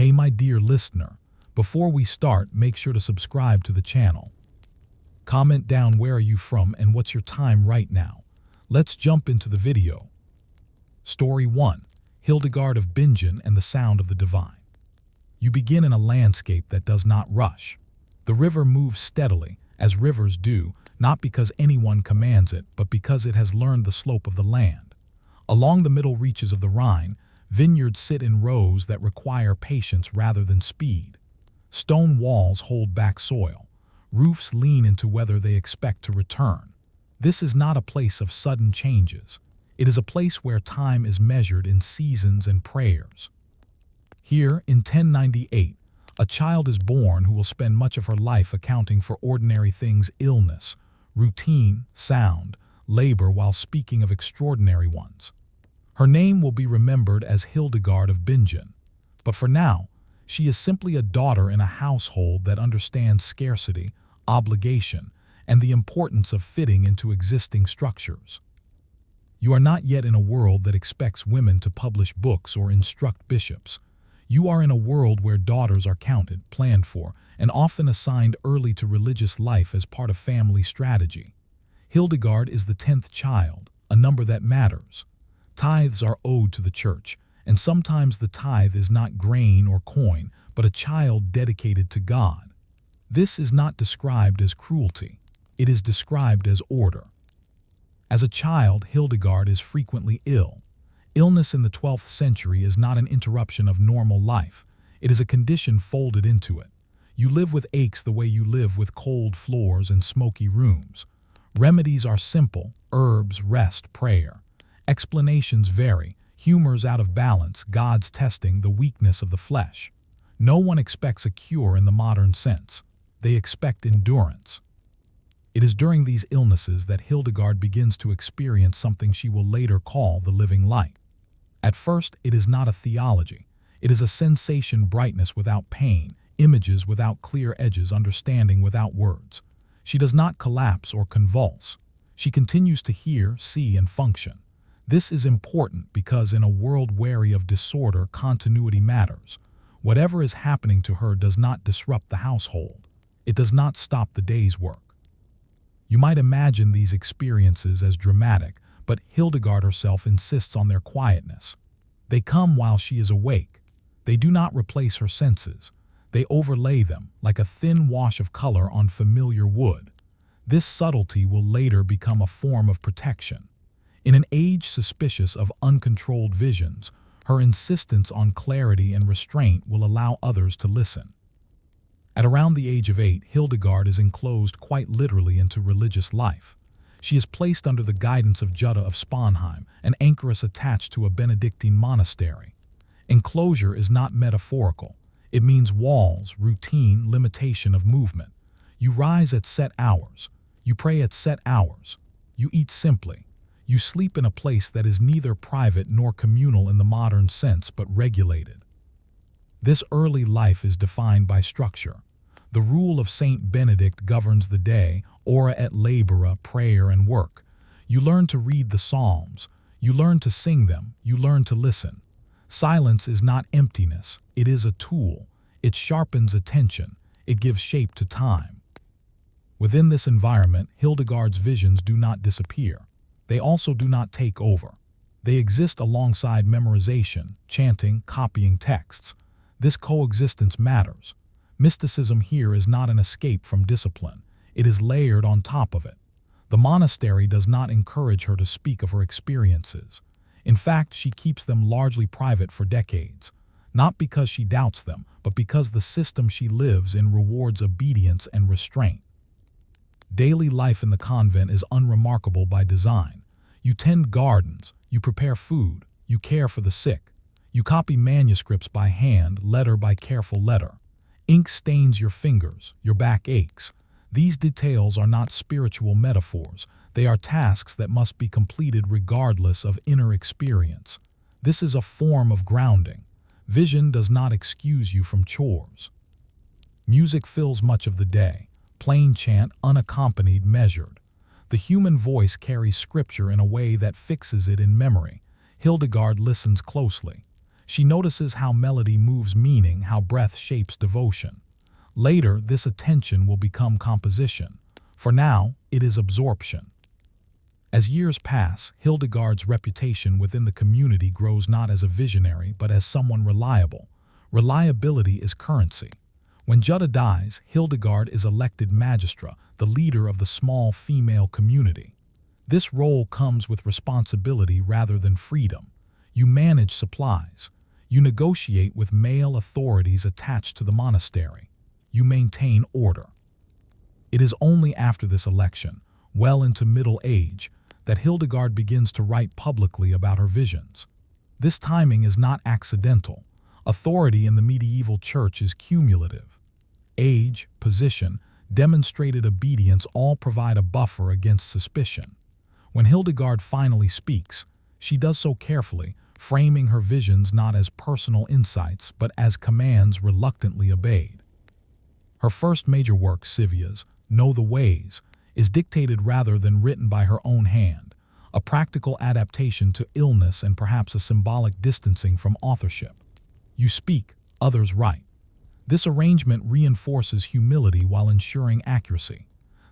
Hey my dear listener, before we start, make sure to subscribe to the channel. Comment down where are you from and what's your time right now. Let's jump into the video. Story 1. Hildegard of Bingen and the Sound of the Divine. You begin in a landscape that does not rush. The river moves steadily, as rivers do, not because anyone commands it, but because it has learned the slope of the land. Along the middle reaches of the Rhine, vineyards sit in rows that require patience rather than speed. Stone walls hold back soil. Roofs lean into weather they expect to return. This is not a place of sudden changes. It is a place where time is measured in seasons and prayers. Here, in 1098, a child is born who will spend much of her life accounting for ordinary things: illness, routine, sound, labor, while speaking of extraordinary ones. Her name will be remembered as Hildegard of Bingen, but for now, she is simply a daughter in a household that understands scarcity, obligation, and the importance of fitting into existing structures. You are not yet in a world that expects women to publish books or instruct bishops. You are in a world where daughters are counted, planned for, and often assigned early to religious life as part of family strategy. Hildegard is the 10th child, a number that matters. Tithes are owed to the church, and sometimes the tithe is not grain or coin, but a child dedicated to God. This is not described as cruelty. It is described as order. As a child, Hildegard is frequently ill. Illness in the 12th century is not an interruption of normal life. It is a condition folded into it. You live with aches the way you live with cold floors and smoky rooms. Remedies are simple: herbs, rest, prayer. Explanations vary: humors out of balance, God's testing the weakness of the flesh. No one expects a cure in the modern sense. They expect endurance. It is during these illnesses that Hildegard begins to experience something she will later call the living light. At first, it is not a theology. It is a sensation: brightness without pain, images without clear edges, understanding without words. She does not collapse or convulse. She continues to hear, see, and function. This is important because in a world wary of disorder, continuity matters. Whatever is happening to her does not disrupt the household. It does not stop the day's work. You might imagine these experiences as dramatic, but Hildegard herself insists on their quietness. They come while she is awake. They do not replace her senses. They overlay them, like a thin wash of color on familiar wood. This subtlety will later become a form of protection. In an age suspicious of uncontrolled visions, her insistence on clarity and restraint will allow others to listen. At around the age of 8, Hildegard is enclosed quite literally into religious life. She is placed under the guidance of Jutta of Sponheim, an anchoress attached to a Benedictine monastery. Enclosure is not metaphorical. It means walls, routine, limitation of movement. You rise at set hours. You pray at set hours. You eat simply. You sleep in a place that is neither private nor communal in the modern sense, but regulated. This early life is defined by structure. The rule of Saint Benedict governs the day: ora et labora, prayer and work. You learn to read the Psalms. You learn to sing them. You learn to listen. Silence is not emptiness. It is a tool. It sharpens attention. It gives shape to time. Within this environment, Hildegard's visions do not disappear. They also do not take over. They exist alongside memorization, chanting, copying texts. This coexistence matters. Mysticism here is not an escape from discipline. It is layered on top of it. The monastery does not encourage her to speak of her experiences. In fact, she keeps them largely private for decades. Not because she doubts them, but because the system she lives in rewards obedience and restraint. Daily life in the convent is unremarkable by design. You tend gardens, you prepare food, you care for the sick. You copy manuscripts by hand, letter by careful letter. Ink stains your fingers, your back aches. These details are not spiritual metaphors. They are tasks that must be completed regardless of inner experience. This is a form of grounding. Vision does not excuse you from chores. Music fills much of the day. Plain chant, unaccompanied, measured. The human voice carries scripture in a way that fixes it in memory. Hildegard listens closely. She notices how melody moves meaning, how breath shapes devotion. Later, this attention will become composition. For now, it is absorption. As years pass, Hildegard's reputation within the community grows not as a visionary, but as someone reliable. Reliability is currency. When Jutta dies, Hildegard is elected magistra, the leader of the small female community. This role comes with responsibility rather than freedom. You manage supplies. You negotiate with male authorities attached to the monastery. You maintain order. It is only after this election, well into middle age, that Hildegard begins to write publicly about her visions. This timing is not accidental. Authority in the medieval church is cumulative. Age, position, demonstrated obedience all provide a buffer against suspicion. When Hildegard finally speaks, she does so carefully, framing her visions not as personal insights but as commands reluctantly obeyed. Her first major work, Scivias, Know the Ways, is dictated rather than written by her own hand, a practical adaptation to illness and perhaps a symbolic distancing from authorship. You speak, others write. This arrangement reinforces humility while ensuring accuracy.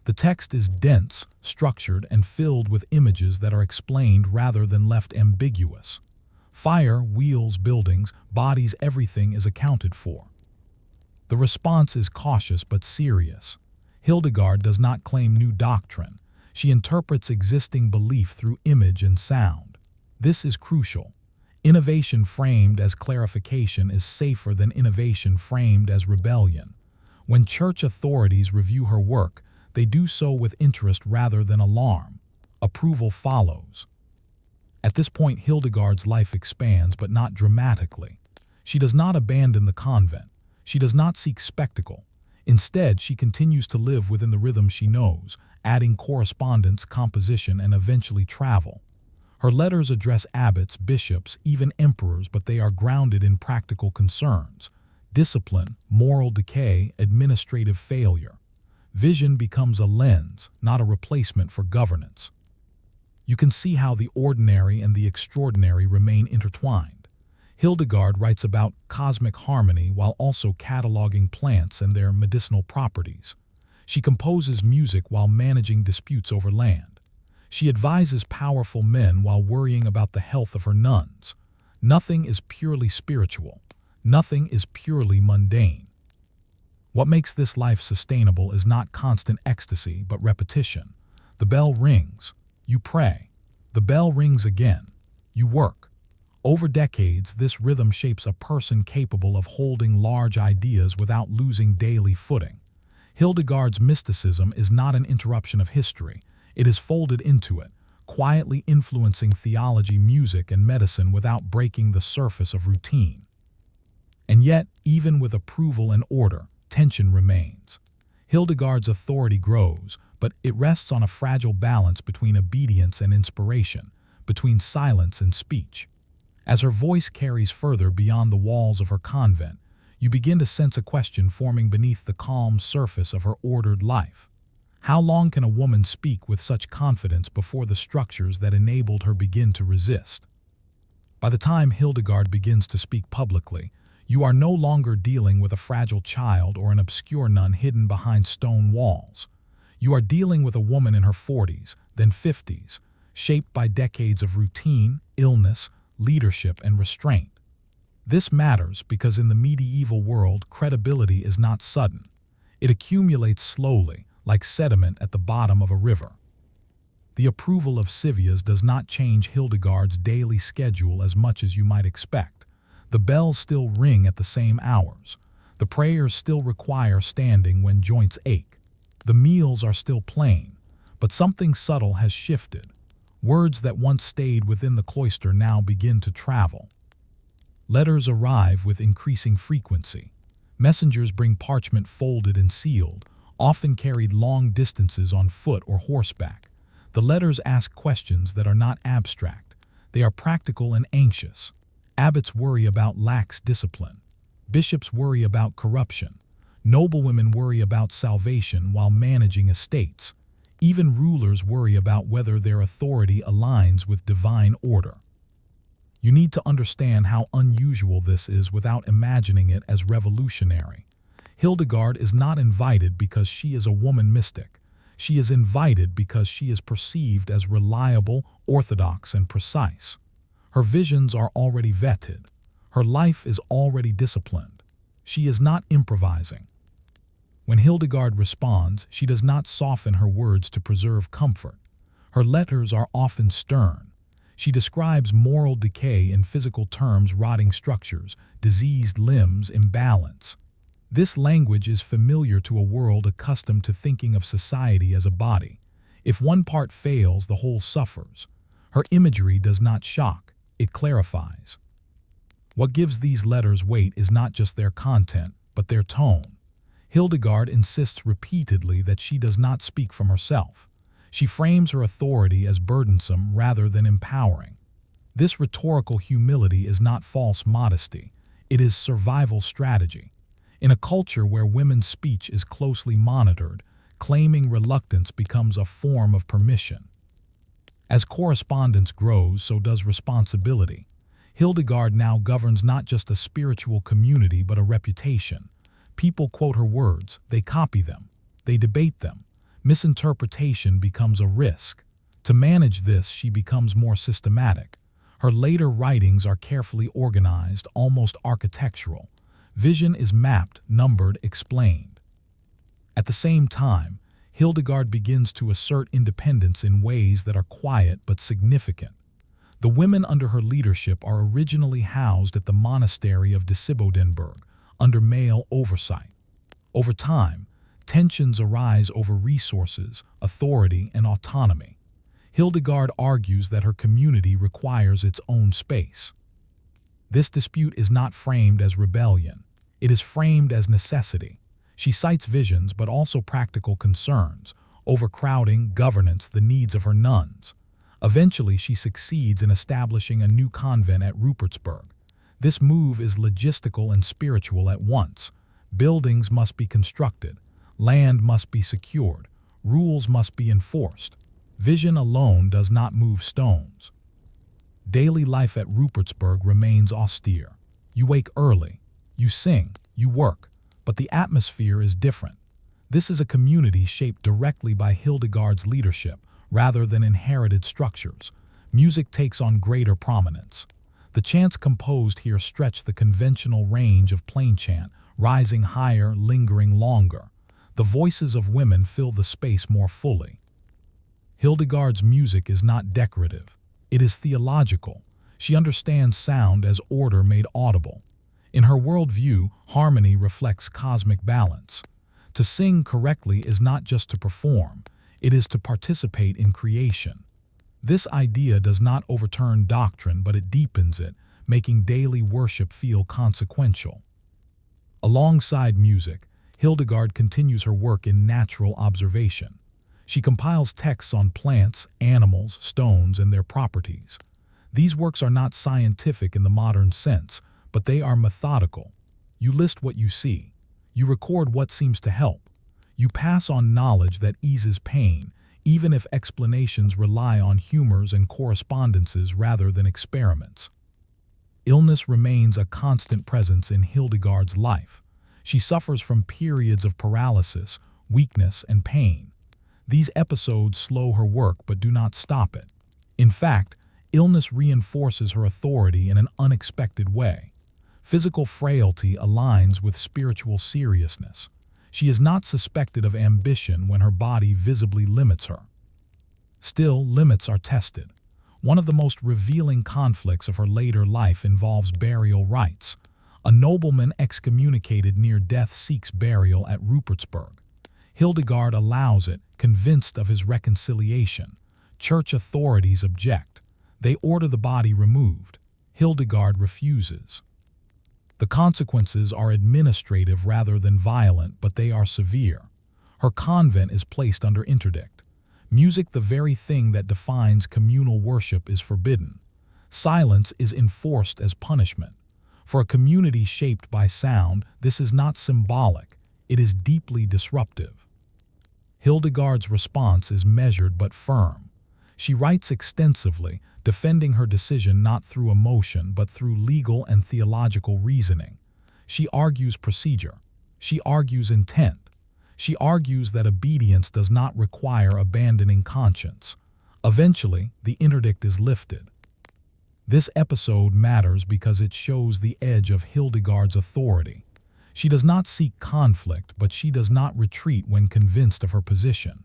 The text is dense, structured, and filled with images that are explained rather than left ambiguous. Fire, wheels, buildings, bodies, everything is accounted for. The response is cautious but serious. Hildegard does not claim new doctrine. She interprets existing belief through image and sound. This is crucial. Innovation framed as clarification is safer than innovation framed as rebellion. When church authorities review her work, they do so with interest rather than alarm. Approval follows. At this point, Hildegard's life expands, but not dramatically. She does not abandon the convent. She does not seek spectacle. Instead, she continues to live within the rhythm she knows, adding correspondence, composition, and eventually travel. Her letters address abbots, bishops, even emperors, but they are grounded in practical concerns: discipline, moral decay, administrative failure. Vision becomes a lens, not a replacement for governance. You can see how the ordinary and the extraordinary remain intertwined. Hildegard writes about cosmic harmony while also cataloging plants and their medicinal properties. She composes music while managing disputes over land. She advises powerful men while worrying about the health of her nuns. Nothing is purely spiritual. Nothing is purely mundane. What makes this life sustainable is not constant ecstasy, but repetition. The bell rings. You pray. The bell rings again. You work. Over decades, this rhythm shapes a person capable of holding large ideas without losing daily footing. Hildegard's mysticism is not an interruption of history. It is folded into it, quietly influencing theology, music, and medicine without breaking the surface of routine. And yet, even with approval and order, tension remains. Hildegard's authority grows, but it rests on a fragile balance between obedience and inspiration, between silence and speech. As her voice carries further beyond the walls of her convent, you begin to sense a question forming beneath the calm surface of her ordered life. How long can a woman speak with such confidence before the structures that enabled her begin to resist? By the time Hildegard begins to speak publicly, you are no longer dealing with a fragile child or an obscure nun hidden behind stone walls. You are dealing with a woman in her 40s, then 50s, shaped by decades of routine, illness, leadership, and restraint. This matters because in the medieval world, credibility is not sudden. It accumulates slowly, like sediment at the bottom of a river. The approval of Scivias does not change Hildegard's daily schedule as much as you might expect. The bells still ring at the same hours. The prayers still require standing when joints ache. The meals are still plain, but something subtle has shifted. Words that once stayed within the cloister now begin to travel. Letters arrive with increasing frequency. Messengers bring parchment folded and sealed, often carried long distances on foot or horseback. The letters ask questions that are not abstract. They are practical and anxious. Abbots worry about lax discipline. Bishops worry about corruption. Noblewomen worry about salvation while managing estates. Even rulers worry about whether their authority aligns with divine order. You need to understand how unusual this is without imagining it as revolutionary. Hildegard is not invited because she is a woman mystic. She is invited because she is perceived as reliable, orthodox, and precise. Her visions are already vetted. Her life is already disciplined. She is not improvising. When Hildegard responds, she does not soften her words to preserve comfort. Her letters are often stern. She describes moral decay in physical terms: rotting structures, diseased limbs, imbalance. This language is familiar to a world accustomed to thinking of society as a body. If one part fails, the whole suffers. Her imagery does not shock, it clarifies. What gives these letters weight is not just their content, but their tone. Hildegard insists repeatedly that she does not speak from herself. She frames her authority as burdensome rather than empowering. This rhetorical humility is not false modesty, it is survival strategy. In a culture where women's speech is closely monitored, claiming reluctance becomes a form of permission. As correspondence grows, so does responsibility. Hildegard now governs not just a spiritual community but a reputation. People quote her words, they copy them, they debate them. Misinterpretation becomes a risk. To manage this, she becomes more systematic. Her later writings are carefully organized, almost architectural. Vision is mapped, numbered, explained. At the same time, Hildegard begins to assert independence in ways that are quiet but significant. The women under her leadership are originally housed at the monastery of Disibodenberg, under male oversight. Over time, tensions arise over resources, authority, and autonomy. Hildegard argues that her community requires its own space. This dispute is not framed as rebellion. It is framed as necessity. She cites visions but also practical concerns: overcrowding, governance, the needs of her nuns. Eventually, she succeeds in establishing a new convent at Rupertsberg. This move is logistical and spiritual at once. Buildings must be constructed, land must be secured, rules must be enforced. Vision alone does not move stones. Daily life at Rupertsberg remains austere. You wake early, you sing, you work, but the atmosphere is different. This is a community shaped directly by Hildegard's leadership, rather than inherited structures. Music takes on greater prominence. The chants composed here stretch the conventional range of plain chant, rising higher, lingering longer. The voices of women fill the space more fully. Hildegard's music is not decorative. It is theological. She understands sound as order made audible. In her worldview, harmony reflects cosmic balance. To sing correctly is not just to perform, it is to participate in creation. This idea does not overturn doctrine, but it deepens it, making daily worship feel consequential. Alongside music, Hildegard continues her work in natural observation. She compiles texts on plants, animals, stones, and their properties. These works are not scientific in the modern sense, but they are methodical. You list what you see. You record what seems to help. You pass on knowledge that eases pain, even if explanations rely on humors and correspondences rather than experiments. Illness remains a constant presence in Hildegard's life. She suffers from periods of paralysis, weakness, and pain. These episodes slow her work but do not stop it. In fact, illness reinforces her authority in an unexpected way. Physical frailty aligns with spiritual seriousness. She is not suspected of ambition when her body visibly limits her. Still, limits are tested. One of the most revealing conflicts of her later life involves burial rites. A nobleman excommunicated near death seeks burial at Rupertsberg. Hildegard allows it, convinced of his reconciliation. Church authorities object. They order the body removed. Hildegard refuses. The consequences are administrative rather than violent, but they are severe. Her convent is placed under interdict. Music, the very thing that defines communal worship, is forbidden. Silence is enforced as punishment. For a community shaped by sound, this is not symbolic, it is deeply disruptive. Hildegard's response is measured but firm. She writes extensively, defending her decision not through emotion but through legal and theological reasoning. She argues procedure. She argues intent. She argues that obedience does not require abandoning conscience. Eventually, the interdict is lifted. This episode matters because it shows the edge of Hildegard's authority. She does not seek conflict, but she does not retreat when convinced of her position.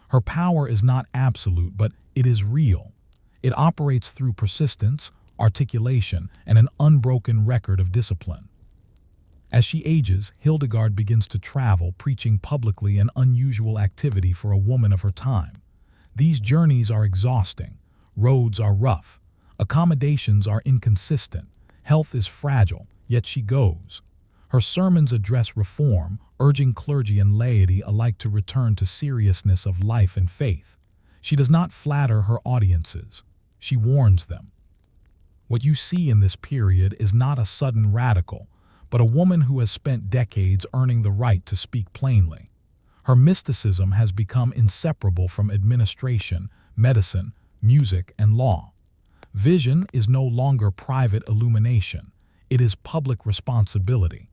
Her power is not absolute, but it is real. It operates through persistence, articulation, and an unbroken record of discipline. As she ages, Hildegard begins to travel, preaching publicly, an unusual activity for a woman of her time. These journeys are exhausting. Roads are rough. Accommodations are inconsistent. Health is fragile, yet she goes. Her sermons address reform, urging clergy and laity alike to return to seriousness of life and faith. She does not flatter her audiences. She warns them. What you see in this period is not a sudden radical, but a woman who has spent decades earning the right to speak plainly. Her mysticism has become inseparable from administration, medicine, music, and law. Vision is no longer private illumination. It is public responsibility.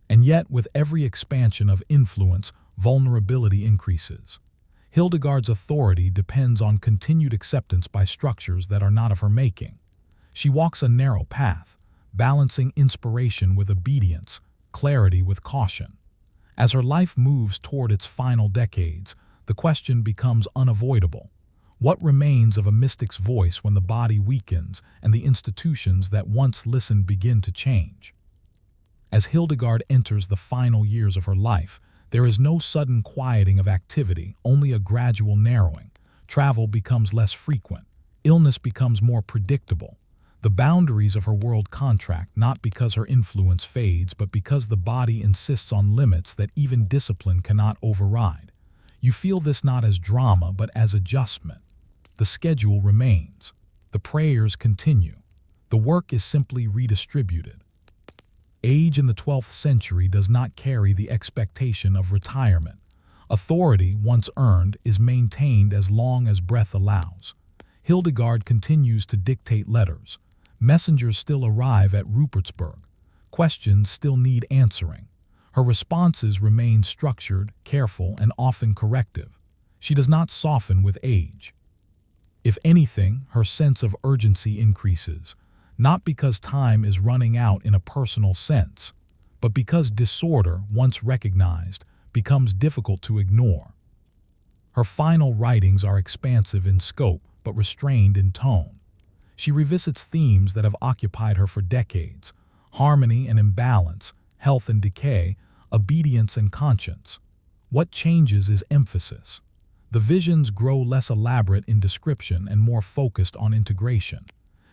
And yet, with every expansion of influence, vulnerability increases. Hildegard's authority depends on continued acceptance by structures that are not of her making. She walks a narrow path, balancing inspiration with obedience, clarity with caution. As her life moves toward its final decades, the question becomes unavoidable. What remains of a mystic's voice when the body weakens and the institutions that once listened begin to change? As Hildegard enters the final years of her life, there is no sudden quieting of activity, only a gradual narrowing. Travel becomes less frequent. Illness becomes more predictable. The boundaries of her world contract, not because her influence fades, but because the body insists on limits that even discipline cannot override. You feel this not as drama, but as adjustment. The schedule remains. The prayers continue. The work is simply redistributed. Age in the 12th century does not carry the expectation of retirement. Authority, once earned, is maintained as long as breath allows. Hildegard continues to dictate letters. Messengers still arrive at Rupertsberg. Questions still need answering. Her responses remain structured, careful, and often corrective. She does not soften with age. If anything, her sense of urgency increases, not because time is running out in a personal sense, but because disorder, once recognized, becomes difficult to ignore. Her final writings are expansive in scope, but restrained in tone. She revisits themes that have occupied her for decades: harmony and imbalance, health and decay, obedience and conscience. What changes is emphasis. The visions grow less elaborate in description and more focused on integration.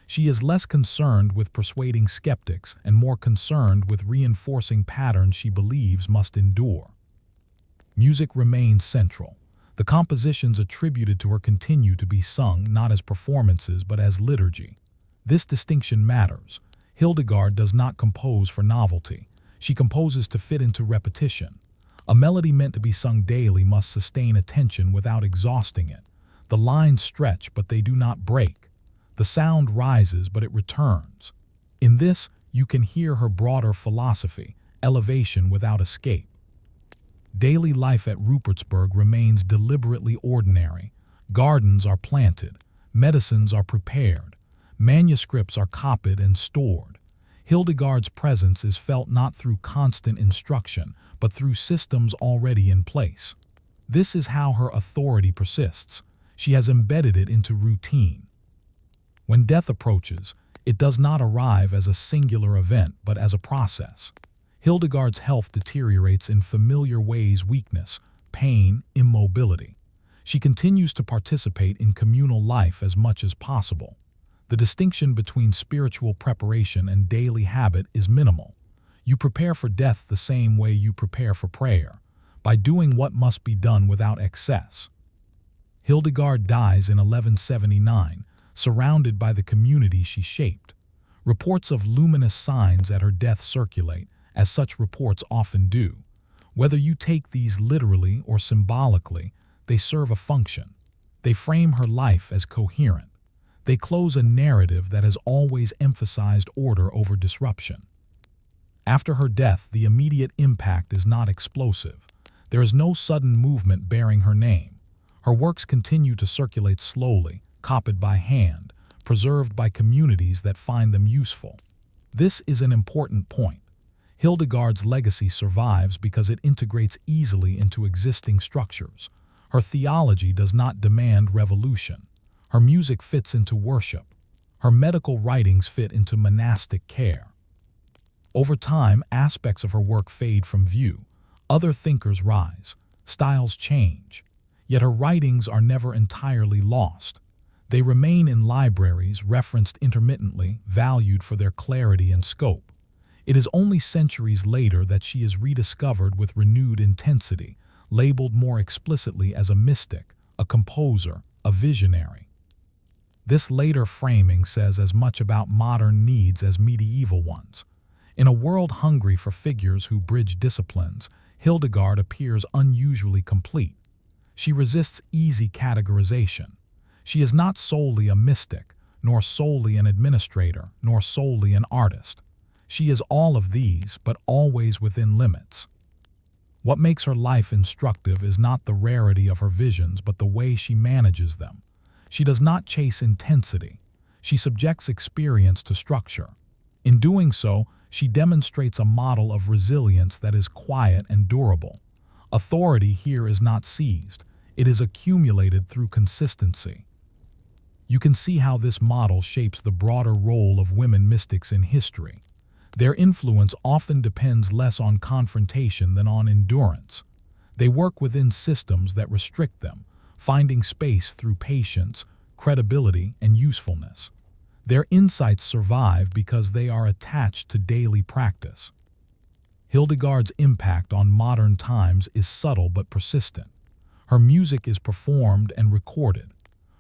She is less concerned with persuading skeptics and more concerned with reinforcing patterns she believes must endure. Music remains central. The compositions attributed to her continue to be sung not as performances but as liturgy. This distinction matters. Hildegard does not compose for novelty. She composes to fit into repetition. A melody meant to be sung daily must sustain attention without exhausting it. The lines stretch, but they do not break. The sound rises, but it returns. In this, you can hear her broader philosophy: elevation without escape. Daily life at Rupertsberg remains deliberately ordinary. Gardens are planted. Medicines are prepared. Manuscripts are copied and stored. Hildegard's presence is felt not through constant instruction, but through systems already in place. This is how her authority persists. She has embedded it into routine. When death approaches, it does not arrive as a singular event, but as a process. Hildegard's health deteriorates in familiar ways: weakness, pain, immobility. She continues to participate in communal life as much as possible. The distinction between spiritual preparation and daily habit is minimal. You prepare for death the same way you prepare for prayer, by doing what must be done without excess. Hildegard dies in 1179, surrounded by the community she shaped. Reports of luminous signs at her death circulate, as such reports often do. Whether you take these literally or symbolically, they serve a function. They frame her life as coherent. They close a narrative that has always emphasized order over disruption. After her death, the immediate impact is not explosive. There is no sudden movement bearing her name. Her works continue to circulate slowly, copied by hand, preserved by communities that find them useful. This is an important point. Hildegard's legacy survives because it integrates easily into existing structures. Her theology does not demand revolution. Her music fits into worship. Her medical writings fit into monastic care. Over time, aspects of her work fade from view. Other thinkers rise. Styles change. Yet her writings are never entirely lost. They remain in libraries, referenced intermittently, valued for their clarity and scope. It is only centuries later that she is rediscovered with renewed intensity, labeled more explicitly as a mystic, a composer, a visionary. This later framing says as much about modern needs as medieval ones. In a world hungry for figures who bridge disciplines, Hildegard appears unusually complete. She resists easy categorization. She is not solely a mystic, nor solely an administrator, nor solely an artist. She is all of these, but always within limits. What makes her life instructive is not the rarity of her visions, but the way she manages them. She does not chase intensity. She subjects experience to structure. In doing so, she demonstrates a model of resilience that is quiet and durable. Authority here is not seized. It is accumulated through consistency. You can see how this model shapes the broader role of women mystics in history. Their influence often depends less on confrontation than on endurance. They work within systems that restrict them, finding space through patience, credibility, and usefulness. Their insights survive because they are attached to daily practice. Hildegard's impact on modern times is subtle but persistent. Her music is performed and recorded.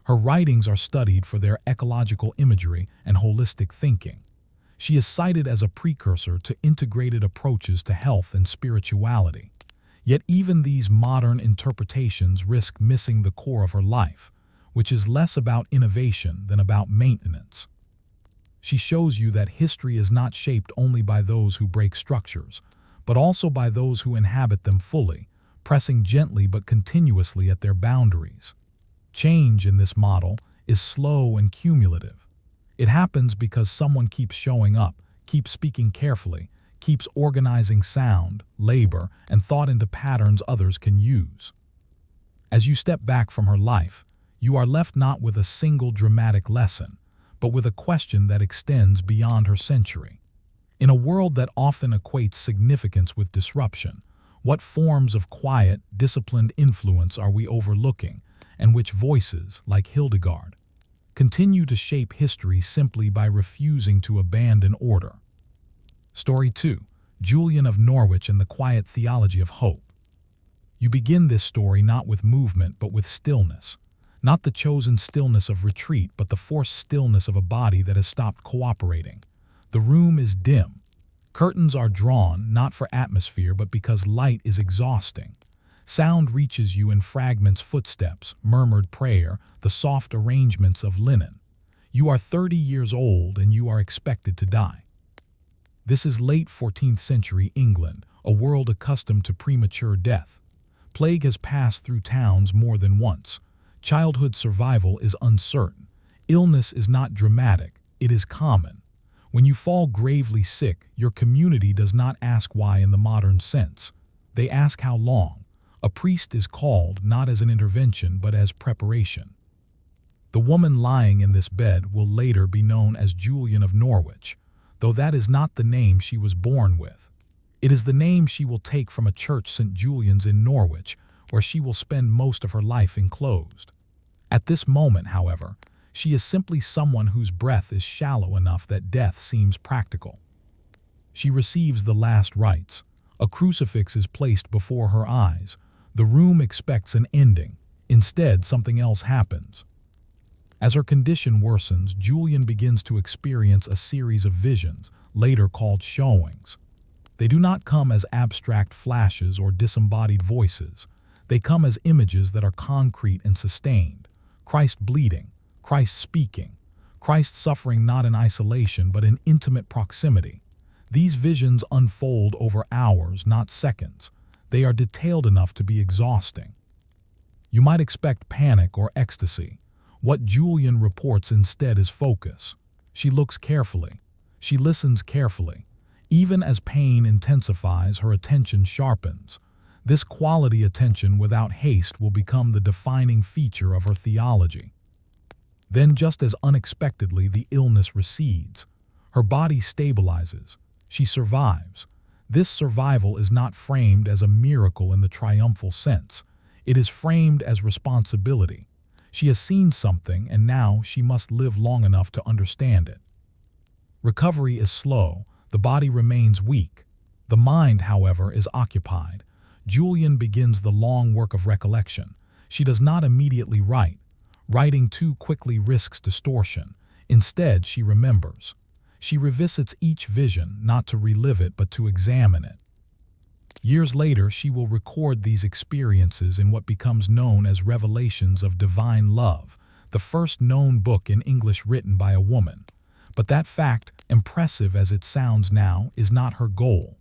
Her writings are studied for their ecological imagery and holistic thinking. She is cited as a precursor to integrated approaches to health and spirituality. Yet even these modern interpretations risk missing the core of her life, which is less about innovation than about maintenance. She shows you that history is not shaped only by those who break structures, but also by those who inhabit them fully, pressing gently but continuously at their boundaries. Change in this model is slow and cumulative. It happens because someone keeps showing up, keeps speaking carefully, keeps organizing sound, labor, and thought into patterns others can use. As you step back from her life, you are left not with a single dramatic lesson, but with a question that extends beyond her century. In a world that often equates significance with disruption, what forms of quiet, disciplined influence are we overlooking, and which voices, like Hildegard, continue to shape history simply by refusing to abandon order? Story 2. Julian of Norwich and the Quiet Theology of Hope. You begin this story not with movement but with stillness. Not the chosen stillness of retreat, but the forced stillness of a body that has stopped cooperating. The room is dim. Curtains are drawn, not for atmosphere, but because light is exhausting. Sound reaches you in fragments: footsteps, murmured prayer, the soft arrangements of linen. You are 30 years old and you are expected to die. This is late 14th century England, a world accustomed to premature death. Plague has passed through towns more than once. Childhood survival is uncertain. Illness is not dramatic, it is common. When you fall gravely sick, your community does not ask why in the modern sense. They ask how long. A priest is called not as an intervention but as preparation. The woman lying in this bed will later be known as Julian of Norwich, though that is not the name she was born with. It is the name she will take from a church, St. Julian's in Norwich, where she will spend most of her life enclosed. At this moment, however, she is simply someone whose breath is shallow enough that death seems practical. She receives the last rites. A crucifix is placed before her eyes. The room expects an ending. Instead, something else happens. As her condition worsens, Julian begins to experience a series of visions, later called showings. They do not come as abstract flashes or disembodied voices. They come as images that are concrete and sustained. Christ bleeding, Christ speaking, Christ suffering not in isolation but in intimate proximity. These visions unfold over hours, not seconds. They are detailed enough to be exhausting. You might expect panic or ecstasy. What Julian reports instead is focus. She looks carefully. She listens carefully. Even as pain intensifies, her attention sharpens. This quality attention without haste will become the defining feature of her theology. Then, just as unexpectedly, the illness recedes. Her body stabilizes. She survives. This survival is not framed as a miracle in the triumphal sense. It is framed as responsibility. She has seen something, and now she must live long enough to understand it. Recovery is slow. The body remains weak. The mind, however, is occupied. Julian begins the long work of recollection. She does not immediately write. Writing too quickly risks distortion. Instead, she remembers. She revisits each vision, not to relive it, but to examine it. Years later, she will record these experiences in what becomes known as Revelations of Divine Love, the first known book in English written by a woman. But that fact, impressive as it sounds now, is not her goal.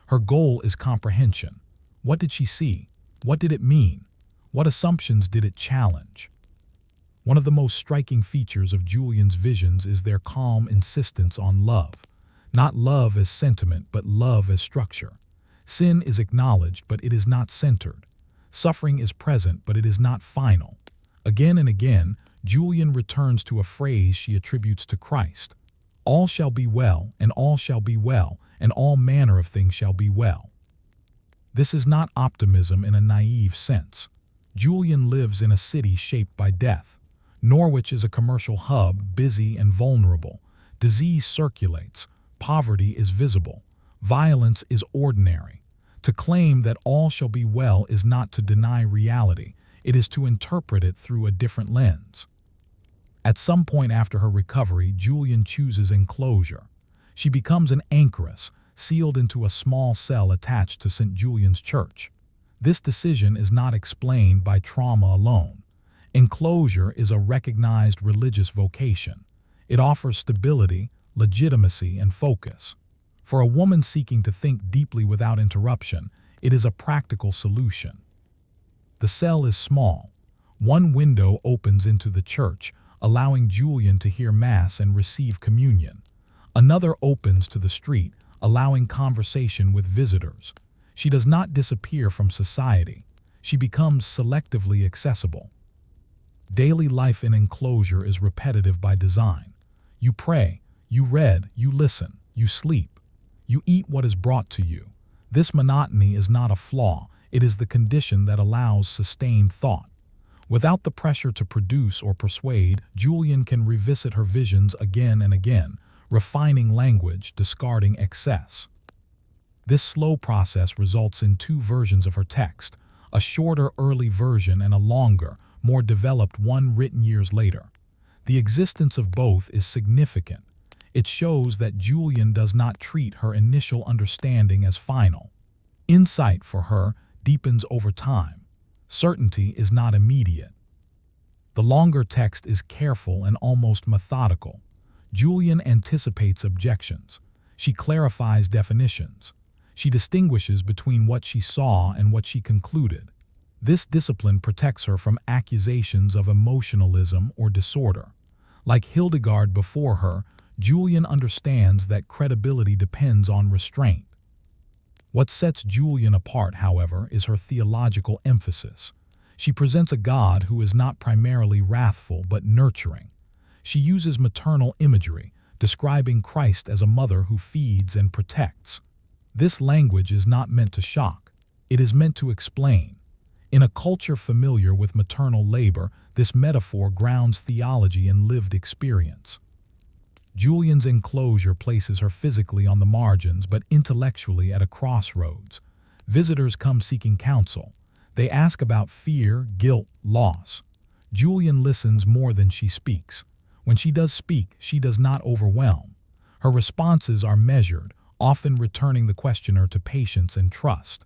Her goal is comprehension. What did she see? What did it mean? What assumptions did it challenge? One of the most striking features of Julian's visions is their calm insistence on love. Not love as sentiment, but love as structure. Sin is acknowledged, but it is not centered. Suffering is present, but it is not final. Again and again, Julian returns to a phrase she attributes to Christ. All shall be well, and all shall be well, and all manner of things shall be well. This is not optimism in a naive sense. Julian lives in a city shaped by death. Norwich is a commercial hub, busy and vulnerable. Disease circulates. Poverty is visible. Violence is ordinary. To claim that all shall be well is not to deny reality. It is to interpret it through a different lens. At some point after her recovery, Julian chooses enclosure. She becomes an anchoress, sealed into a small cell attached to St. Julian's Church. This decision is not explained by trauma alone. Enclosure is a recognized religious vocation. It offers stability, legitimacy, and focus. For a woman seeking to think deeply without interruption, it is a practical solution. The cell is small. One window opens into the church, allowing Julian to hear Mass and receive communion. Another opens to the street, allowing conversation with visitors. She does not disappear from society. She becomes selectively accessible. Daily life in enclosure is repetitive by design. You pray, you read, you listen, you sleep. You eat what is brought to you. This monotony is not a flaw. It is the condition that allows sustained thought. Without the pressure to produce or persuade, Julian can revisit her visions again and again, refining language, discarding excess. This slow process results in two versions of her text, a shorter early version and a longer, more developed one written years later. The existence of both is significant. It shows that Julian does not treat her initial understanding as final. Insight for her deepens over time. Certainty is not immediate. The longer text is careful and almost methodical. Julian anticipates objections. She clarifies definitions. She distinguishes between what she saw and what she concluded. This discipline protects her from accusations of emotionalism or disorder. Like Hildegard before her, Julian understands that credibility depends on restraint. What sets Julian apart, however, is her theological emphasis. She presents a God who is not primarily wrathful but nurturing. She uses maternal imagery, describing Christ as a mother who feeds and protects. This language is not meant to shock. It is meant to explain. In a culture familiar with maternal labor, this metaphor grounds theology in lived experience. Julian's enclosure places her physically on the margins but intellectually at a crossroads. Visitors come seeking counsel. They ask about fear, guilt, loss. Julian listens more than she speaks. When she does speak, she does not overwhelm. Her responses are measured, often returning the questioner to patience and trust.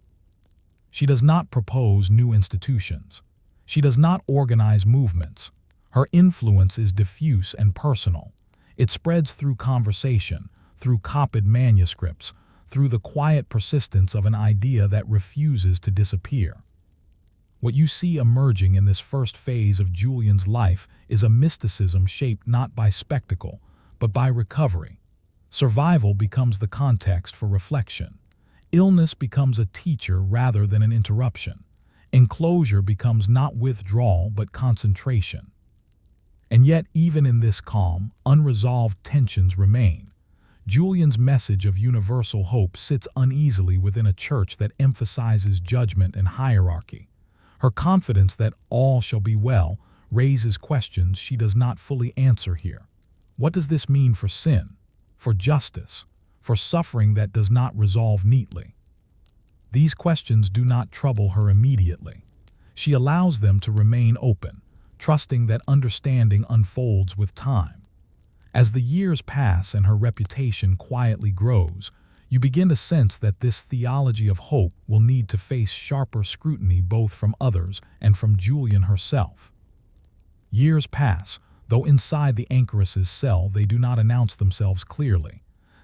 She does not propose new institutions. She does not organize movements. Her influence is diffuse and personal. It spreads through conversation, through copied manuscripts, through the quiet persistence of an idea that refuses to disappear. What you see emerging in this first phase of Julian's life is a mysticism shaped not by spectacle, but by recovery. Survival becomes the context for reflection. Illness becomes a teacher rather than an interruption. Enclosure becomes not withdrawal but concentration. And yet, even in this calm, unresolved tensions remain. Julian's message of universal hope sits uneasily within a church that emphasizes judgment and hierarchy. Her confidence that all shall be well raises questions she does not fully answer here. What does this mean for sin, for justice, for suffering that does not resolve neatly? These questions do not trouble her immediately. She allows them to remain open, trusting that understanding unfolds with time. As the years pass and her reputation quietly grows, you begin to sense that this theology of hope will need to face sharper scrutiny both from others and from Julian herself. Years pass, though inside the anchoress's cell they do not announce themselves clearly.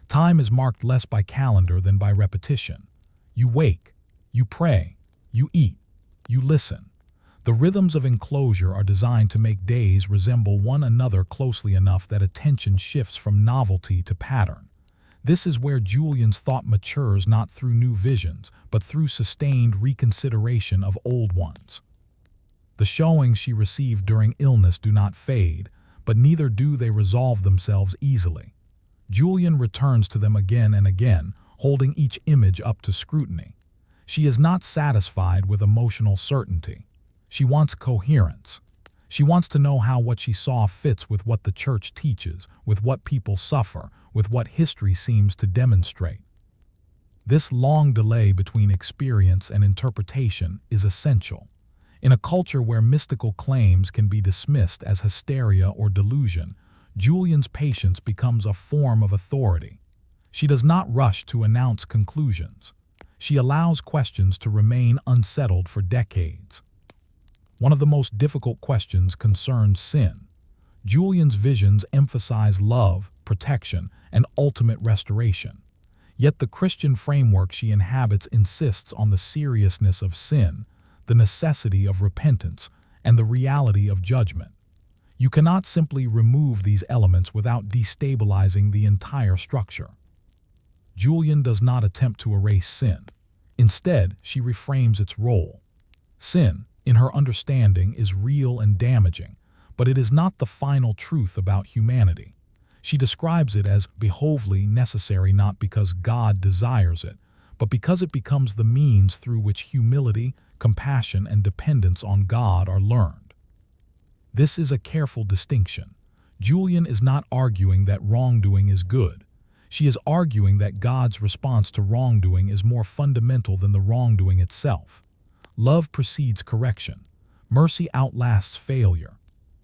Time is marked less by calendar than by repetition. You wake, you pray, you eat, you listen. The rhythms of enclosure are designed to make days resemble one another closely enough that attention shifts from novelty to pattern. This is where Julian's thought matures not through new visions, but through sustained reconsideration of old ones. The showings she received during illness do not fade, but neither do they resolve themselves easily. Julian returns to them again and again, holding each image up to scrutiny. She is not satisfied with emotional certainty. She wants coherence. She wants to know how what she saw fits with what the church teaches, with what people suffer, with what history seems to demonstrate. This long delay between experience and interpretation is essential. In a culture where mystical claims can be dismissed as hysteria or delusion, Julian's patience becomes a form of authority. She does not rush to announce conclusions. She allows questions to remain unsettled for decades. One of the most difficult questions concerns sin. Julian's visions emphasize love, protection, and ultimate restoration. Yet the Christian framework she inhabits insists on the seriousness of sin, the necessity of repentance, and the reality of judgment. You cannot simply remove these elements without destabilizing the entire structure. Julian does not attempt to erase sin. Instead, she reframes its role. Sin, in her understanding, is real and damaging, but it is not the final truth about humanity. She describes it as behovely necessary not because God desires it, but because it becomes the means through which humility, compassion, and dependence on God are learned. This is a careful distinction. Julian is not arguing that wrongdoing is good. She is arguing that God's response to wrongdoing is more fundamental than the wrongdoing itself. Love precedes correction. Mercy outlasts failure.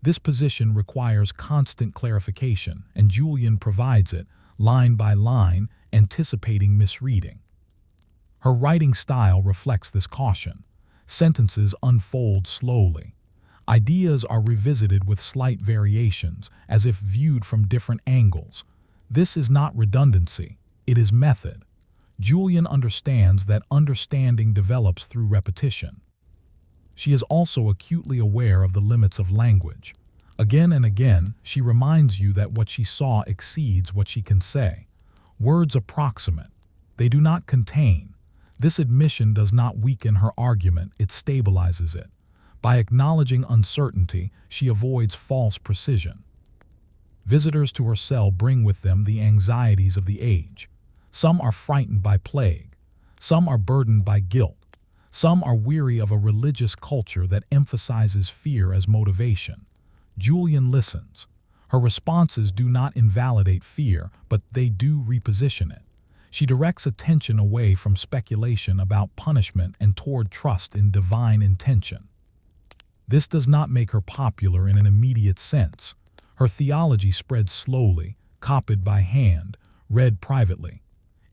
This position requires constant clarification, and Julian provides it, line by line, anticipating misreading. Her writing style reflects this caution. Sentences unfold slowly. Ideas are revisited with slight variations, as if viewed from different angles. This is not redundancy, it is method. Julian understands that understanding develops through repetition. She is also acutely aware of the limits of language. Again and again, she reminds you that what she saw exceeds what she can say. Words approximate. They do not contain. This admission does not weaken her argument, it stabilizes it. By acknowledging uncertainty, she avoids false precision. Visitors to her cell bring with them the anxieties of the age. Some are frightened by plague. Some are burdened by guilt. Some are weary of a religious culture that emphasizes fear as motivation. Julian listens. Her responses do not invalidate fear, but they do reposition it. She directs attention away from speculation about punishment and toward trust in divine intention. This does not make her popular in an immediate sense. Her theology spreads slowly, copied by hand, read privately.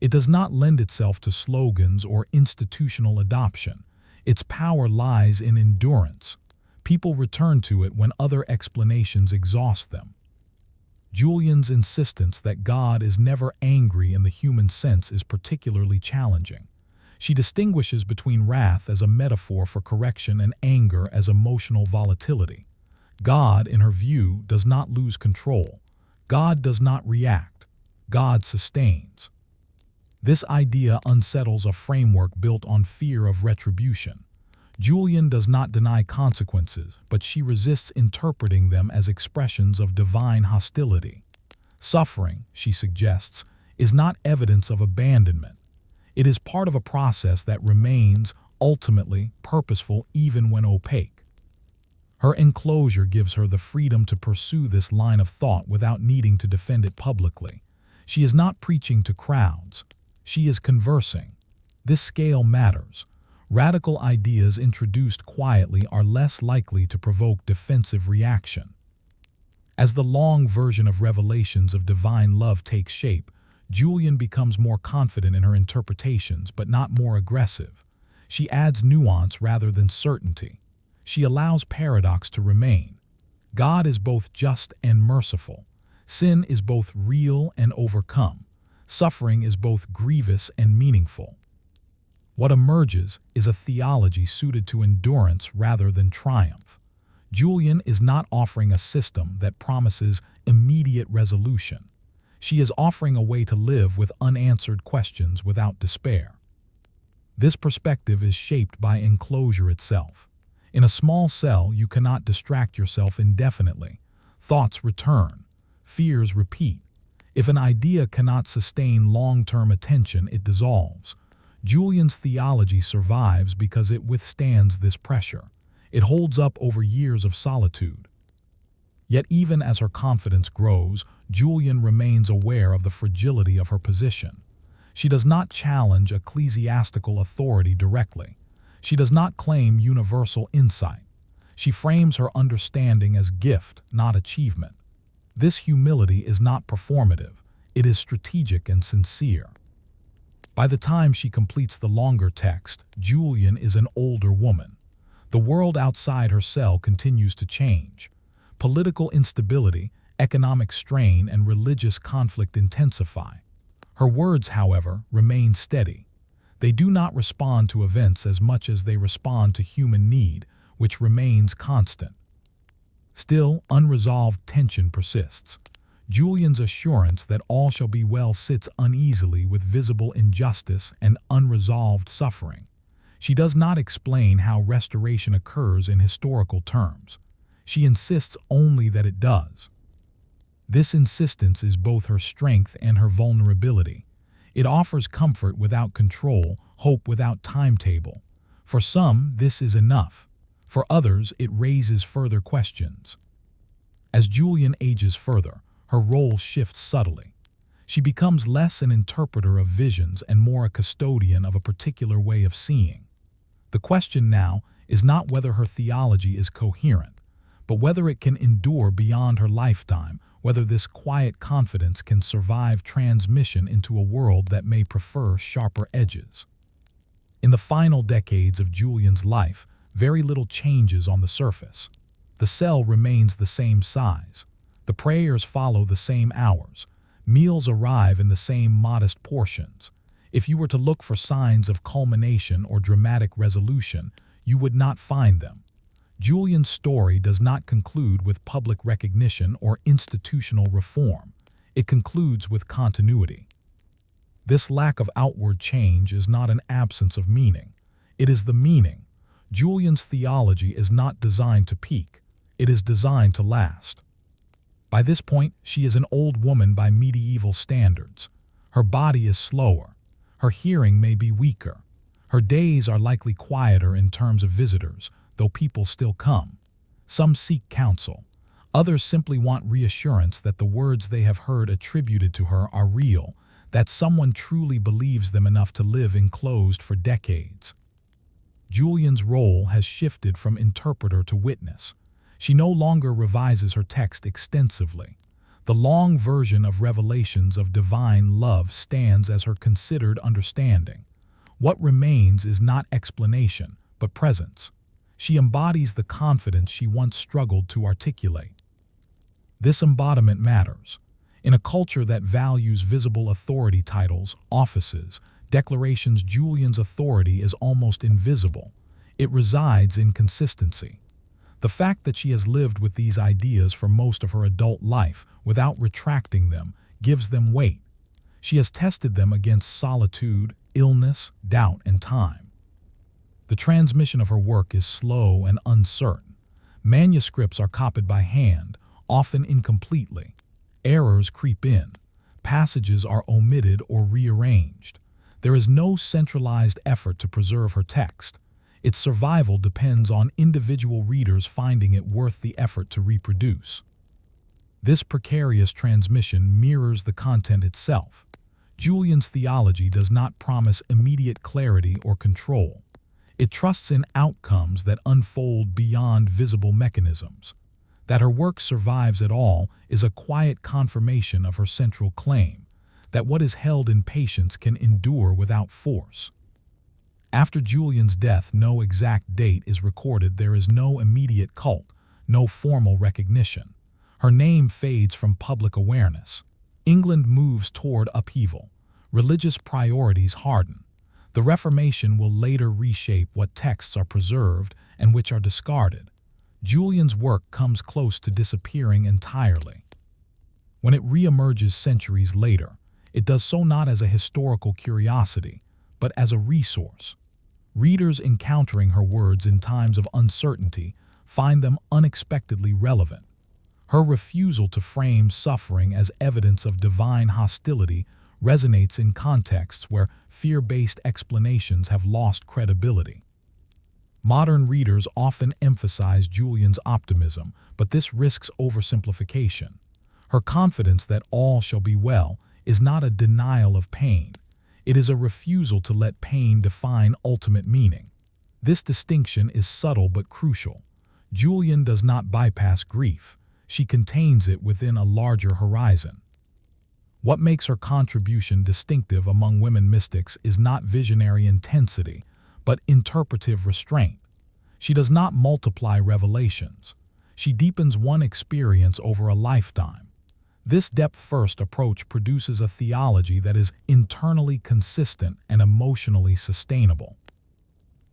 It does not lend itself to slogans or institutional adoption. Its power lies in endurance. People return to it when other explanations exhaust them. Julian's insistence that God is never angry in the human sense is particularly challenging. She distinguishes between wrath as a metaphor for correction and anger as emotional volatility. God, in her view, does not lose control. God does not react. God sustains. This idea unsettles a framework built on fear of retribution. Julian does not deny consequences, but she resists interpreting them as expressions of divine hostility. Suffering, she suggests, is not evidence of abandonment. It is part of a process that remains, ultimately, purposeful even when opaque. Her enclosure gives her the freedom to pursue this line of thought without needing to defend it publicly. She is not preaching to crowds. She is conversing. This scale matters. Radical ideas introduced quietly are less likely to provoke defensive reaction. As the long version of revelations of divine love takes shape, Julian becomes more confident in her interpretations but not more aggressive. She adds nuance rather than certainty. She allows paradox to remain. God is both just and merciful. Sin is both real and overcome. Suffering is both grievous and meaningful. What emerges is a theology suited to endurance rather than triumph. Julian is not offering a system that promises immediate resolution. She is offering a way to live with unanswered questions without despair. This perspective is shaped by enclosure itself. In a small cell, you cannot distract yourself indefinitely. Thoughts return. Fears repeat. If an idea cannot sustain long-term attention, it dissolves. Julian's theology survives because it withstands this pressure. It holds up over years of solitude. Yet even as her confidence grows, Julian remains aware of the fragility of her position. She does not challenge ecclesiastical authority directly. She does not claim universal insight. She frames her understanding as gift, not achievement. This humility is not performative. It is strategic and sincere. By the time she completes the longer text, Julian is an older woman. The world outside her cell continues to change. Political instability, economic strain, and religious conflict intensify. Her words, however, remain steady. They do not respond to events as much as they respond to human need, which remains constant. Still, unresolved tension persists. Julian's assurance that all shall be well sits uneasily with visible injustice and unresolved suffering. She does not explain how restoration occurs in historical terms. She insists only that it does. This insistence is both her strength and her vulnerability. It offers comfort without control, hope without timetable. For some, this is enough. For others, it raises further questions. As Julian ages further, her role shifts subtly. She becomes less an interpreter of visions and more a custodian of a particular way of seeing. The question now is not whether her theology is coherent, but whether it can endure beyond her lifetime, whether this quiet confidence can survive transmission into a world that may prefer sharper edges. In the final decades of Julian's life, very little changes on the surface. The cell remains the same size. The prayers follow the same hours. Meals arrive in the same modest portions. If you were to look for signs of culmination or dramatic resolution, you would not find them. Julian's story does not conclude with public recognition or institutional reform. It concludes with continuity. This lack of outward change is not an absence of meaning. It is the meaning. Julian's theology is not designed to peak. It is designed to last. By this point, she is an old woman by medieval standards. Her body is slower. Her hearing may be weaker. Her days are likely quieter in terms of visitors, though people still come. Some seek counsel. Others simply want reassurance that the words they have heard attributed to her are real, that someone truly believes them enough to live enclosed for decades. Julian's role has shifted from interpreter to witness. She no longer revises her text extensively. The long version of revelations of divine love stands as her considered understanding. What remains is not explanation, but presence. She embodies the confidence she once struggled to articulate. This embodiment matters. In a culture that values visible authority titles, offices, declarations, Julian's authority is almost invisible. It resides in consistency. The fact that she has lived with these ideas for most of her adult life without retracting them gives them weight. She has tested them against solitude, illness, doubt, and time. The transmission of her work is slow and uncertain. Manuscripts are copied by hand, often incompletely. Errors creep in. Passages are omitted or rearranged. There is no centralized effort to preserve her text. Its survival depends on individual readers finding it worth the effort to reproduce. This precarious transmission mirrors the content itself. Julian's theology does not promise immediate clarity or control. It trusts in outcomes that unfold beyond visible mechanisms. That her work survives at all is a quiet confirmation of her central claim, that what is held in patience can endure without force. After Julian's death, no exact date is recorded. There is no immediate cult, no formal recognition. Her name fades from public awareness. England moves toward upheaval. Religious priorities harden. The Reformation will later reshape what texts are preserved and which are discarded. Julian's work comes close to disappearing entirely. When it reemerges centuries later, it does so not as a historical curiosity, but as a resource. Readers encountering her words in times of uncertainty find them unexpectedly relevant. Her refusal to frame suffering as evidence of divine hostility resonates in contexts where fear-based explanations have lost credibility. Modern readers often emphasize Julian's optimism, but this risks oversimplification. Her confidence that all shall be well is not a denial of pain. It is a refusal to let pain define ultimate meaning. This distinction is subtle but crucial. Julian does not bypass grief. She contains it within a larger horizon. What makes her contribution distinctive among women mystics is not visionary intensity, but interpretive restraint. She does not multiply revelations. She deepens one experience over a lifetime. This depth-first approach produces a theology that is internally consistent and emotionally sustainable.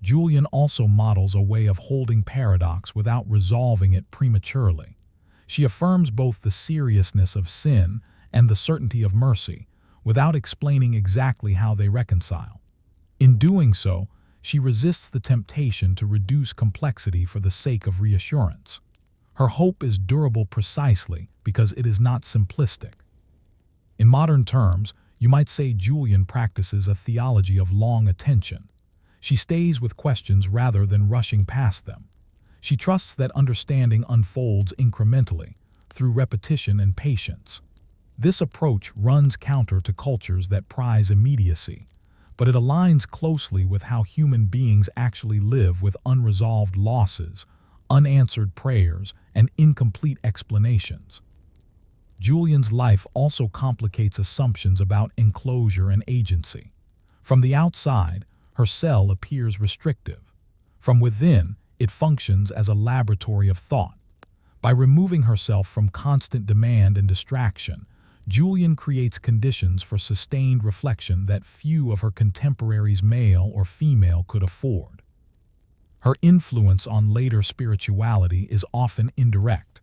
Julian also models a way of holding paradox without resolving it prematurely. She affirms both the seriousness of sin and the certainty of mercy, without explaining exactly how they reconcile. In doing so, she resists the temptation to reduce complexity for the sake of reassurance. Her hope is durable precisely because it is not simplistic. In modern terms, you might say Julian practices a theology of long attention. She stays with questions rather than rushing past them. She trusts that understanding unfolds incrementally, through repetition and patience. This approach runs counter to cultures that prize immediacy, but it aligns closely with how human beings actually live with unresolved losses, unanswered prayers, and incomplete explanations. Julian's life also complicates assumptions about enclosure and agency. From the outside, her cell appears restrictive. From within, it functions as a laboratory of thought. By removing herself from constant demand and distraction, Julian creates conditions for sustained reflection that few of her contemporaries, male or female, could afford. Her influence on later spirituality is often indirect.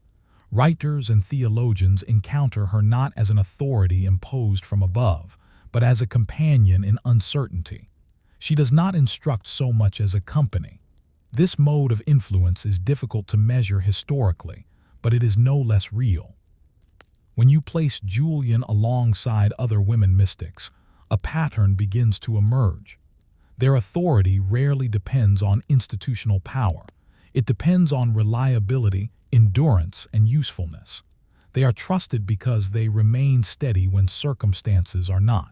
Writers and theologians encounter her not as an authority imposed from above, but as a companion in uncertainty. She does not instruct so much as accompany. This mode of influence is difficult to measure historically, but it is no less real. When you place Julian alongside other women mystics, a pattern begins to emerge. Their authority rarely depends on institutional power. It depends on reliability, endurance, and usefulness. They are trusted because they remain steady when circumstances are not.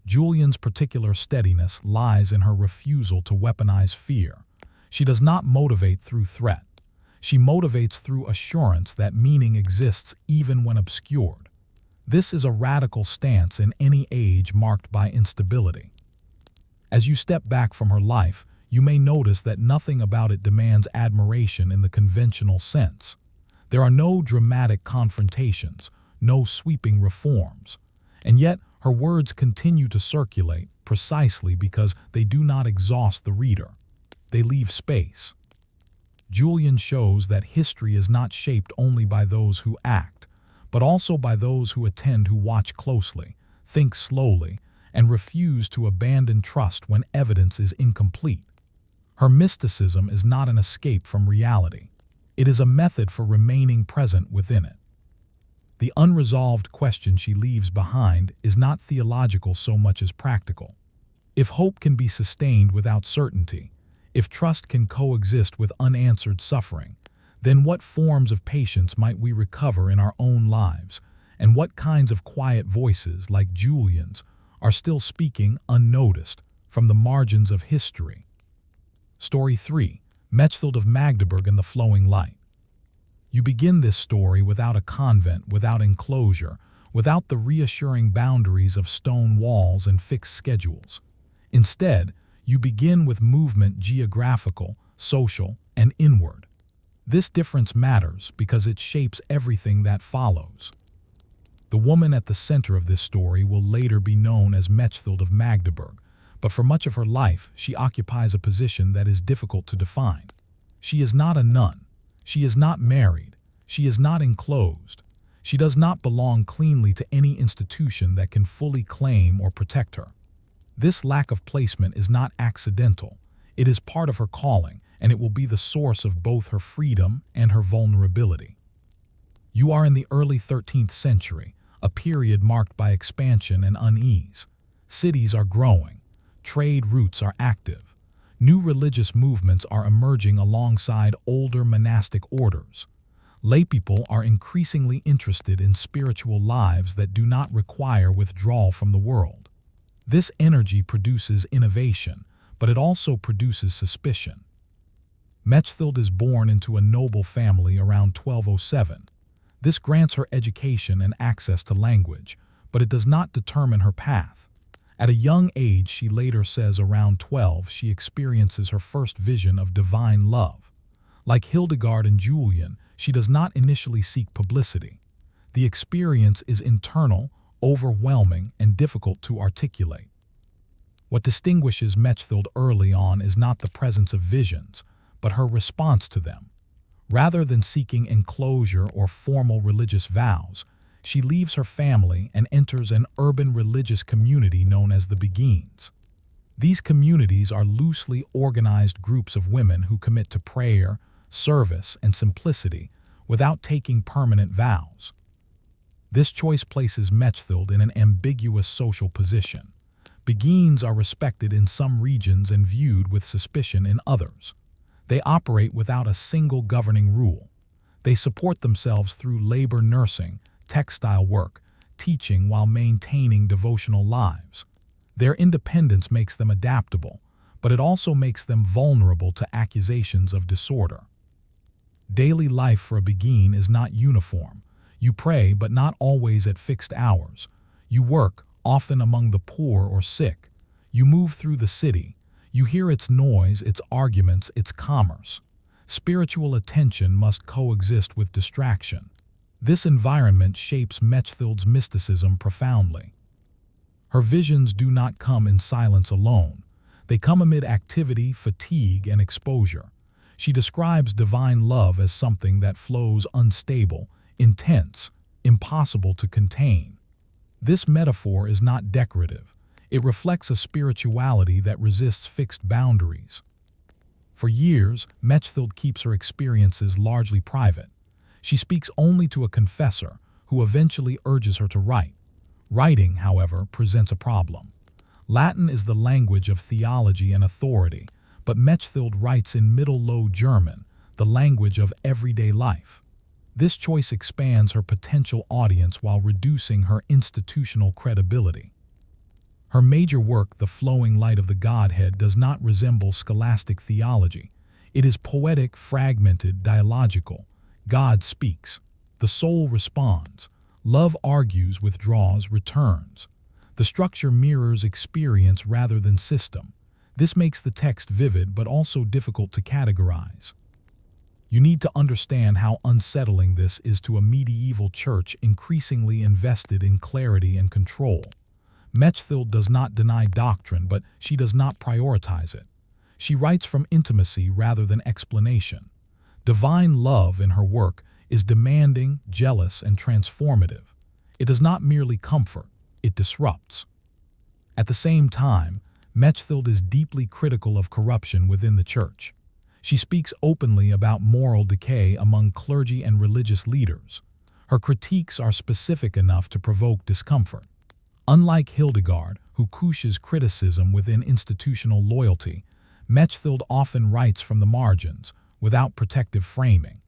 Julian's particular steadiness lies in her refusal to weaponize fear. She does not motivate through threat. She motivates through assurance that meaning exists even when obscured. This is a radical stance in any age marked by instability. As you step back from her life, you may notice that nothing about it demands admiration in the conventional sense. There are no dramatic confrontations, no sweeping reforms. And yet, her words continue to circulate precisely because they do not exhaust the reader. They leave space. Julian shows that history is not shaped only by those who act, but also by those who attend, who watch closely, think slowly, and refuse to abandon trust when evidence is incomplete. Her mysticism is not an escape from reality. It is a method for remaining present within it. The unresolved question she leaves behind is not theological so much as practical. If hope can be sustained without certainty, if trust can coexist with unanswered suffering, then what forms of patience might we recover in our own lives, and what kinds of quiet voices, like Julian's, are still speaking unnoticed from the margins of history? Story 3. Mechthild of Magdeburg and the Flowing Light. You begin this story without a convent, without enclosure, without the reassuring boundaries of stone walls and fixed schedules. Instead, you begin with movement, geographical, social, and inward. This difference matters because it shapes everything that follows. The woman at the center of this story will later be known as Mechthild of Magdeburg, but for much of her life she occupies a position that is difficult to define. She is not a nun. She is not married. She is not enclosed. She does not belong cleanly to any institution that can fully claim or protect her. This lack of placement is not accidental. It is part of her calling, and it will be the source of both her freedom and her vulnerability. You are in the early 13th century, a period marked by expansion and unease. Cities are growing. Trade routes are active. New religious movements are emerging alongside older monastic orders. Laypeople are increasingly interested in spiritual lives that do not require withdrawal from the world. This energy produces innovation, but it also produces suspicion. Mechthild is born into a noble family around 1207. This grants her education and access to language, but it does not determine her path. At a young age, she later says around 12, she experiences her first vision of divine love. Like Hildegard and Julian, she does not initially seek publicity. The experience is internal, overwhelming, and difficult to articulate. What distinguishes Mechthild early on is not the presence of visions, but her response to them. Rather than seeking enclosure or formal religious vows, she leaves her family and enters an urban religious community known as the Beguines. These communities are loosely organized groups of women who commit to prayer, service, and simplicity without taking permanent vows. This choice places Mechthild in an ambiguous social position. Beguines are respected in some regions and viewed with suspicion in others. They operate without a single governing rule. They support themselves through labor, nursing, textile work, teaching while maintaining devotional lives. Their independence makes them adaptable, but it also makes them vulnerable to accusations of disorder. Daily life for a Beguine is not uniform. You pray, but not always at fixed hours. You work, often among the poor or sick. You move through the city. You hear its noise, its arguments, its commerce. Spiritual attention must coexist with distraction. This environment shapes Mechthild's mysticism profoundly. Her visions do not come in silence alone. They come amid activity, fatigue, and exposure. She describes divine love as something that flows unstable, intense, impossible to contain. This metaphor is not decorative. It reflects a spirituality that resists fixed boundaries. For years, Mechthild keeps her experiences largely private. She speaks only to a confessor, who eventually urges her to write. Writing, however, presents a problem. Latin is the language of theology and authority, but Mechthild writes in Middle Low German, the language of everyday life. This choice expands her potential audience while reducing her institutional credibility. Her major work, The Flowing Light of the Godhead, does not resemble scholastic theology. It is poetic, fragmented, dialogical. God speaks. The soul responds. Love argues, withdraws, returns. The structure mirrors experience rather than system. This makes the text vivid but also difficult to categorize. You need to understand how unsettling this is to a medieval church increasingly invested in clarity and control. Mechthild does not deny doctrine, but she does not prioritize it. She writes from intimacy rather than explanation. Divine love in her work is demanding, jealous, and transformative. It does not merely comfort, it disrupts. At the same time, Mechthild is deeply critical of corruption within the church. She speaks openly about moral decay among clergy and religious leaders. Her critiques are specific enough to provoke discomfort. Unlike Hildegard, who couches criticism within institutional loyalty, Mechthild often writes from the margins, without protective framing.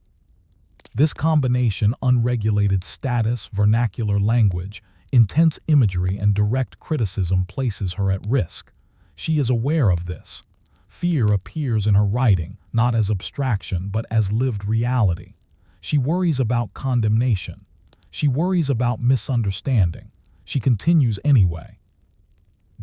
This combination, unregulated status, vernacular language, intense imagery, and direct criticism, places her at risk. She is aware of this. Fear appears in her writing, not as abstraction, but as lived reality. She worries about condemnation. She worries about misunderstanding. She continues anyway.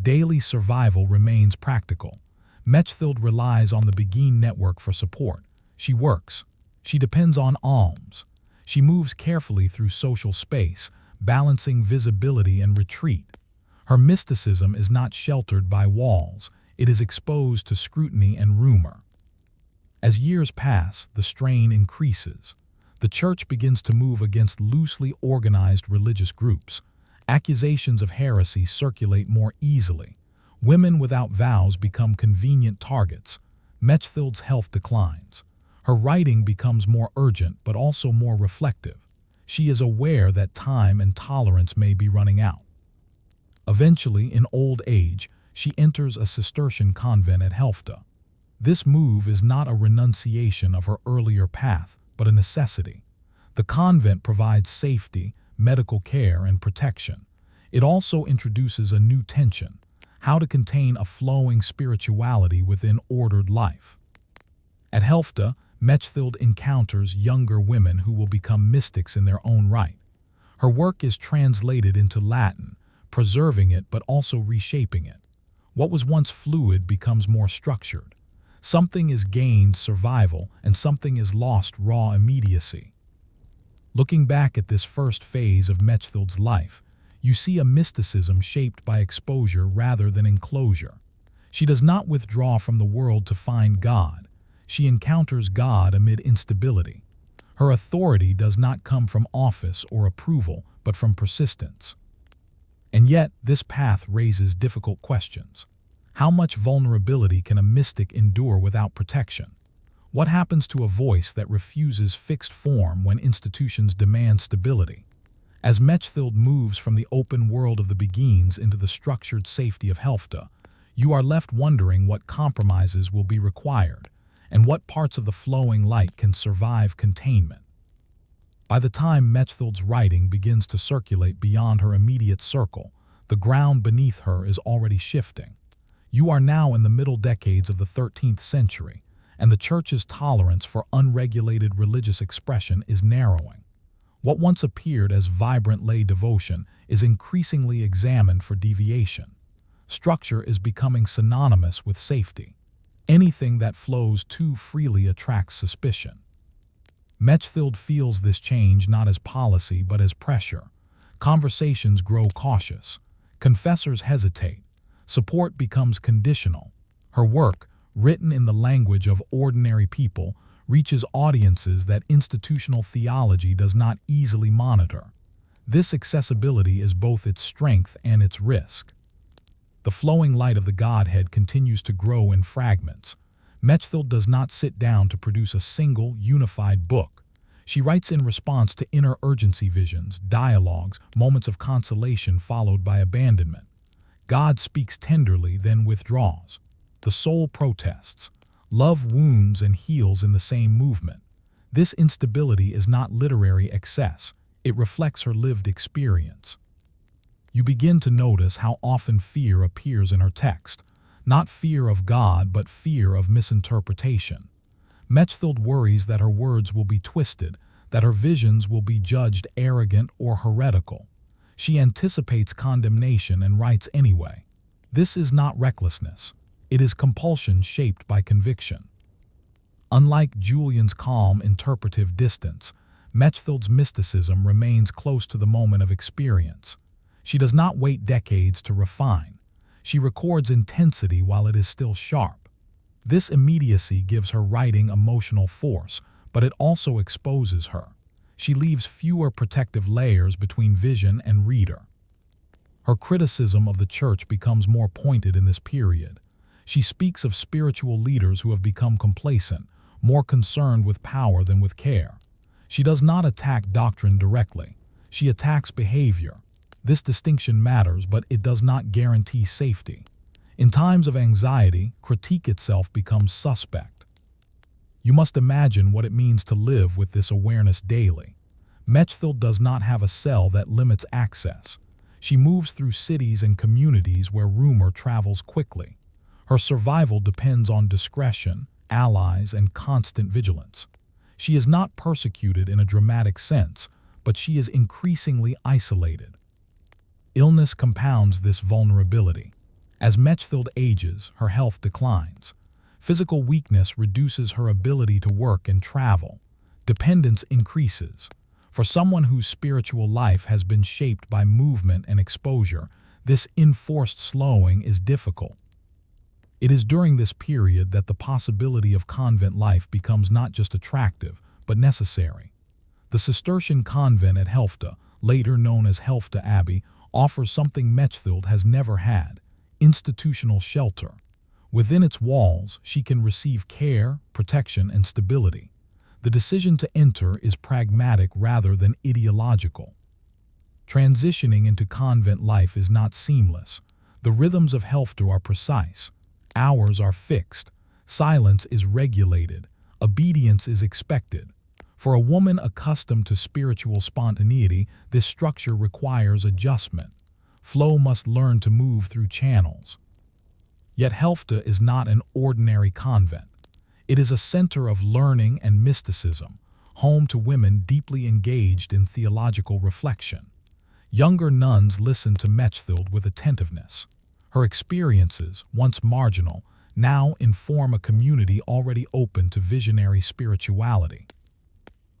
Daily survival remains practical. Mechthild relies on the Begin network for support. She works. She depends on alms. She moves carefully through social space, balancing visibility and retreat. Her mysticism is not sheltered by walls. It is exposed to scrutiny and rumor. As years pass, the strain increases. The church begins to move against loosely organized religious groups. Accusations of heresy circulate more easily. Women without vows become convenient targets. Mechthild's health declines. Her writing becomes more urgent but also more reflective. She is aware that time and tolerance may be running out. Eventually, in old age, she enters a Cistercian convent at Helfta. This move is not a renunciation of her earlier path, but a necessity. The convent provides safety, medical care, and protection. It also introduces a new tension: how to contain a flowing spirituality within ordered life. At Helfta, Mechthild encounters younger women who will become mystics in their own right. Her work is translated into Latin, preserving it but also reshaping it. What was once fluid becomes more structured. Something is gained survival and something is lost raw immediacy. Looking back at this first phase of Mechthild's life, you see a mysticism shaped by exposure rather than enclosure. She does not withdraw from the world to find God. She encounters God amid instability. Her authority does not come from office or approval, but from persistence. And yet, this path raises difficult questions. How much vulnerability can a mystic endure without protection? What happens to a voice that refuses fixed form when institutions demand stability? As Mechthild moves from the open world of the Beguines into the structured safety of Helfta, you are left wondering what compromises will be required, and what parts of the flowing light can survive containment. By the time Mechthild's writing begins to circulate beyond her immediate circle, the ground beneath her is already shifting. You are now in the middle decades of the 13th century, and the Church's tolerance for unregulated religious expression is narrowing. What once appeared as vibrant lay devotion is increasingly examined for deviation. Structure is becoming synonymous with safety. Anything that flows too freely attracts suspicion. Mechthild feels this change not as policy but as pressure. Conversations grow cautious. Confessors hesitate. Support becomes conditional. Her work, written in the language of ordinary people, reaches audiences that institutional theology does not easily monitor. This accessibility is both its strength and its risk. The flowing light of the Godhead continues to grow in fragments. Mechthild does not sit down to produce a single, unified book. She writes in response to inner urgency visions, dialogues, moments of consolation followed by abandonment. God speaks tenderly, then withdraws. The soul protests. Love wounds and heals in the same movement. This instability is not literary excess. It reflects her lived experience. You begin to notice how often fear appears in her text. Not fear of God, but fear of misinterpretation. Mechthild worries that her words will be twisted, that her visions will be judged arrogant or heretical. She anticipates condemnation and writes anyway. This is not recklessness. It is compulsion shaped by conviction. Unlike Julian's calm, interpretive distance, Mechthild's mysticism remains close to the moment of experience. She does not wait decades to refine. She records intensity while it is still sharp. This immediacy gives her writing emotional force, but it also exposes her. She leaves fewer protective layers between vision and reader. Her criticism of the church becomes more pointed in this period. She speaks of spiritual leaders who have become complacent, more concerned with power than with care. She does not attack doctrine directly. She attacks behavior. This distinction matters, but it does not guarantee safety. In times of anxiety, critique itself becomes suspect. You must imagine what it means to live with this awareness daily. Mechthild does not have a cell that limits access. She moves through cities and communities where rumor travels quickly. Her survival depends on discretion, allies, and constant vigilance. She is not persecuted in a dramatic sense, but she is increasingly isolated. Illness compounds this vulnerability. As Mechthild ages, her health declines. Physical weakness reduces her ability to work and travel. Dependence increases. For someone whose spiritual life has been shaped by movement and exposure, this enforced slowing is difficult. It is during this period that the possibility of convent life becomes not just attractive, but necessary. The Cistercian convent at Helfta, later known as Helfta Abbey, offers something Mechthild has never had: institutional shelter. Within its walls, she can receive care, protection, and stability. The decision to enter is pragmatic rather than ideological. Transitioning into convent life is not seamless. The rhythms of Helfta are precise. Hours are fixed. Silence is regulated. Obedience is expected. For a woman accustomed to spiritual spontaneity, this structure requires adjustment. Flow must learn to move through channels. Yet Helfta is not an ordinary convent. It is a center of learning and mysticism, home to women deeply engaged in theological reflection. Younger nuns listen to Mechthild with attentiveness. Her experiences, once marginal, now inform a community already open to visionary spirituality.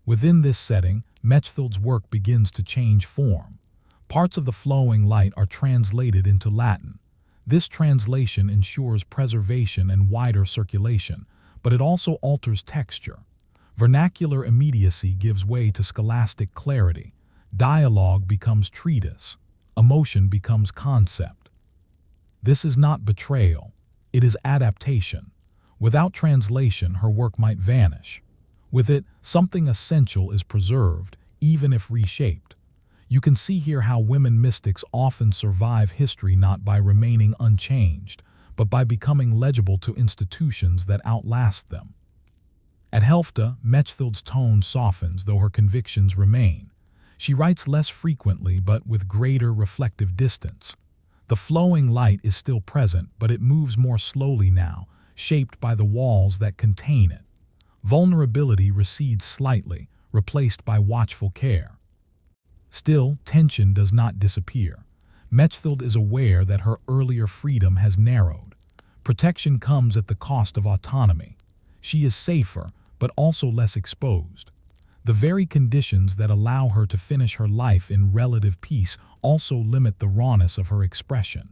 Within this setting, Mechthild's work begins to change form. Parts of the flowing light are translated into Latin. This translation ensures preservation and wider circulation, but it also alters texture. Vernacular immediacy gives way to scholastic clarity. Dialogue becomes treatise. Emotion becomes concept. This is not betrayal. It is adaptation. Without translation, her work might vanish. With it, something essential is preserved, even if reshaped. You can see here how women mystics often survive history not by remaining unchanged, but by becoming legible to institutions that outlast them. At Helfta, Mechthild's tone softens, though her convictions remain. She writes less frequently, but with greater reflective distance. The flowing light is still present, but it moves more slowly now, shaped by the walls that contain it. Vulnerability recedes slightly, replaced by watchful care. Still, tension does not disappear. Mechthild is aware that her earlier freedom has narrowed. Protection comes at the cost of autonomy. She is safer, but also less exposed. The very conditions that allow her to finish her life in relative peace also limit the rawness of her expression.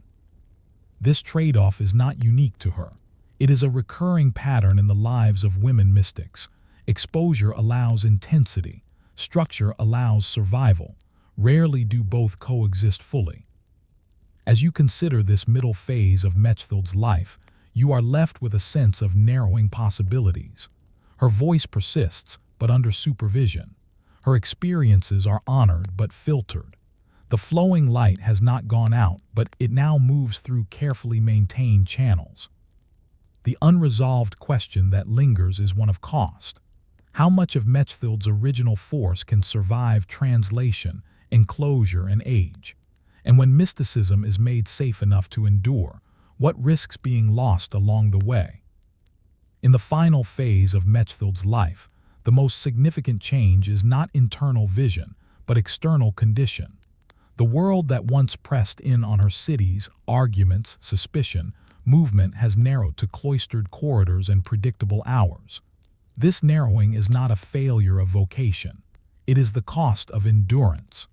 This trade-off is not unique to her. It is a recurring pattern in the lives of women mystics. Exposure allows intensity. Structure allows survival. Rarely do both coexist fully. As you consider this middle phase of Mechthild's life, you are left with a sense of narrowing possibilities. Her voice persists, but under supervision. Her experiences are honored but filtered. The flowing light has not gone out, but it now moves through carefully maintained channels. The unresolved question that lingers is one of cost. How much of Mechthild's original force can survive translation, enclosure, and age? And when mysticism is made safe enough to endure, what risks being lost along the way? In the final phase of Mechthild's life, the most significant change is not internal vision, but external condition. The world that once pressed in on her cities, arguments, suspicion, movement has narrowed to cloistered corridors and predictable hours. This narrowing is not a failure of vocation. It is the cost of endurance.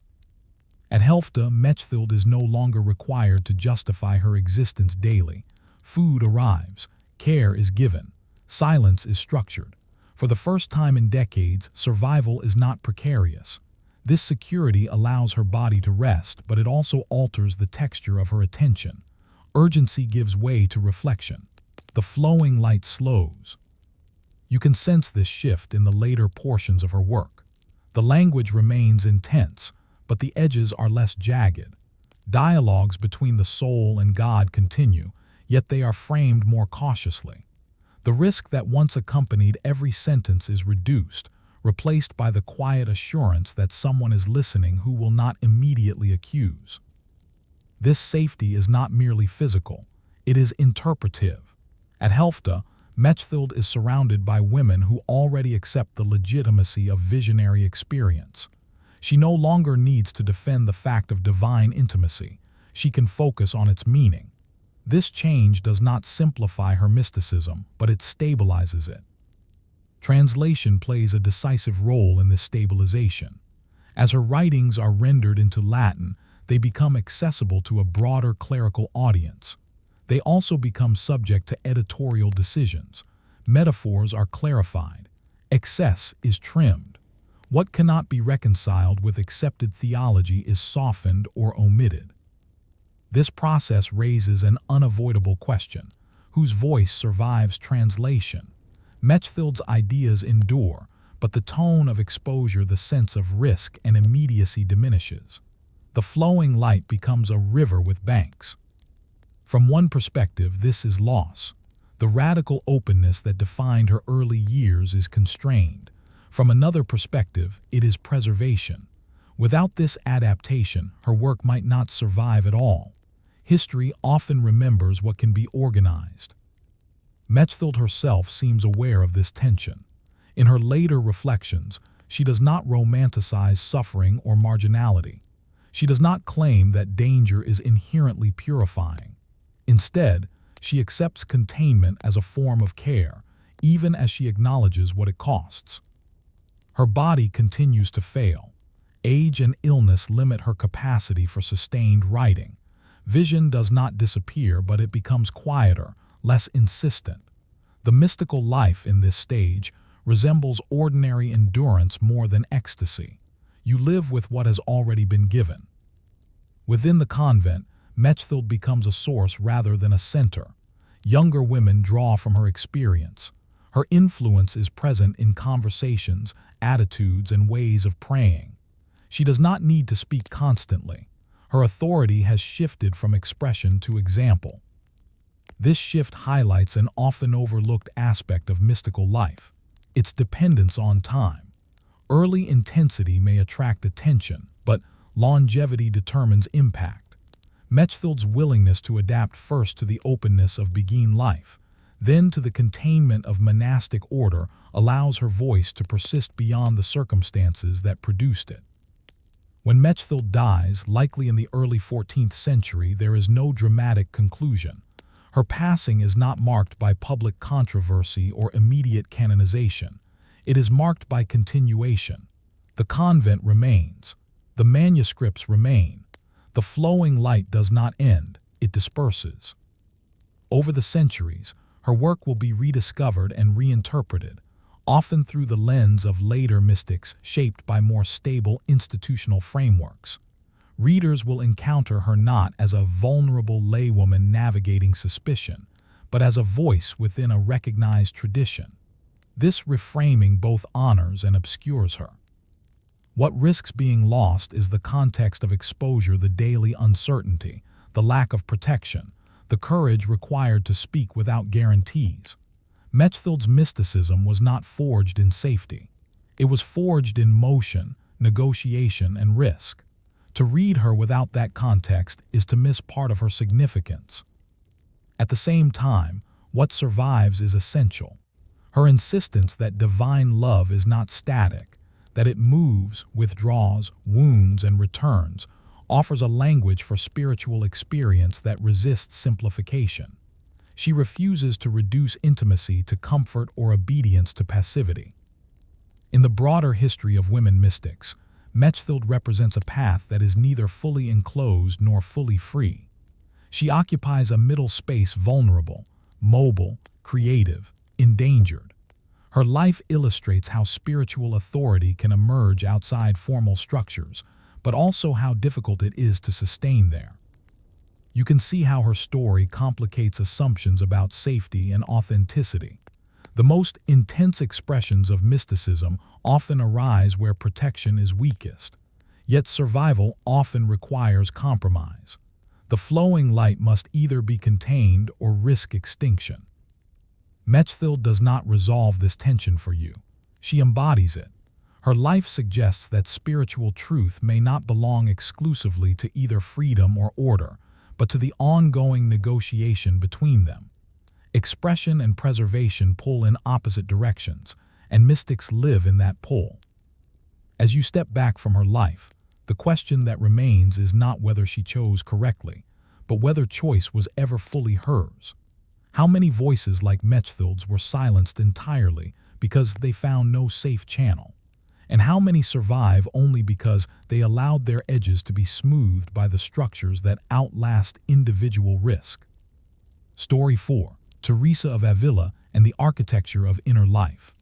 At Helfta, Mechthild is no longer required to justify her existence daily. Food arrives, care is given, silence is structured. For the first time in decades, survival is not precarious. This security allows her body to rest, but it also alters the texture of her attention. Urgency gives way to reflection. The flowing light slows. You can sense this shift in the later portions of her work. The language remains intense, but the edges are less jagged. Dialogues between the soul and God continue, yet they are framed more cautiously. The risk that once accompanied every sentence is reduced, replaced by the quiet assurance that someone is listening who will not immediately accuse. This safety is not merely physical, it is interpretive. At Helfta, Mechthild is surrounded by women who already accept the legitimacy of visionary experience. She no longer needs to defend the fact of divine intimacy. She can focus on its meaning. This change does not simplify her mysticism, but it stabilizes it. Translation plays a decisive role in this stabilization. As her writings are rendered into Latin, they become accessible to a broader clerical audience. They also become subject to editorial decisions. Metaphors are clarified. Excess is trimmed. What cannot be reconciled with accepted theology is softened or omitted. This process raises an unavoidable question: whose voice survives translation? Mechthild's ideas endure, but the tone of exposure, the sense of risk and immediacy diminishes. The flowing light becomes a river with banks. From one perspective, this is loss. The radical openness that defined her early years is constrained. From another perspective, it is preservation. Without this adaptation, her work might not survive at all. History often remembers what can be organized. Mechthild herself seems aware of this tension. In her later reflections, she does not romanticize suffering or marginality. She does not claim that danger is inherently purifying. Instead, she accepts containment as a form of care, even as she acknowledges what it costs. Her body continues to fail. Age and illness limit her capacity for sustained writing. Vision does not disappear, but it becomes quieter, less insistent. The mystical life in this stage resembles ordinary endurance more than ecstasy. You live with what has already been given. Within the convent, Mechthild becomes a source rather than a center. Younger women draw from her experience. Her influence is present in conversations, attitudes, and ways of praying. She does not need to speak constantly. Her authority has shifted from expression to example. This shift highlights an often overlooked aspect of mystical life: its dependence on time. Early intensity may attract attention, but longevity determines impact. Mechthild's willingness to adapt first to the openness of beguine life, then to the containment of monastic order, allows her voice to persist beyond the circumstances that produced it. When Mechthild dies, likely in the early 14th century, there is no dramatic conclusion. Her passing is not marked by public controversy or immediate canonization. It is marked by continuation. The convent remains. The manuscripts remain. The flowing light does not end, it disperses. Over the centuries, her work will be rediscovered and reinterpreted, often through the lens of later mystics shaped by more stable institutional frameworks. Readers will encounter her not as a vulnerable laywoman navigating suspicion, but as a voice within a recognized tradition. This reframing both honors and obscures her. What risks being lost is the context of exposure, the daily uncertainty, the lack of protection, the courage required to speak without guarantees. Mechthild's mysticism was not forged in safety. It was forged in motion, negotiation, and risk. To read her without that context is to miss part of her significance. At the same time, what survives is essential. Her insistence that divine love is not static, that it moves, withdraws, wounds, and returns, offers a language for spiritual experience that resists simplification. She refuses to reduce intimacy to comfort or obedience to passivity. In the broader history of women mystics, Mechthild represents a path that is neither fully enclosed nor fully free. She occupies a middle space, vulnerable, mobile, creative, endangered. Her life illustrates how spiritual authority can emerge outside formal structures, but also how difficult it is to sustain there. You can see how her story complicates assumptions about safety and authenticity. The most intense expressions of mysticism often arise where protection is weakest, yet survival often requires compromise. The flowing light must either be contained or risk extinction. Mechthild does not resolve this tension for you. She embodies it. Her life suggests that spiritual truth may not belong exclusively to either freedom or order, but to the ongoing negotiation between them. Expression and preservation pull in opposite directions, and mystics live in that pull. As you step back from her life, the question that remains is not whether she chose correctly, but whether choice was ever fully hers. How many voices like Mechthild's were silenced entirely because they found no safe channel? And how many survive only because they allowed their edges to be smoothed by the structures that outlast individual risk? Story 4. Teresa of Avila and the Architecture of Inner Life.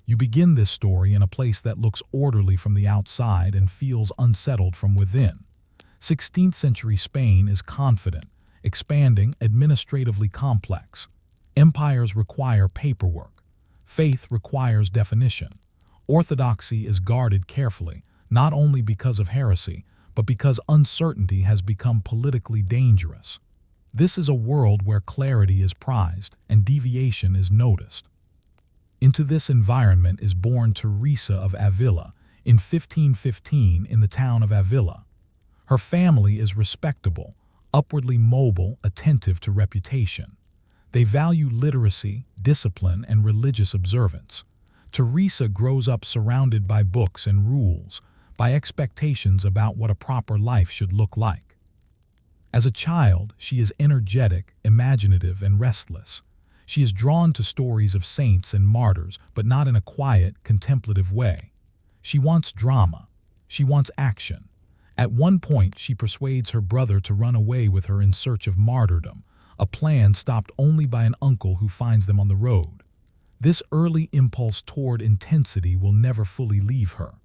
You begin this story in a place that looks orderly from the outside and feels unsettled from within. 16th century Spain is confident, expanding, administratively complex. Empires require paperwork. Faith requires definition. Orthodoxy is guarded carefully, not only because of heresy, but because uncertainty has become politically dangerous. This is a world where clarity is prized and deviation is noticed. Into this environment is born Teresa of Avila in 1515 in the town of Avila. Her family is respectable, upwardly mobile, attentive to reputation. They value literacy, discipline, and religious observance. Teresa grows up surrounded by books and rules, by expectations about what a proper life should look like. As a child, she is energetic, imaginative, and restless. She is drawn to stories of saints and martyrs, but not in a quiet, contemplative way. She wants drama. She wants action. At one point, she persuades her brother to run away with her in search of martyrdom, a plan stopped only by an uncle who finds them on the road. This early impulse toward intensity will never fully leave her.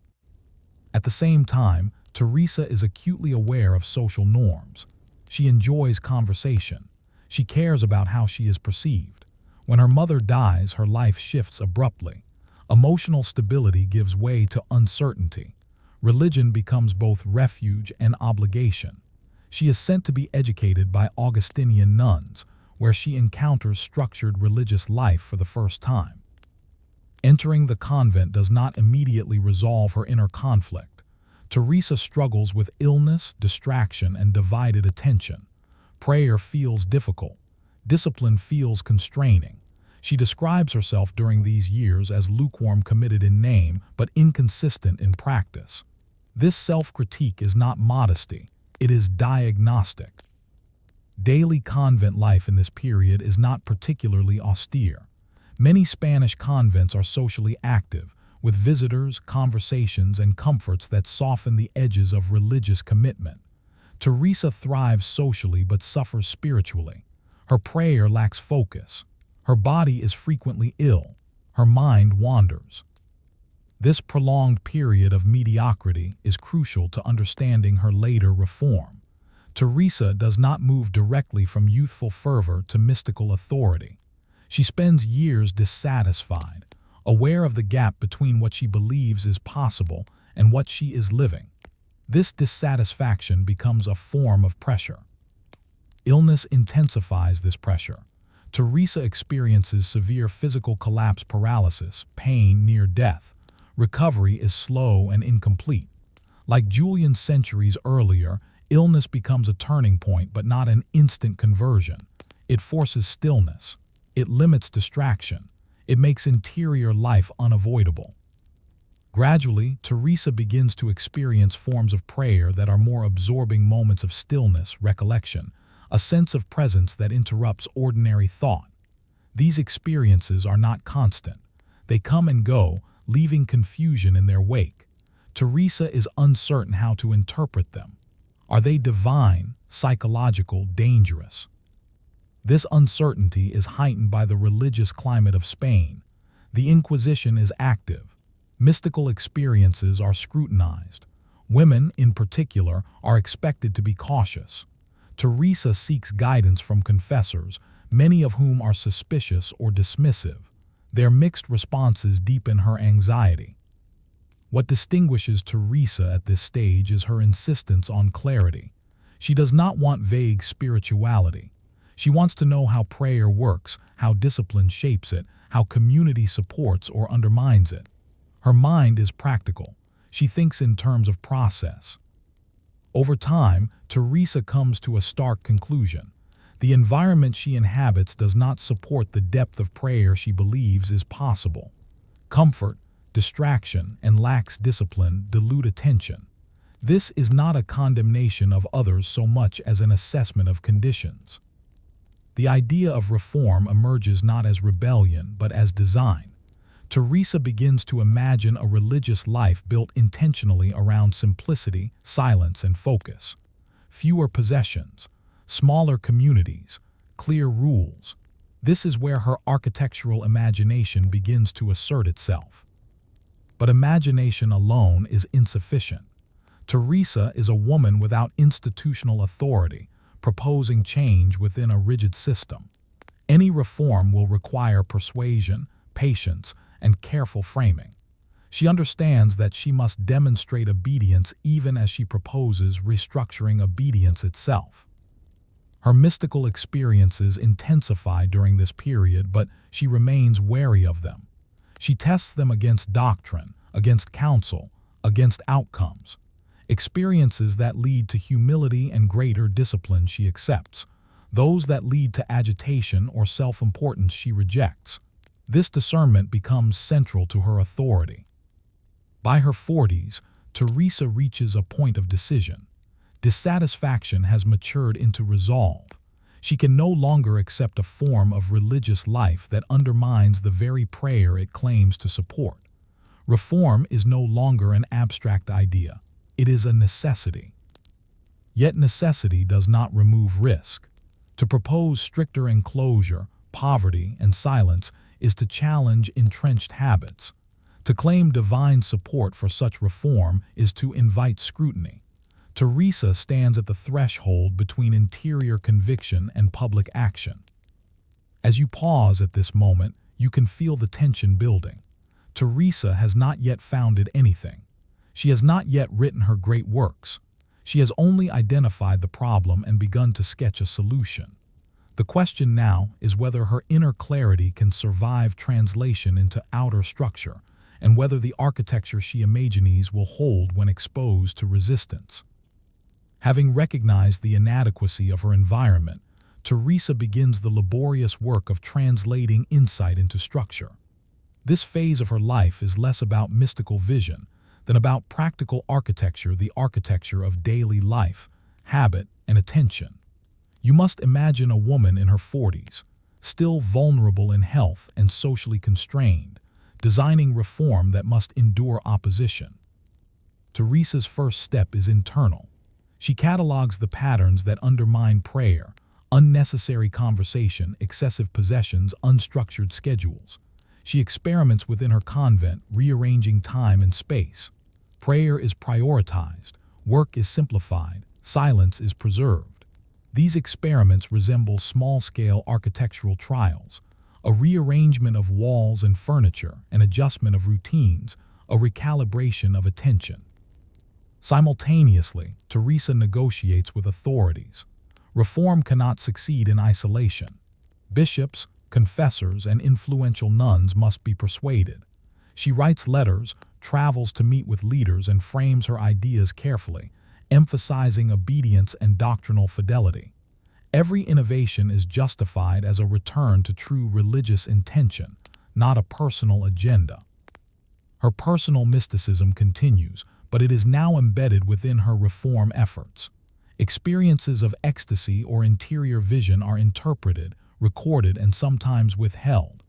At the same time, Teresa is acutely aware of social norms. She enjoys conversation. She cares about how she is perceived. When her mother dies, her life shifts abruptly. Emotional stability gives way to uncertainty. Religion becomes both refuge and obligation. She is sent to be educated by Augustinian nuns, where she encounters structured religious life for the first time. Entering the convent does not immediately resolve her inner conflict. Teresa struggles with illness, distraction, and divided attention. Prayer feels difficult. Discipline feels constraining. She describes herself during these years as lukewarm, committed in name, but inconsistent in practice. This self-critique is not modesty, it is diagnostic. Daily convent life in this period is not particularly austere. Many Spanish convents are socially active, with visitors, conversations, and comforts that soften the edges of religious commitment. Teresa thrives socially but suffers spiritually. Her prayer lacks focus. Her body is frequently ill. Her mind wanders. This prolonged period of mediocrity is crucial to understanding her later reform. Teresa does not move directly from youthful fervor to mystical authority. She spends years dissatisfied, aware of the gap between what she believes is possible and what she is living. This dissatisfaction becomes a form of pressure. Illness intensifies this pressure. Teresa experiences severe physical collapse, paralysis, pain, near death. Recovery is slow and incomplete. Like Julian centuries earlier, illness becomes a turning point but not an instant conversion. It forces stillness. It limits distraction. It makes interior life unavoidable. Gradually, Teresa begins to experience forms of prayer that are more absorbing moments of stillness, recollection, a sense of presence that interrupts ordinary thought. These experiences are not constant. They come and go, leaving confusion in their wake. Teresa is uncertain how to interpret them. Are they divine, psychological, dangerous? This uncertainty is heightened by the religious climate of Spain. The Inquisition is active. Mystical experiences are scrutinized. Women, in particular, are expected to be cautious. Teresa seeks guidance from confessors, many of whom are suspicious or dismissive. Their mixed responses deepen her anxiety. What distinguishes Teresa at this stage is her insistence on clarity. She does not want vague spirituality. She wants to know how prayer works, how discipline shapes it, how community supports or undermines it. Her mind is practical. She thinks in terms of process. Over time, Teresa comes to a stark conclusion. The environment she inhabits does not support the depth of prayer she believes is possible. Comfort, distraction, and lax discipline dilute attention. This is not a condemnation of others so much as an assessment of conditions. The idea of reform emerges not as rebellion but as design. Teresa begins to imagine a religious life built intentionally around simplicity, silence, and focus. Fewer possessions, smaller communities, clear rules. This is where her architectural imagination begins to assert itself. But imagination alone is insufficient. Teresa is a woman without institutional authority, proposing change within a rigid system. Any reform will require persuasion, patience, and careful framing. She understands that she must demonstrate obedience even as she proposes restructuring obedience itself. Her mystical experiences intensify during this period, but she remains wary of them. She tests them against doctrine, against counsel, against outcomes. Experiences that lead to humility and greater discipline she accepts. Those that lead to agitation or self-importance she rejects. This discernment becomes central to her authority. By her 40s, Teresa reaches a point of decision. Dissatisfaction has matured into resolve. She can no longer accept a form of religious life that undermines the very prayer it claims to support. Reform is no longer an abstract idea. It is a necessity. Yet necessity does not remove risk. To propose stricter enclosure, poverty, and silence is to challenge entrenched habits. To claim divine support for such reform is to invite scrutiny. Teresa stands at the threshold between interior conviction and public action. As you pause at this moment, you can feel the tension building. Teresa has not yet founded anything. She has not yet written her great works. She has only identified the problem and begun to sketch a solution. The question now is whether her inner clarity can survive translation into outer structure, and whether the architecture she imagines will hold when exposed to resistance. Having recognized the inadequacy of her environment, Teresa begins the laborious work of translating insight into structure. This phase of her life is less about mystical vision than about practical architecture, the architecture of daily life, habit, and attention. You must imagine a woman in her 40s, still vulnerable in health and socially constrained, designing reform that must endure opposition. Teresa's first step is internal. She catalogs the patterns that undermine prayer: unnecessary conversation, excessive possessions, unstructured schedules. She experiments within her convent, rearranging time and space. Prayer is prioritized, work is simplified, silence is preserved. These experiments resemble small-scale architectural trials, a rearrangement of walls and furniture, an adjustment of routines, a recalibration of attention. Simultaneously, Teresa negotiates with authorities. Reform cannot succeed in isolation. Bishops, confessors, and influential nuns must be persuaded. She writes letters, travels to meet with leaders, and frames her ideas carefully, emphasizing obedience and doctrinal fidelity. Every innovation is justified as a return to true religious intention, not a personal agenda. Her personal mysticism continues, but it is now embedded within her reform efforts. Experiences of ecstasy or interior vision are interpreted, recorded, and sometimes withheld.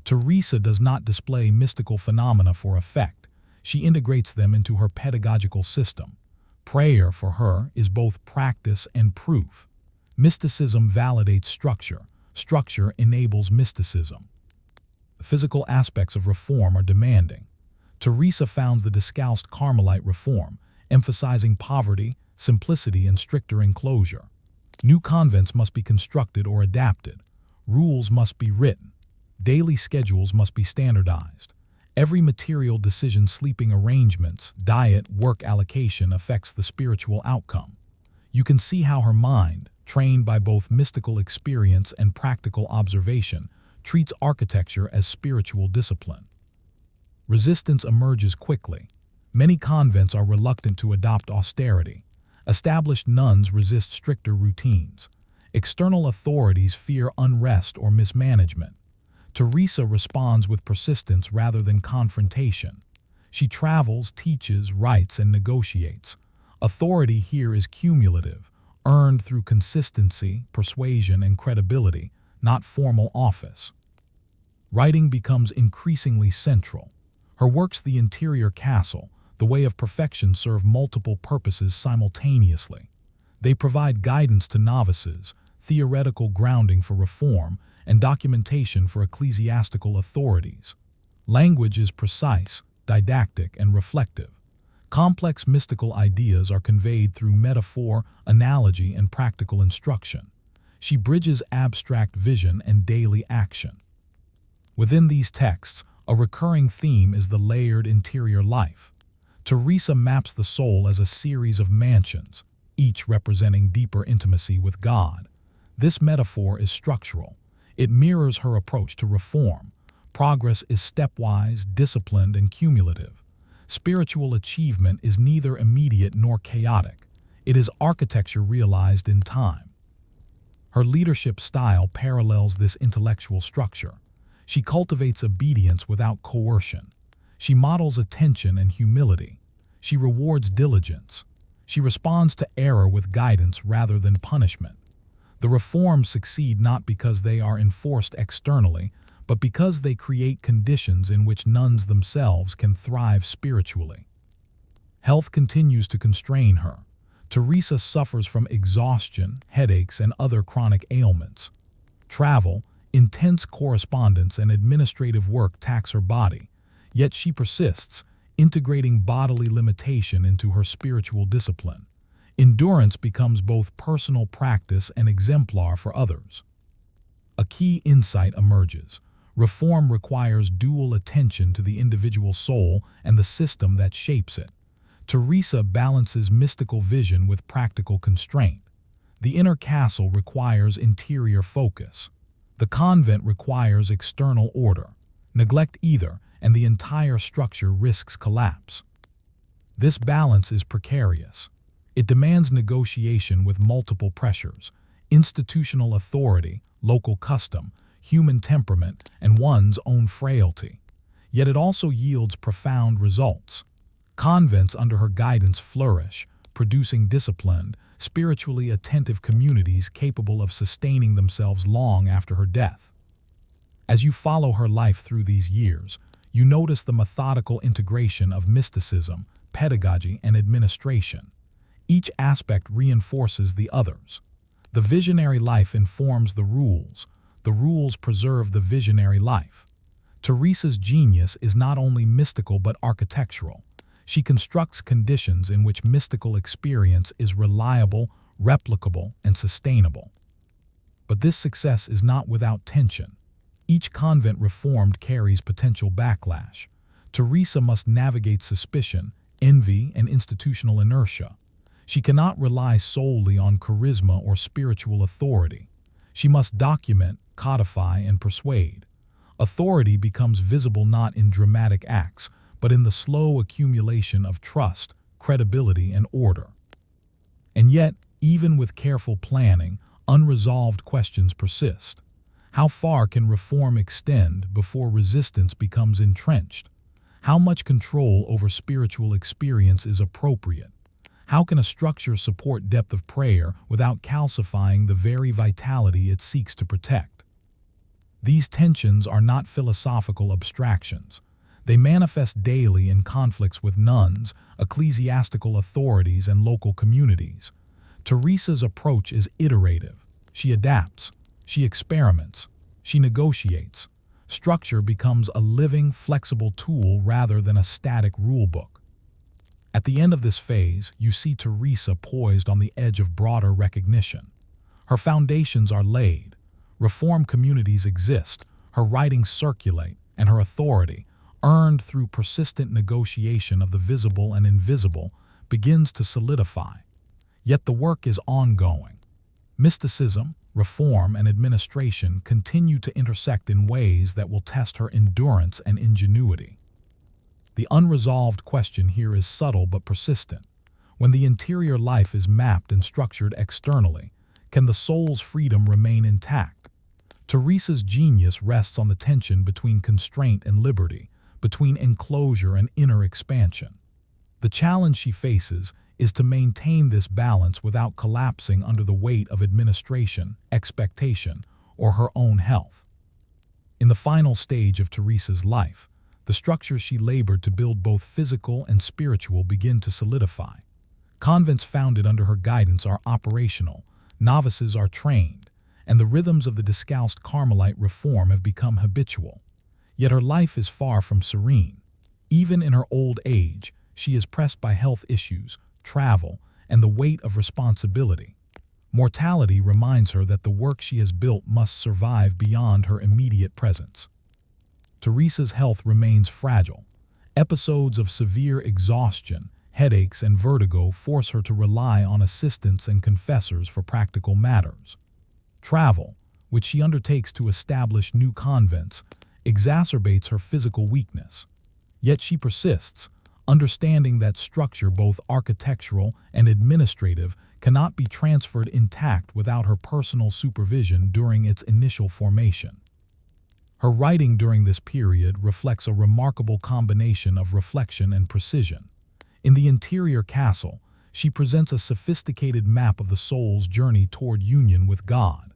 Teresa does not display mystical phenomena for effect. She integrates them into her pedagogical system. Prayer, for her, is both practice and proof. Mysticism validates structure. Structure enables mysticism. The physical aspects of reform are demanding. Teresa found the Discalced Carmelite reform, emphasizing poverty, simplicity, and stricter enclosure. New convents must be constructed or adapted. Rules must be written. Daily schedules must be standardized. Every material decision, sleeping arrangements, diet, work allocation affects the spiritual outcome. You can see how her mind, trained by both mystical experience and practical observation, treats architecture as spiritual discipline. Resistance emerges quickly. Many convents are reluctant to adopt austerity. Established nuns resist stricter routines. External authorities fear unrest or mismanagement. Teresa responds with persistence rather than confrontation. She travels, teaches, writes, and negotiates. Authority here is cumulative, earned through consistency, persuasion, and credibility, not formal office. Writing becomes increasingly central. Her works, The Interior Castle, The Way of Perfection, serve multiple purposes simultaneously. They provide guidance to novices, theoretical grounding for reform, and documentation for ecclesiastical authorities. Language is precise, didactic, and reflective. Complex mystical ideas are conveyed through metaphor, analogy, and practical instruction. She bridges abstract vision and daily action. Within these texts, a recurring theme is the layered interior life. Teresa maps the soul as a series of mansions, each representing deeper intimacy with God. This metaphor is structural. It mirrors her approach to reform. Progress is stepwise, disciplined, and cumulative. Spiritual achievement is neither immediate nor chaotic. It is architecture realized in time. Her leadership style parallels this intellectual structure. She cultivates obedience without coercion. She models attention and humility. She rewards diligence. She responds to error with guidance rather than punishment. The reforms succeed not because they are enforced externally, but because they create conditions in which nuns themselves can thrive spiritually. Health continues to constrain her. Teresa suffers from exhaustion, headaches, and other chronic ailments. Travel, intense correspondence, and administrative work tax her body, yet she persists, integrating bodily limitation into her spiritual discipline. Endurance becomes both personal practice and exemplar for others. A key insight emerges. Reform requires dual attention to the individual soul and the system that shapes it. Teresa balances mystical vision with practical constraint. The inner castle requires interior focus. The convent requires external order. Neglect either, and the entire structure risks collapse. This balance is precarious. It demands negotiation with multiple pressures: institutional authority, local custom, human temperament, and one's own frailty. Yet it also yields profound results. Convents under her guidance flourish, producing disciplined, spiritually attentive communities capable of sustaining themselves long after her death. As you follow her life through these years, you notice the methodical integration of mysticism, pedagogy, and administration. Each aspect reinforces the others. The visionary life informs the rules preserve the visionary life. Teresa's genius is not only mystical but architectural. She constructs conditions in which mystical experience is reliable, replicable, and sustainable. But this success is not without tension. Each convent reformed carries potential backlash. Teresa must navigate suspicion, envy, and institutional inertia. She cannot rely solely on charisma or spiritual authority. She must document, codify, and persuade. Authority becomes visible not in dramatic acts, but in the slow accumulation of trust, credibility, and order. And yet, even with careful planning, unresolved questions persist. How far can reform extend before resistance becomes entrenched? How much control over spiritual experience is appropriate? How can a structure support depth of prayer without calcifying the very vitality it seeks to protect? These tensions are not philosophical abstractions. They manifest daily in conflicts with nuns, ecclesiastical authorities, and local communities. Teresa's approach is iterative. She adapts, she experiments, she negotiates. Structure becomes a living, flexible tool rather than a static rulebook. At the end of this phase, you see Teresa poised on the edge of broader recognition. Her foundations are laid, reform communities exist, her writings circulate, and her authority, earned through persistent negotiation of the visible and invisible, begins to solidify. Yet the work is ongoing. Mysticism, reform, and administration continue to intersect in ways that will test her endurance and ingenuity. The unresolved question here is subtle but persistent. When the interior life is mapped and structured externally, can the soul's freedom remain intact? Teresa's genius rests on the tension between constraint and liberty, between enclosure and inner expansion. The challenge she faces is to maintain this balance without collapsing under the weight of administration, expectation, or her own health. In the final stage of Teresa's life, the structures she labored to build, both physical and spiritual, begin to solidify. Convents founded under her guidance are operational, novices are trained, and the rhythms of the discalced Carmelite reform have become habitual. Yet her life is far from serene. Even in her old age, she is pressed by health issues, travel, and the weight of responsibility. Mortality reminds her that the work she has built must survive beyond her immediate presence. Teresa's health remains fragile. Episodes of severe exhaustion, headaches, and vertigo force her to rely on assistants and confessors for practical matters. Travel, which she undertakes to establish new convents, exacerbates her physical weakness. Yet she persists, understanding that structure, both architectural and administrative, cannot be transferred intact without her personal supervision during its initial formation. Her writing during this period reflects a remarkable combination of reflection and precision. In The Interior Castle, she presents a sophisticated map of the soul's journey toward union with God.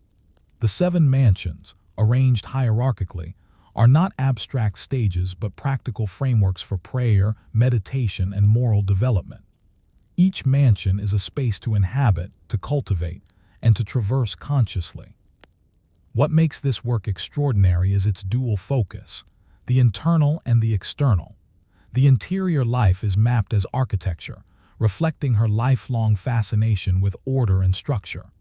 The 7 mansions, arranged hierarchically, are not abstract stages but practical frameworks for prayer, meditation, and moral development. Each mansion is a space to inhabit, to cultivate, and to traverse consciously. What makes this work extraordinary is its dual focus, the internal and the external. The interior life is mapped as architecture, reflecting her lifelong fascination with order and structure.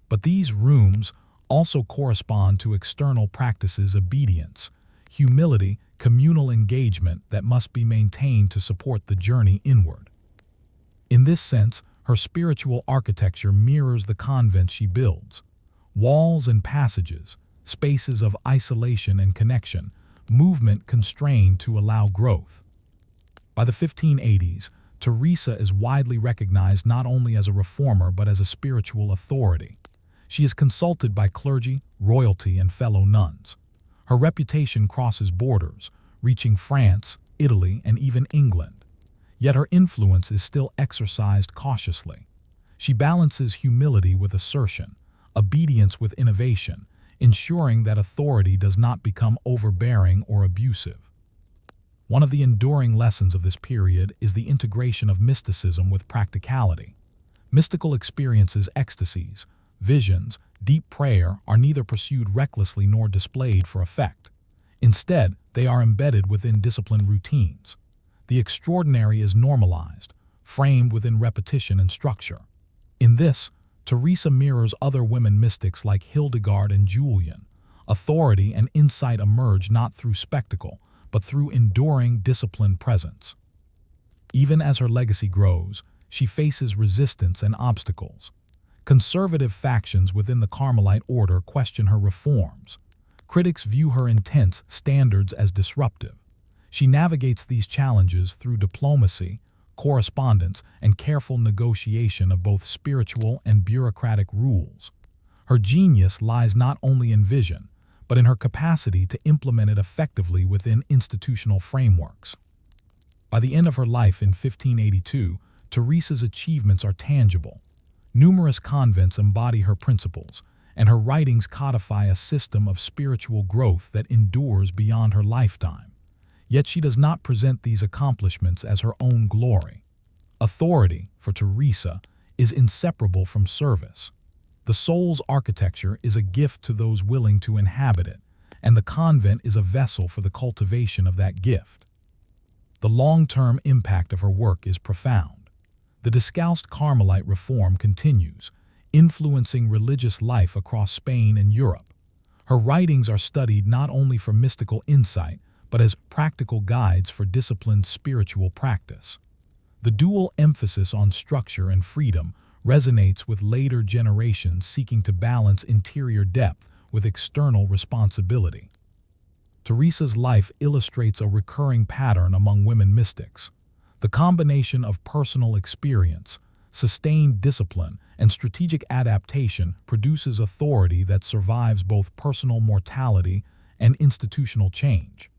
But these rooms also correspond to external practices: obedience, humility, communal engagement that must be maintained to support the journey inward. In this sense, her spiritual architecture mirrors the convent she builds. Walls and passages, spaces of isolation and connection, movement constrained to allow growth. By the 1580s, Teresa is widely recognized not only as a reformer but as a spiritual authority. She is consulted by clergy, royalty, and fellow nuns. Her reputation crosses borders, reaching France, Italy, and even England. Yet her influence is still exercised cautiously. She balances humility with assertion, obedience with innovation, ensuring that authority does not become overbearing or abusive. One of the enduring lessons of this period is the integration of mysticism with practicality. Mystical experiences, ecstasies, visions, deep prayer are neither pursued recklessly nor displayed for effect. Instead, they are embedded within disciplined routines. The extraordinary is normalized, framed within repetition and structure. In this, Teresa mirrors other women mystics like Hildegard and Julian. Authority and insight emerge not through spectacle, but through enduring, disciplined presence. Even as her legacy grows, she faces resistance and obstacles. Conservative factions within the Carmelite order question her reforms. Critics view her intense standards as disruptive. She navigates these challenges through diplomacy, correspondence, and careful negotiation of both spiritual and bureaucratic rules. Her genius lies not only in vision, but in her capacity to implement it effectively within institutional frameworks. By the end of her life in 1582, Teresa's achievements are tangible. Numerous convents embody her principles, and her writings codify a system of spiritual growth that endures beyond her lifetime. Yet she does not present these accomplishments as her own glory. Authority, for Teresa, is inseparable from service. The soul's architecture is a gift to those willing to inhabit it, and the convent is a vessel for the cultivation of that gift. The long-term impact of her work is profound. The Discalced Carmelite reform continues, influencing religious life across Spain and Europe. Her writings are studied not only for mystical insight, but as practical guides for disciplined spiritual practice. The dual emphasis on structure and freedom resonates with later generations seeking to balance interior depth with external responsibility. Teresa's life illustrates a recurring pattern among women mystics. The combination of personal experience, sustained discipline, and strategic adaptation produces authority that survives both personal mortality and institutional change.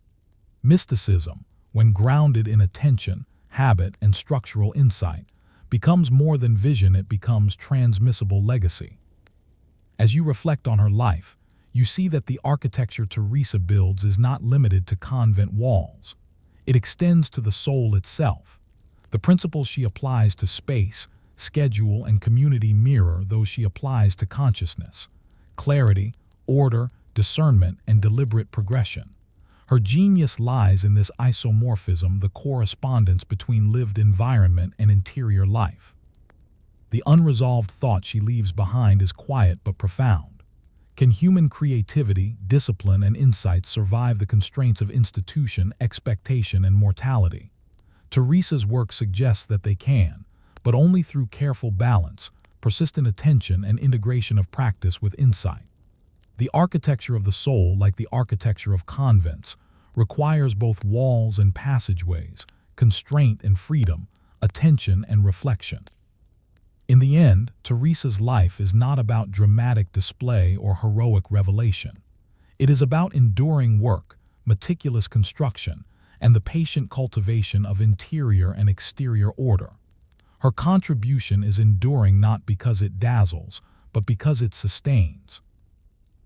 Mysticism, when grounded in attention, habit, and structural insight, becomes more than vision, it becomes transmissible legacy. As you reflect on her life, you see that the architecture Teresa builds is not limited to convent walls. It extends to the soul itself. The principles she applies to space, schedule, and community mirror those she applies to consciousness: clarity, order, discernment, and deliberate progression. Her genius lies in this isomorphism, the correspondence between lived environment and interior life. The unresolved thought she leaves behind is quiet but profound. Can human creativity, discipline, and insight survive the constraints of institution, expectation, and mortality? Teresa's work suggests that they can, but only through careful balance, persistent attention, and integration of practice with insight. The architecture of the soul, like the architecture of convents, requires both walls and passageways, constraint and freedom, attention and reflection. In the end, Teresa's life is not about dramatic display or heroic revelation. It is about enduring work, meticulous construction, and the patient cultivation of interior and exterior order. Her contribution is enduring not because it dazzles, but because it sustains.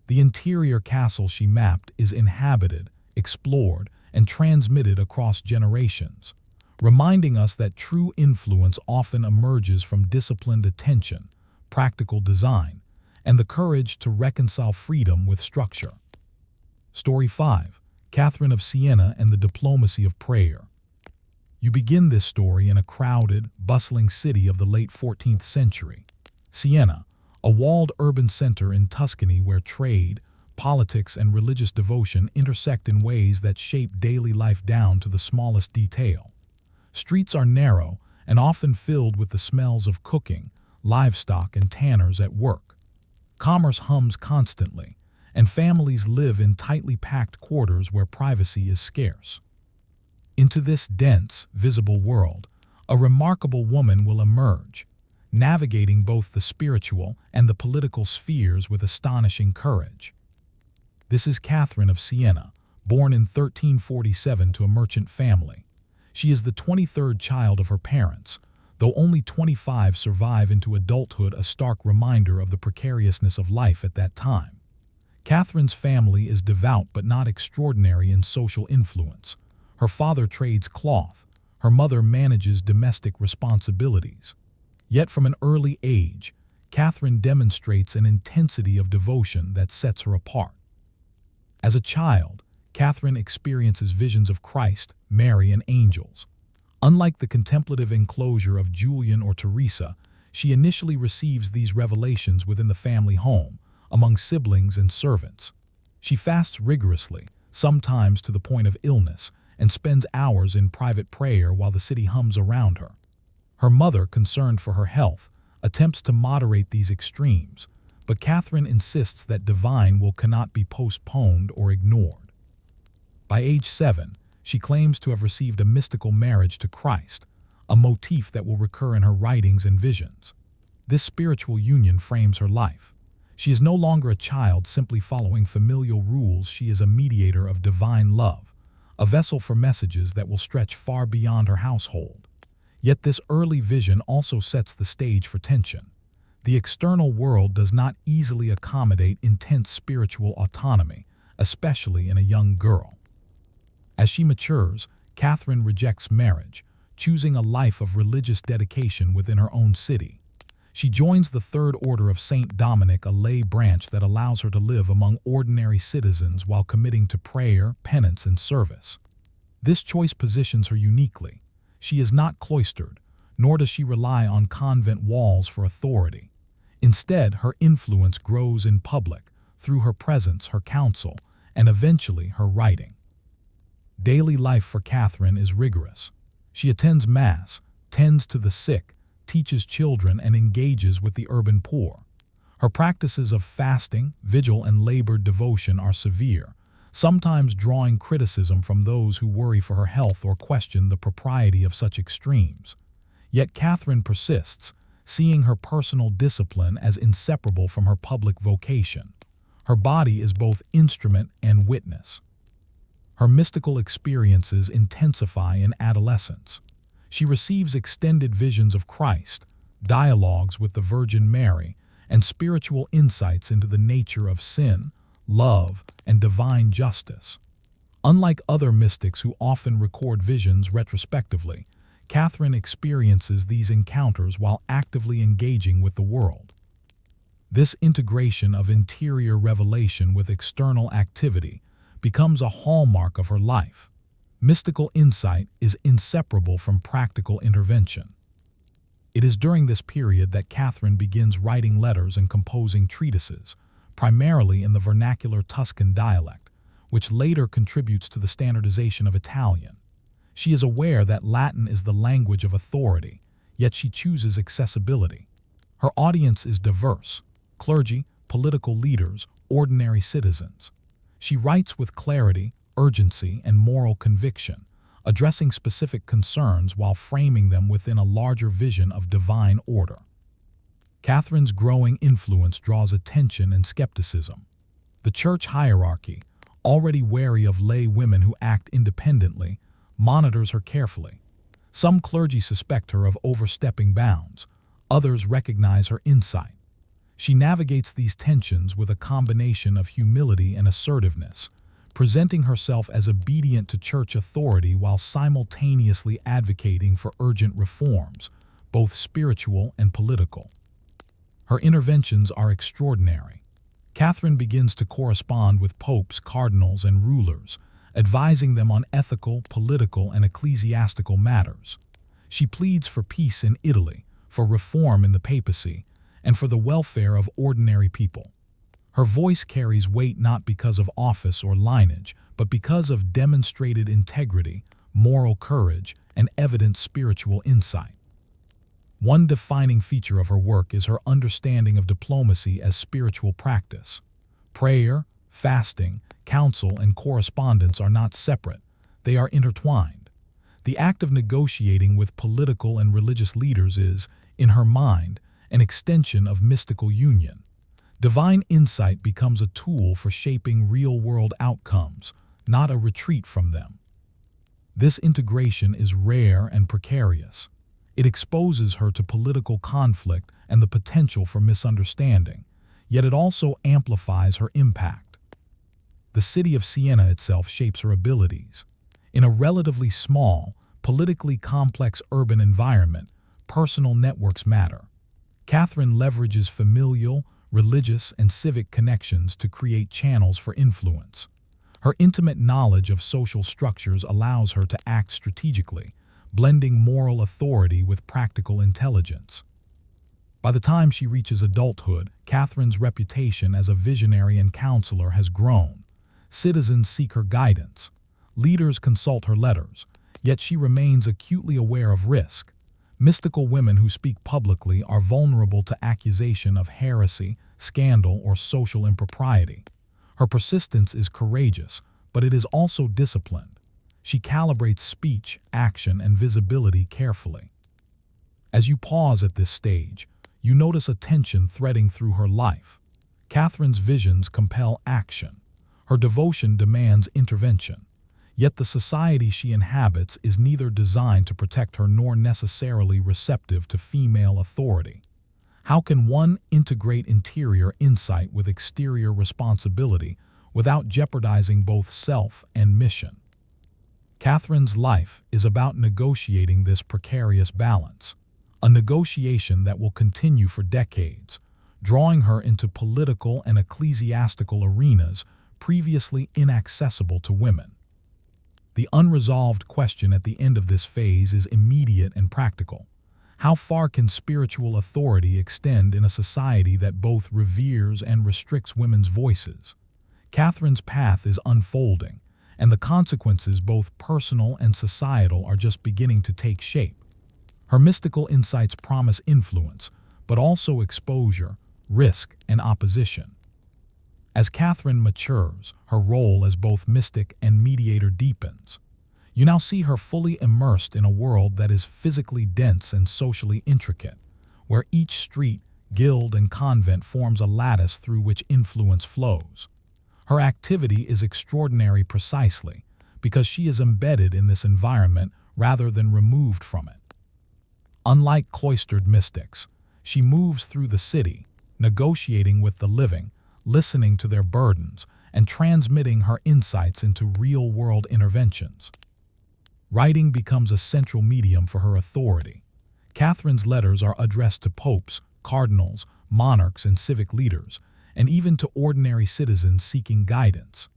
The interior castle she mapped is inhabited, explored, and transmitted across generations, reminding us that true influence often emerges from disciplined attention, practical design, and the courage to reconcile freedom with structure. Story 5. Catherine of Siena and the Diplomacy of Prayer. You begin this story in a crowded, bustling city of the late 14th century. Siena, a walled urban center in Tuscany where trade, politics, and religious devotion intersect in ways that shape daily life down to the smallest detail. Streets are narrow and often filled with the smells of cooking, livestock, and tanners at work. Commerce hums constantly, and families live in tightly packed quarters where privacy is scarce. Into this dense, visible world, a remarkable woman will emerge, navigating both the spiritual and the political spheres with astonishing courage. This is Catherine of Siena, born in 1347 to a merchant family. She is the 23rd child of her parents, though only 25 survive into adulthood, a stark reminder of the precariousness of life at that time. Catherine's family is devout but not extraordinary in social influence. Her father trades cloth, her mother manages domestic responsibilities. Yet from an early age, Catherine demonstrates an intensity of devotion that sets her apart. As a child, Catherine experiences visions of Christ, Mary, and angels. Unlike the contemplative enclosure of Julian or Teresa, she initially receives these revelations within the family home, among siblings and servants. She fasts rigorously, sometimes to the point of illness, and spends hours in private prayer while the city hums around her. Her mother, concerned for her health, attempts to moderate these extremes, but Catherine insists that divine will cannot be postponed or ignored. By age 7, she claims to have received a mystical marriage to Christ, a motif that will recur in her writings and visions. This spiritual union frames her life. She is no longer a child simply following familial rules. She is a mediator of divine love, a vessel for messages that will stretch far beyond her household. Yet this early vision also sets the stage for tension. The external world does not easily accommodate intense spiritual autonomy, especially in a young girl. As she matures, Catherine rejects marriage, choosing a life of religious dedication within her own city. She joins the Third Order of Saint Dominic, a lay branch that allows her to live among ordinary citizens while committing to prayer, penance, and service. This choice positions her uniquely. She is not cloistered, nor does she rely on convent walls for authority. Instead, her influence grows in public, through her presence, her counsel, and eventually her writing. Daily life for Catherine is rigorous. She attends Mass, tends to the sick, teaches children, and engages with the urban poor. Her practices of fasting, vigil, and labored devotion are severe, sometimes drawing criticism from those who worry for her health or question the propriety of such extremes. Yet Catherine persists, seeing her personal discipline as inseparable from her public vocation. Her body is both instrument and witness. Her mystical experiences intensify in adolescence. She receives extended visions of Christ, dialogues with the Virgin Mary, and spiritual insights into the nature of sin, love, and divine justice. Unlike other mystics who often record visions retrospectively, Catherine experiences these encounters while actively engaging with the world. This integration of interior revelation with external activity becomes a hallmark of her life. Mystical insight is inseparable from practical intervention. It is during this period that Catherine begins writing letters and composing treatises, primarily in the vernacular Tuscan dialect, which later contributes to the standardization of Italian. She is aware that Latin is the language of authority, yet she chooses accessibility. Her audience is diverse: clergy, political leaders, ordinary citizens. She writes with clarity, urgency, and moral conviction, addressing specific concerns while framing them within a larger vision of divine order. Catherine's growing influence draws attention and skepticism. The church hierarchy, already wary of lay women who act independently, monitors her carefully. Some clergy suspect her of overstepping bounds, others recognize her insight. She navigates these tensions with a combination of humility and assertiveness, presenting herself as obedient to church authority while simultaneously advocating for urgent reforms, both spiritual and political. Her interventions are extraordinary. Catherine begins to correspond with popes, cardinals, and rulers, advising them on ethical, political, and ecclesiastical matters. She pleads for peace in Italy, for reform in the papacy, and for the welfare of ordinary people. Her voice carries weight not because of office or lineage, but because of demonstrated integrity, moral courage, and evident spiritual insight. One defining feature of her work is her understanding of diplomacy as spiritual practice. Prayer, fasting, counsel, and correspondence are not separate, they are intertwined. The act of negotiating with political and religious leaders is, in her mind, an extension of mystical union. Divine insight becomes a tool for shaping real-world outcomes, not a retreat from them. This integration is rare and precarious. It exposes her to political conflict and the potential for misunderstanding, yet it also amplifies her impact. The city of Siena itself shapes her abilities. In a relatively small, politically complex urban environment, personal networks matter. Catherine leverages familial, religious, and civic connections to create channels for influence. Her intimate knowledge of social structures allows her to act strategically, blending moral authority with practical intelligence. By the time she reaches adulthood, Catherine's reputation as a visionary and counselor has grown. Citizens seek her guidance. Leaders consult her letters, yet she remains acutely aware of risk. Mystical women who speak publicly are vulnerable to accusation of heresy, scandal, or social impropriety. Her persistence is courageous, but it is also disciplined. She calibrates speech, action, and visibility carefully. As you pause at this stage, you notice a tension threading through her life. Catherine's visions compel action. Her devotion demands intervention. Yet the society she inhabits is neither designed to protect her nor necessarily receptive to female authority. How can one integrate interior insight with exterior responsibility without jeopardizing both self and mission? Catherine's life is about negotiating this precarious balance, a negotiation that will continue for decades, drawing her into political and ecclesiastical arenas previously inaccessible to women. The unresolved question at the end of this phase is immediate and practical. How far can spiritual authority extend in a society that both reveres and restricts women's voices? Catherine's path is unfolding, and the consequences, both personal and societal, are just beginning to take shape. Her mystical insights promise influence, but also exposure, risk, and opposition. As Catherine matures, her role as both mystic and mediator deepens. You now see her fully immersed in a world that is physically dense and socially intricate, where each street, guild, and convent forms a lattice through which influence flows. Her activity is extraordinary precisely because she is embedded in this environment rather than removed from it. Unlike cloistered mystics, she moves through the city, negotiating with the living, listening to their burdens, and transmitting her insights into real-world interventions. Writing becomes a central medium for her authority. Catherine's letters are addressed to popes, cardinals, monarchs, and civic leaders, and even to ordinary citizens seeking guidance.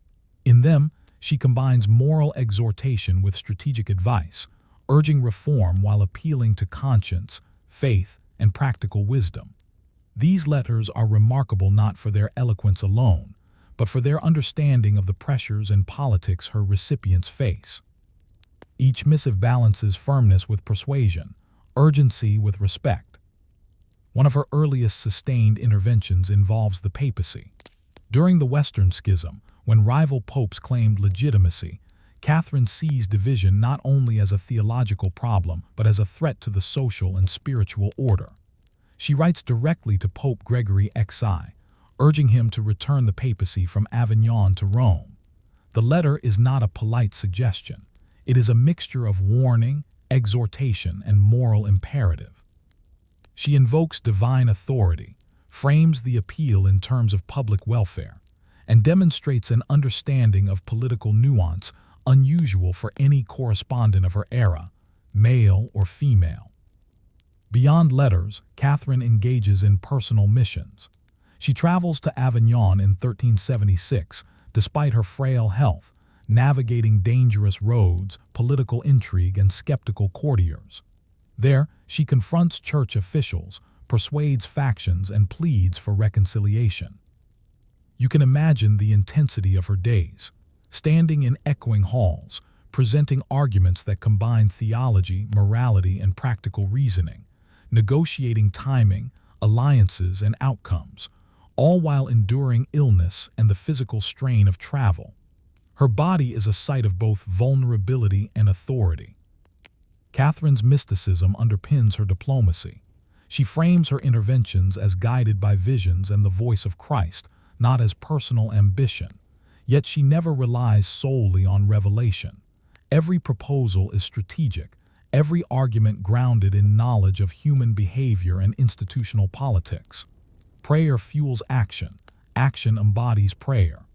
In them, she combines moral exhortation with strategic advice, urging reform while appealing to conscience, faith, and practical wisdom. These letters are remarkable not for their eloquence alone, but for their understanding of the pressures and politics her recipients face. Each missive balances firmness with persuasion, urgency with respect. One of her earliest sustained interventions involves the papacy. During the Western Schism, when rival popes claimed legitimacy, Catherine sees division not only as a theological problem, but as a threat to the social and spiritual order. She writes directly to Pope Gregory XI, urging him to return the papacy from Avignon to Rome. The letter is not a polite suggestion. It is a mixture of warning, exhortation, and moral imperative. She invokes divine authority, frames the appeal in terms of public welfare, and demonstrates an understanding of political nuance unusual for any correspondent of her era, male or female. Beyond letters, Catherine engages in personal missions. She travels to Avignon in 1376, despite her frail health, navigating dangerous roads, political intrigue, and skeptical courtiers. There, she confronts church officials, persuades factions, and pleads for reconciliation. You can imagine the intensity of her days, standing in echoing halls, presenting arguments that combine theology, morality, and practical reasoning, negotiating timing, alliances, and outcomes, all while enduring illness and the physical strain of travel. Her body is a site of both vulnerability and authority. Catherine's mysticism underpins her diplomacy. She frames her interventions as guided by visions and the voice of Christ, not as personal ambition. Yet she never relies solely on revelation. Every proposal is strategic, every argument grounded in knowledge of human behavior and institutional politics. Prayer fuels action. Action embodies prayer.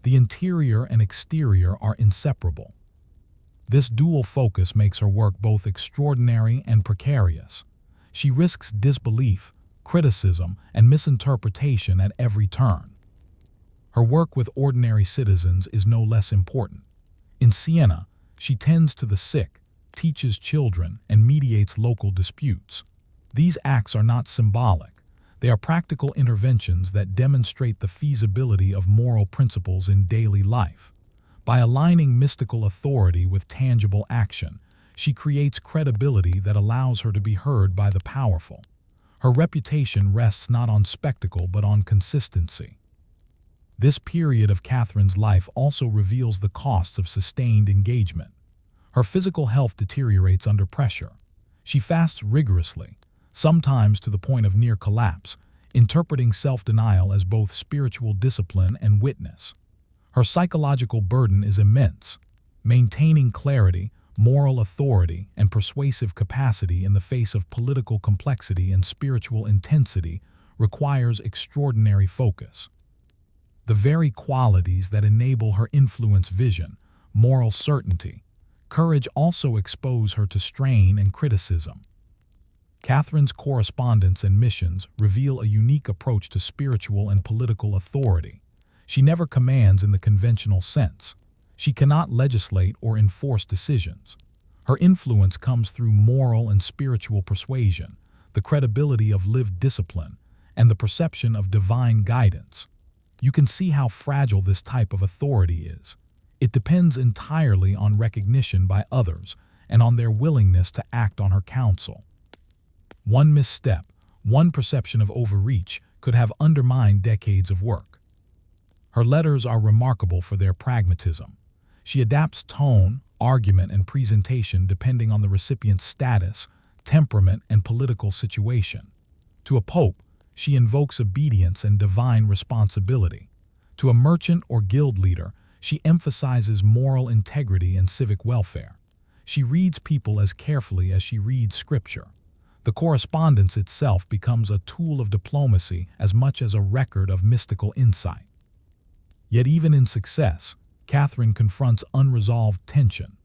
The interior and exterior are inseparable. This dual focus makes her work both extraordinary and precarious. She risks disbelief, criticism, and misinterpretation at every turn. Her work with ordinary citizens is no less important. In Siena, she tends to the sick, teaches children, and mediates local disputes. These acts are not symbolic. They are practical interventions that demonstrate the feasibility of moral principles in daily life. By aligning mystical authority with tangible action, she creates credibility that allows her to be heard by the powerful. Her reputation rests not on spectacle but on consistency. This period of Catherine's life also reveals the costs of sustained engagement. Her physical health deteriorates under pressure. She fasts rigorously, sometimes to the point of near collapse, interpreting self-denial as both spiritual discipline and witness. Her psychological burden is immense. Maintaining clarity, moral authority, and persuasive capacity in the face of political complexity and spiritual intensity requires extraordinary focus. The very qualities that enable her influence vision, moral certainty, courage also expose her to strain and criticism. Catherine's correspondence and missions reveal a unique approach to spiritual and political authority. She never commands in the conventional sense. She cannot legislate or enforce decisions. Her influence comes through moral and spiritual persuasion, the credibility of lived discipline, and the perception of divine guidance. You can see how fragile this type of authority is. It depends entirely on recognition by others and on their willingness to act on her counsel. One misstep, one perception of overreach could have undermined decades of work. Her letters are remarkable for their pragmatism. She adapts tone, argument, and presentation depending on the recipient's status, temperament, and political situation. To a pope, she invokes obedience and divine responsibility. To a merchant or guild leader, she emphasizes moral integrity and civic welfare. She reads people as carefully as she reads scripture. The correspondence itself becomes a tool of diplomacy as much as a record of mystical insight. Yet even in success, Catherine confronts unresolved tension.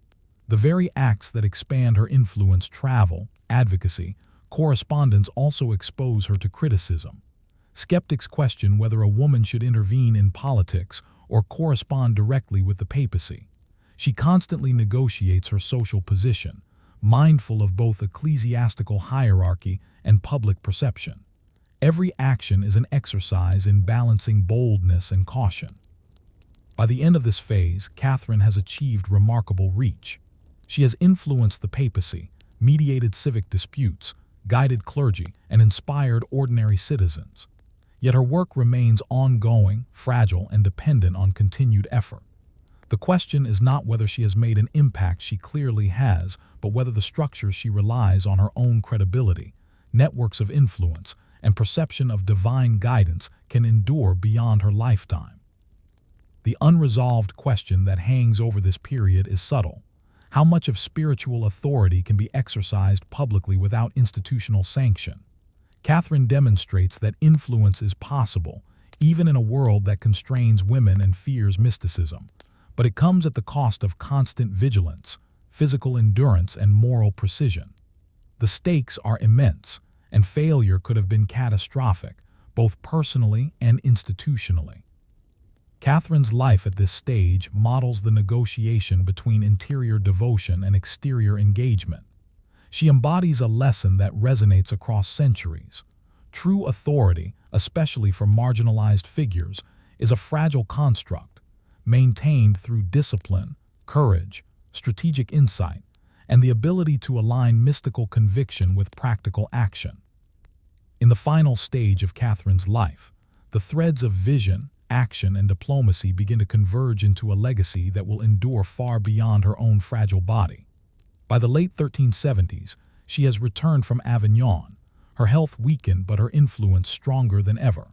The very acts that expand her influence, travel, advocacy, correspondence, also expose her to criticism. Skeptics question whether a woman should intervene in politics or correspond directly with the papacy. She constantly negotiates her social position, mindful of both ecclesiastical hierarchy and public perception. Every action is an exercise in balancing boldness and caution. By the end of this phase, Catherine has achieved remarkable reach. She has influenced the papacy, mediated civic disputes, guided clergy, and inspired ordinary citizens. Yet her work remains ongoing, fragile, and dependent on continued effort. The question is not whether she has made an impact. She clearly has, but whether the structures she relies on, her own credibility, networks of influence, and perception of divine guidance, can endure beyond her lifetime. The unresolved question that hangs over this period is subtle. How much of spiritual authority can be exercised publicly without institutional sanction? Catherine demonstrates that influence is possible, even in a world that constrains women and fears mysticism. But it comes at the cost of constant vigilance, physical endurance, and moral precision. The stakes are immense, and failure could have been catastrophic, both personally and institutionally. Catherine's life at this stage models the negotiation between interior devotion and exterior engagement. She embodies a lesson that resonates across centuries. True authority, especially for marginalized figures, is a fragile construct, maintained through discipline, courage, strategic insight, and the ability to align mystical conviction with practical action. In the final stage of Catherine's life, the threads of vision, action, and diplomacy begin to converge into a legacy that will endure far beyond her own fragile body. By the late 1370s, she has returned from Avignon, her health weakened but her influence stronger than ever.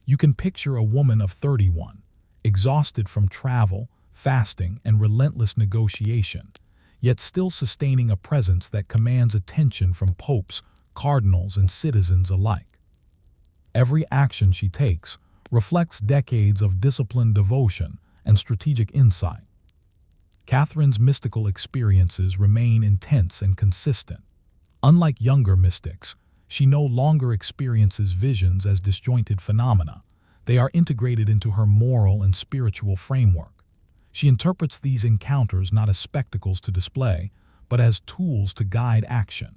You can picture a woman of 31, exhausted from travel, fasting, and relentless negotiation, yet still sustaining a presence that commands attention from popes, cardinals, and citizens alike. Every action she takes reflects decades of disciplined devotion and strategic insight. Catherine's mystical experiences remain intense and consistent. Unlike younger mystics, she no longer experiences visions as disjointed phenomena. They are integrated into her moral and spiritual framework. She interprets these encounters not as spectacles to display, but as tools to guide action.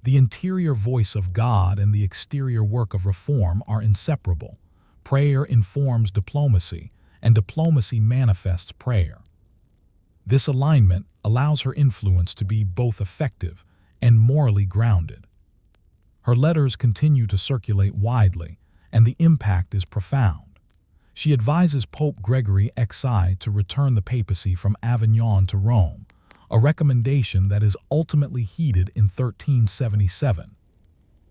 The interior voice of God and the exterior work of reform are inseparable. Prayer informs diplomacy, and diplomacy manifests prayer. This alignment allows her influence to be both effective and morally grounded. Her letters continue to circulate widely, and the impact is profound. She advises Pope Gregory XI to return the papacy from Avignon to Rome, a recommendation that is ultimately heeded in 1377.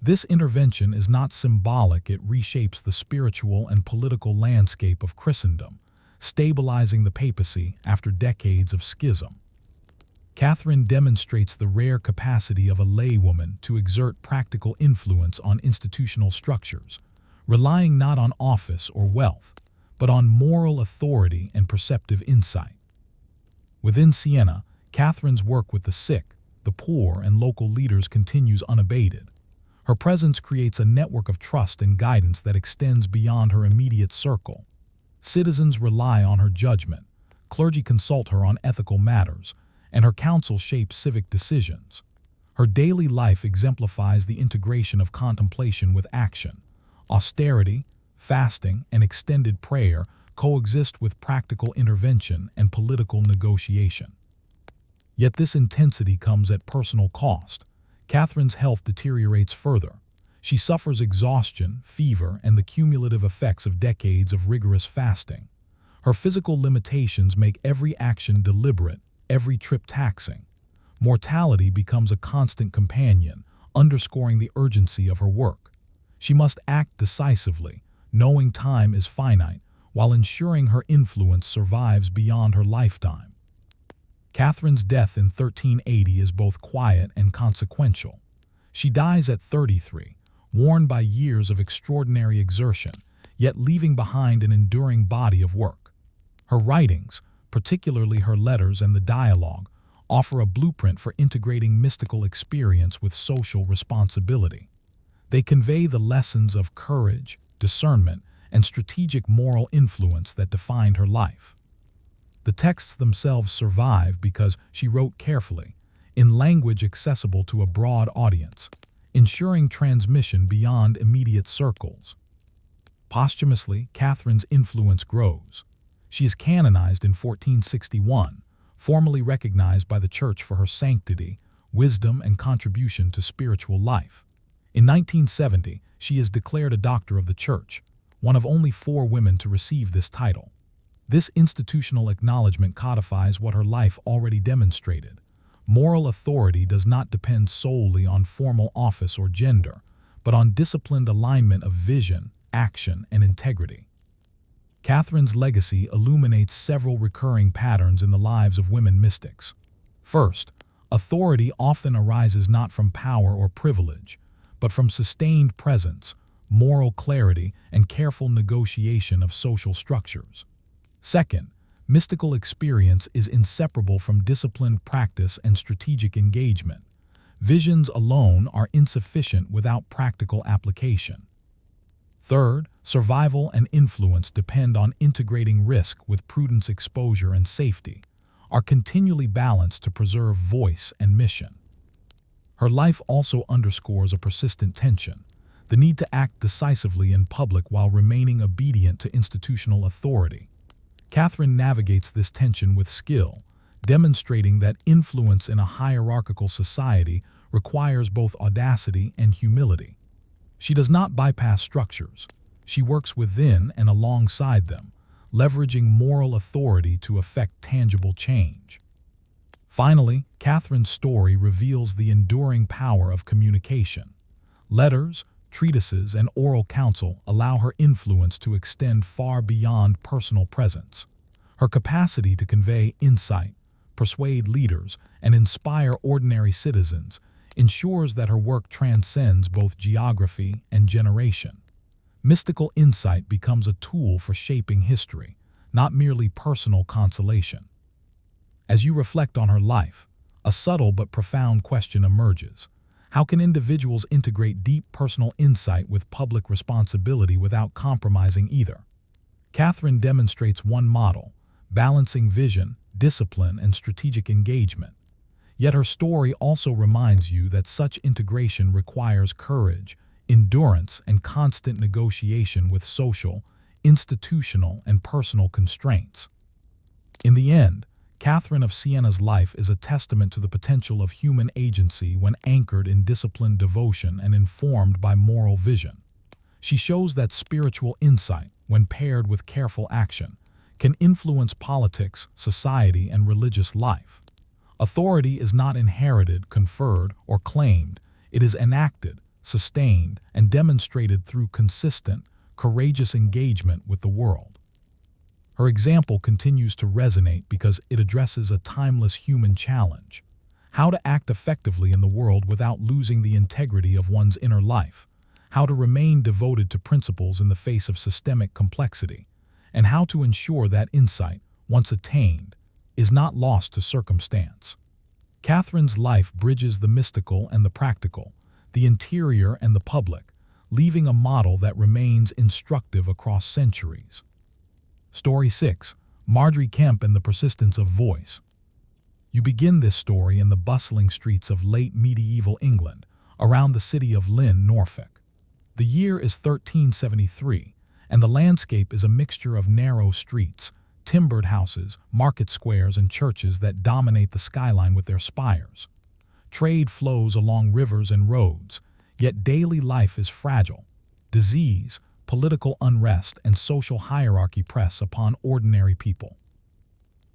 This intervention is not symbolic. It reshapes the spiritual and political landscape of Christendom, stabilizing the papacy after decades of schism. Catherine demonstrates the rare capacity of a laywoman to exert practical influence on institutional structures, relying not on office or wealth, but on moral authority and perceptive insight. Within Siena, Catherine's work with the sick, the poor, and local leaders continues unabated. Her presence creates a network of trust and guidance that extends beyond her immediate circle. Citizens rely on her judgment, clergy consult her on ethical matters, and her counsel shapes civic decisions. Her daily life exemplifies the integration of contemplation with action. Austerity, fasting, and extended prayer coexist with practical intervention and political negotiation. Yet this intensity comes at personal cost. Catherine's health deteriorates further. She suffers exhaustion, fever, and the cumulative effects of decades of rigorous fasting. Her physical limitations make every action deliberate, every trip taxing. Mortality becomes a constant companion, underscoring the urgency of her work. She must act decisively, knowing time is finite, while ensuring her influence survives beyond her lifetime. Catherine's death in 1380 is both quiet and consequential. She dies at 33, worn by years of extraordinary exertion, yet leaving behind an enduring body of work. Her writings, particularly her letters and the dialogue, offer a blueprint for integrating mystical experience with social responsibility. They convey the lessons of courage, discernment, and strategic moral influence that defined her life. The texts themselves survive because she wrote carefully, in language accessible to a broad audience, ensuring transmission beyond immediate circles. Posthumously, Catherine's influence grows. She is canonized in 1461, formally recognized by the Church for her sanctity, wisdom, and contribution to spiritual life. In 1970, she is declared a Doctor of the Church, one of only 4 women to receive this title. This institutional acknowledgement codifies what her life already demonstrated. Moral authority does not depend solely on formal office or gender, but on disciplined alignment of vision, action, and integrity. Catherine's legacy illuminates several recurring patterns in the lives of women mystics. First, authority often arises not from power or privilege, but from sustained presence, moral clarity, and careful negotiation of social structures. Second, mystical experience is inseparable from disciplined practice and strategic engagement. Visions alone are insufficient without practical application. Third, survival and influence depend on integrating risk with prudence, exposure, and safety, are continually balanced to preserve voice and mission. Her life also underscores a persistent tension, the need to act decisively in public while remaining obedient to institutional authority. Catherine navigates this tension with skill, demonstrating that influence in a hierarchical society requires both audacity and humility. She does not bypass structures. She works within and alongside them, leveraging moral authority to effect tangible change. Finally, Catherine's story reveals the enduring power of communication. Letters, treatises, and oral counsel allow her influence to extend far beyond personal presence. Her capacity to convey insight, persuade leaders, and inspire ordinary citizens ensures that her work transcends both geography and generation. Mystical insight becomes a tool for shaping history, not merely personal consolation. As you reflect on her life, a subtle but profound question emerges. How can individuals integrate deep personal insight with public responsibility without compromising either? Catherine demonstrates one model, balancing vision, discipline, and strategic engagement. Yet her story also reminds you that such integration requires courage, endurance, and constant negotiation with social, institutional, and personal constraints. In the end, Catherine of Siena's life is a testament to the potential of human agency when anchored in disciplined devotion and informed by moral vision. She shows that spiritual insight, when paired with careful action, can influence politics, society, and religious life. Authority is not inherited, conferred, or claimed. It is enacted, sustained, and demonstrated through consistent, courageous engagement with the world. Her example continues to resonate because it addresses a timeless human challenge: how to act effectively in the world without losing the integrity of one's inner life, how to remain devoted to principles in the face of systemic complexity, and how to ensure that insight, once attained, is not lost to circumstance. Catherine's life bridges the mystical and the practical, the interior and the public, leaving a model that remains instructive across centuries. Story 6. Margery Kempe and the Persistence of Voice. You begin this story in the bustling streets of late medieval England, around the city of Lynn, Norfolk. The year is 1373, and the landscape is a mixture of narrow streets, timbered houses, market squares, and churches that dominate the skyline with their spires. Trade flows along rivers and roads, yet daily life is fragile. Disease, political unrest, and social hierarchy press upon ordinary people.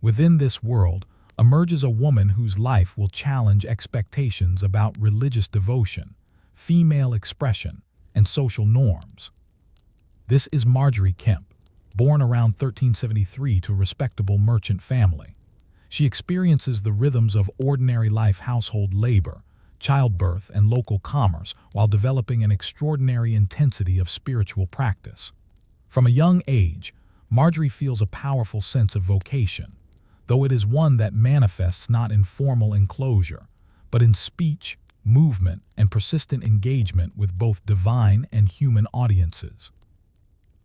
Within this world emerges a woman whose life will challenge expectations about religious devotion, female expression, and social norms. This is Margery Kempe, born around 1373 to a respectable merchant family. She experiences the rhythms of ordinary life, household labor, childbirth, and local commerce while developing an extraordinary intensity of spiritual practice. From a young age, Margery feels a powerful sense of vocation, though it is one that manifests not in formal enclosure, but in speech, movement, and persistent engagement with both divine and human audiences.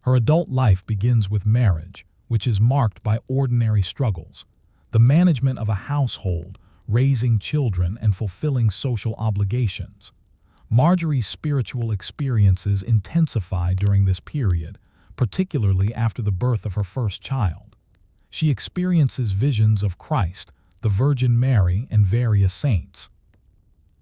Her adult life begins with marriage, which is marked by ordinary struggles: the management of a household, raising children, and fulfilling social obligations. Margery's spiritual experiences intensify during this period, particularly after the birth of her first child. She experiences visions of Christ, the Virgin Mary, and various saints.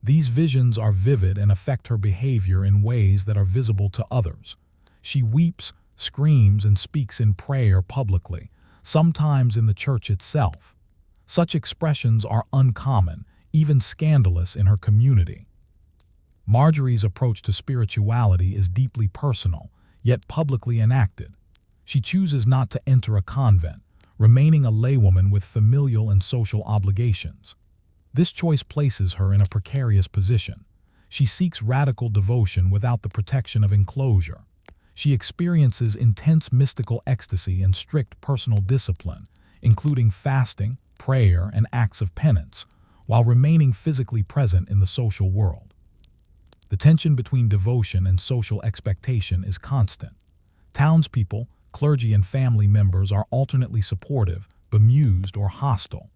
These visions are vivid and affect her behavior in ways that are visible to others. She weeps, screams, and speaks in prayer publicly, sometimes in the church itself. Such expressions are uncommon, even scandalous in her community. Margery's approach to spirituality is deeply personal, yet publicly enacted. She chooses not to enter a convent, remaining a laywoman with familial and social obligations. This choice places her in a precarious position. She seeks radical devotion without the protection of enclosure. She experiences intense mystical ecstasy and strict personal discipline, including fasting, prayer, and acts of penance, while remaining physically present in the social world. The tension between devotion and social expectation is constant. Townspeople, clergy, and family members are alternately supportive, bemused, or hostile.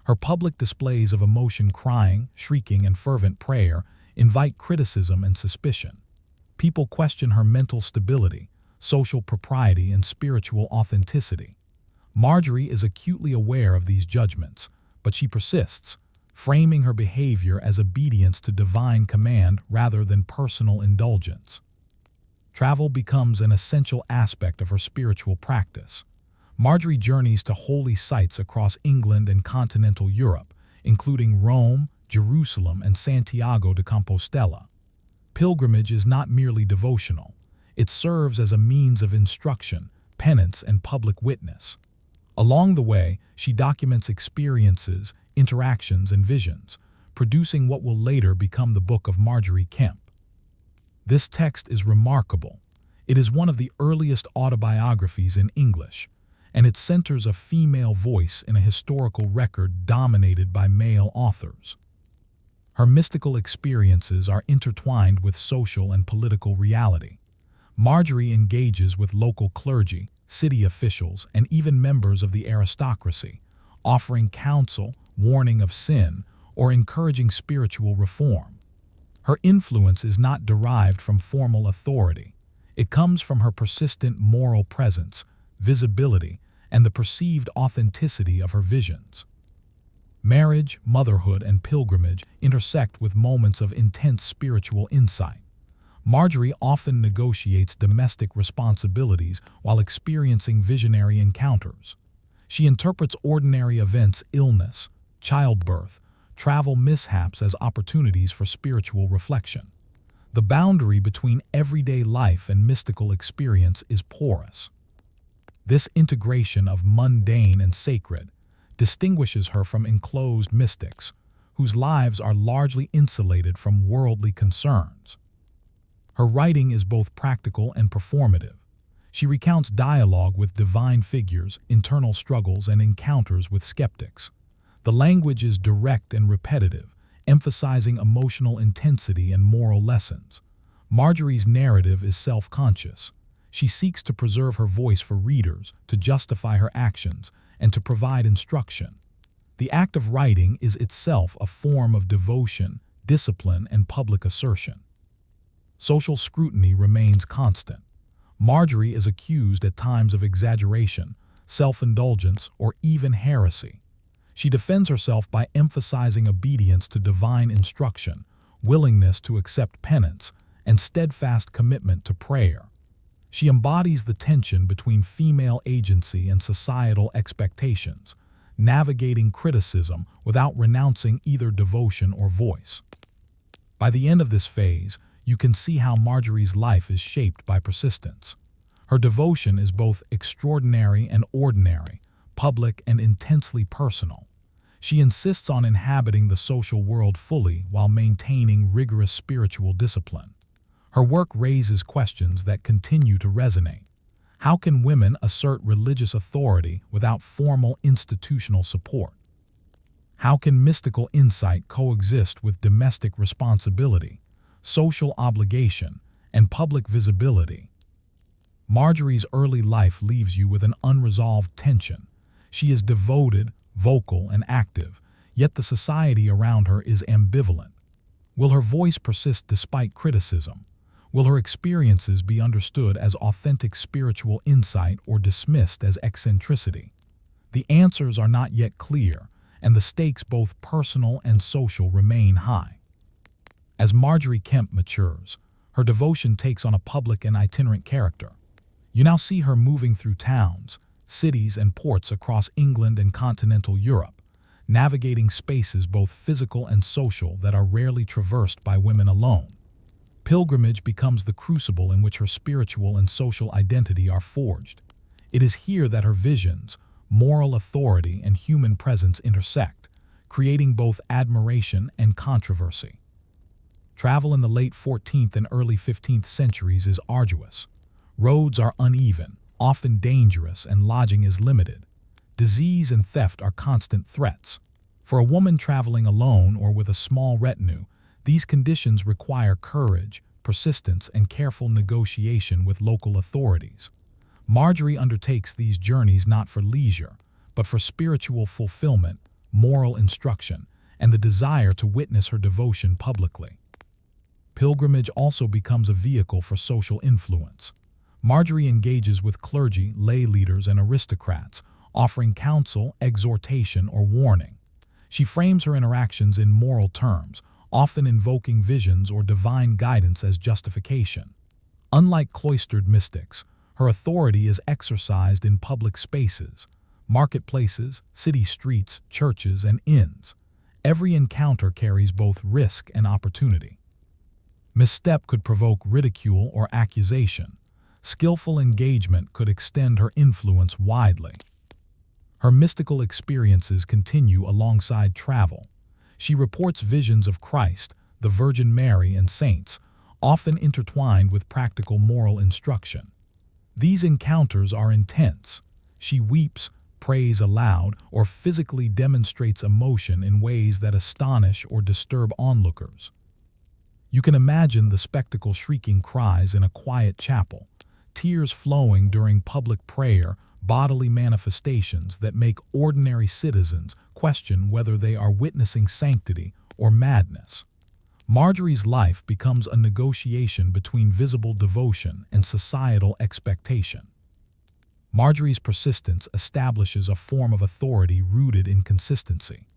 Her public displays of emotion, crying, shrieking, and fervent prayer, invite criticism and suspicion. People question her mental stability, social propriety, and spiritual authenticity. Margery is acutely aware of these judgments, but she persists, framing her behavior as obedience to divine command rather than personal indulgence. Travel becomes an essential aspect of her spiritual practice. Margery journeys to holy sites across England and continental Europe, including Rome, Jerusalem, and Santiago de Compostela. Pilgrimage is not merely devotional. It serves as a means of instruction, penance, and public witness. Along the way, she documents experiences, interactions, and visions, producing what will later become the Book of Margery Kempe. This text is remarkable. It is one of the earliest autobiographies in English, and it centers a female voice in a historical record dominated by male authors. Her mystical experiences are intertwined with social and political reality. Margery engages with local clergy, city officials, and even members of the aristocracy, offering counsel, warning of sin, or encouraging spiritual reform. Her influence is not derived from formal authority. It comes from her persistent moral presence, visibility, and the perceived authenticity of her visions. Marriage, motherhood, and pilgrimage intersect with moments of intense spiritual insight. Margery often negotiates domestic responsibilities while experiencing visionary encounters. She interprets ordinary events, illness, childbirth, travel mishaps as opportunities for spiritual reflection. The boundary between everyday life and mystical experience is porous. This integration of mundane and sacred distinguishes her from enclosed mystics, whose lives are largely insulated from worldly concerns. Her writing is both practical and performative. She recounts dialogue with divine figures, internal struggles, and encounters with skeptics. The language is direct and repetitive, emphasizing emotional intensity and moral lessons. Marjorie's narrative is self-conscious. She seeks to preserve her voice for readers, to justify her actions, and to provide instruction. The act of writing is itself a form of devotion, discipline, and public assertion. Social scrutiny remains constant. Marjorie is accused at times of exaggeration, self-indulgence, or even heresy. She defends herself by emphasizing obedience to divine instruction, willingness to accept penance, and steadfast commitment to prayer. She embodies the tension between female agency and societal expectations, navigating criticism without renouncing either devotion or voice. By the end of this phase, you can see how Marjorie's life is shaped by persistence. Her devotion is both extraordinary and ordinary, public and intensely personal. She insists on inhabiting the social world fully while maintaining rigorous spiritual discipline. Her work raises questions that continue to resonate. How can women assert religious authority without formal institutional support? How can mystical insight coexist with domestic responsibility, social obligation, and public visibility? Marjorie's early life leaves you with an unresolved tension. She is devoted, vocal, and active, yet the society around her is ambivalent. Will her voice persist despite criticism? Will her experiences be understood as authentic spiritual insight or dismissed as eccentricity? The answers are not yet clear, and the stakes, both personal and social, remain high. As Marjorie Kemp matures, her devotion takes on a public and itinerant character. You now see her moving through towns, cities, and ports across England and continental Europe, navigating spaces both physical and social that are rarely traversed by women alone. Pilgrimage becomes the crucible in which her spiritual and social identity are forged. It is here that her visions, moral authority, and human presence intersect, creating both admiration and controversy. Travel in the late 14th and early 15th centuries is arduous. Roads are uneven, often dangerous, and lodging is limited. Disease and theft are constant threats. For a woman traveling alone or with a small retinue, these conditions require courage, persistence, and careful negotiation with local authorities. Marjorie undertakes these journeys not for leisure, but for spiritual fulfillment, moral instruction, and the desire to witness her devotion publicly. Pilgrimage also becomes a vehicle for social influence. Marjorie engages with clergy, lay leaders, and aristocrats, offering counsel, exhortation, or warning. She frames her interactions in moral terms, often invoking visions or divine guidance as justification. Unlike cloistered mystics, her authority is exercised in public spaces, marketplaces, city streets, churches, and inns. Every encounter carries both risk and opportunity. Misstep could provoke ridicule or accusation. Skillful engagement could extend her influence widely. Her mystical experiences continue alongside travel. She reports visions of Christ, the Virgin Mary, and saints, often intertwined with practical moral instruction. These encounters are intense. She weeps, prays aloud, or physically demonstrates emotion in ways that astonish or disturb onlookers. You can imagine the spectacle: shrieking cries in a quiet chapel, tears flowing during public prayer, bodily manifestations that make ordinary citizens question whether they are witnessing sanctity or madness. Marjorie's life becomes a negotiation between visible devotion and societal expectation. Marjorie's persistence establishes a form of authority rooted in consistency.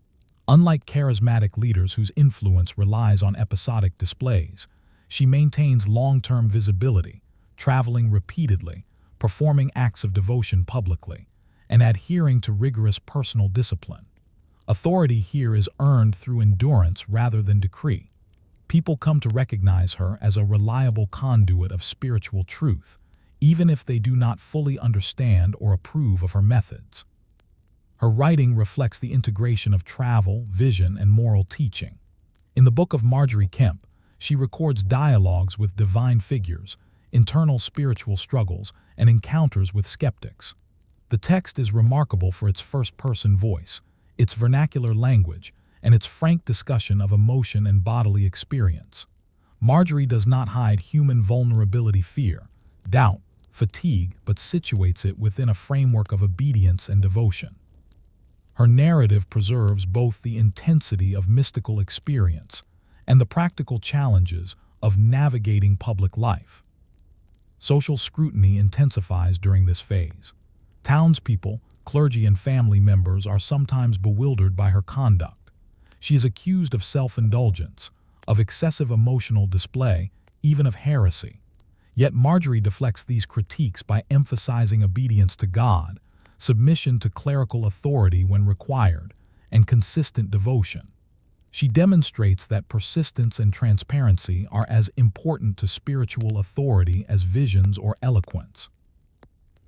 Unlike charismatic leaders whose influence relies on episodic displays, she maintains long-term visibility, traveling repeatedly, performing acts of devotion publicly, and adhering to rigorous personal discipline. Authority here is earned through endurance rather than decree. People come to recognize her as a reliable conduit of spiritual truth, even if they do not fully understand or approve of her methods. Her writing reflects the integration of travel, vision, and moral teaching. In the Book of Marjorie Kemp, she records dialogues with divine figures, internal spiritual struggles, and encounters with skeptics. The text is remarkable for its first-person voice, its vernacular language, and its frank discussion of emotion and bodily experience. Marjorie does not hide human vulnerability, fear, doubt, fatigue, but situates it within a framework of obedience and devotion. Her narrative preserves both the intensity of mystical experience and the practical challenges of navigating public life. Social scrutiny intensifies during this phase. Townspeople, clergy, and family members are sometimes bewildered by her conduct. She is accused of self-indulgence, of excessive emotional display, even of heresy. Yet Marjorie deflects these critiques by emphasizing obedience to God, submission to clerical authority when required, and consistent devotion. She demonstrates that persistence and transparency are as important to spiritual authority as visions or eloquence.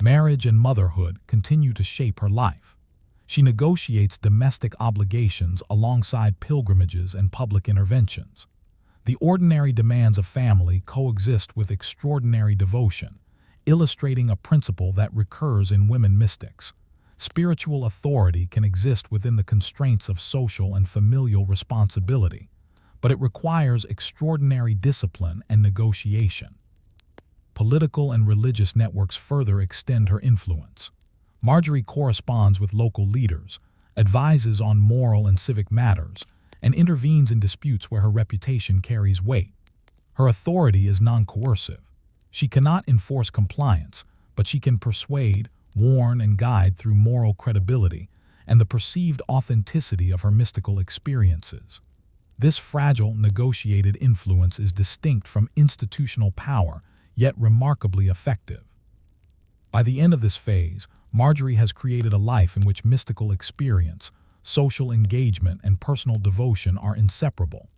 Marriage and motherhood continue to shape her life. She negotiates domestic obligations alongside pilgrimages and public interventions. The ordinary demands of family coexist with extraordinary devotion, illustrating a principle that recurs in women mystics. Spiritual authority can exist within the constraints of social and familial responsibility, but it requires extraordinary discipline and negotiation. Political and religious networks further extend her influence. Marjorie corresponds with local leaders, advises on moral and civic matters, and intervenes in disputes where her reputation carries weight. Her authority is non-coercive. She cannot enforce compliance, but she can persuade, warn, and guide through moral credibility and the perceived authenticity of her mystical experiences. This fragile, negotiated influence is distinct from institutional power, yet remarkably effective. By the end of this phase, Marjorie has created a life in which mystical experience, social engagement, and personal devotion are inseparable.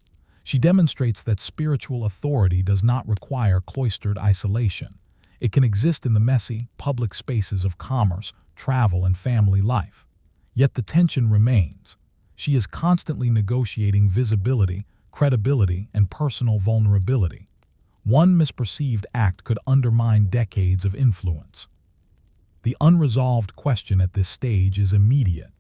She demonstrates that spiritual authority does not require cloistered isolation. It can exist in the messy, public spaces of commerce, travel, and family life. Yet the tension remains. She is constantly negotiating visibility, credibility, and personal vulnerability. One misperceived act could undermine decades of influence. The unresolved question at this stage is immediate.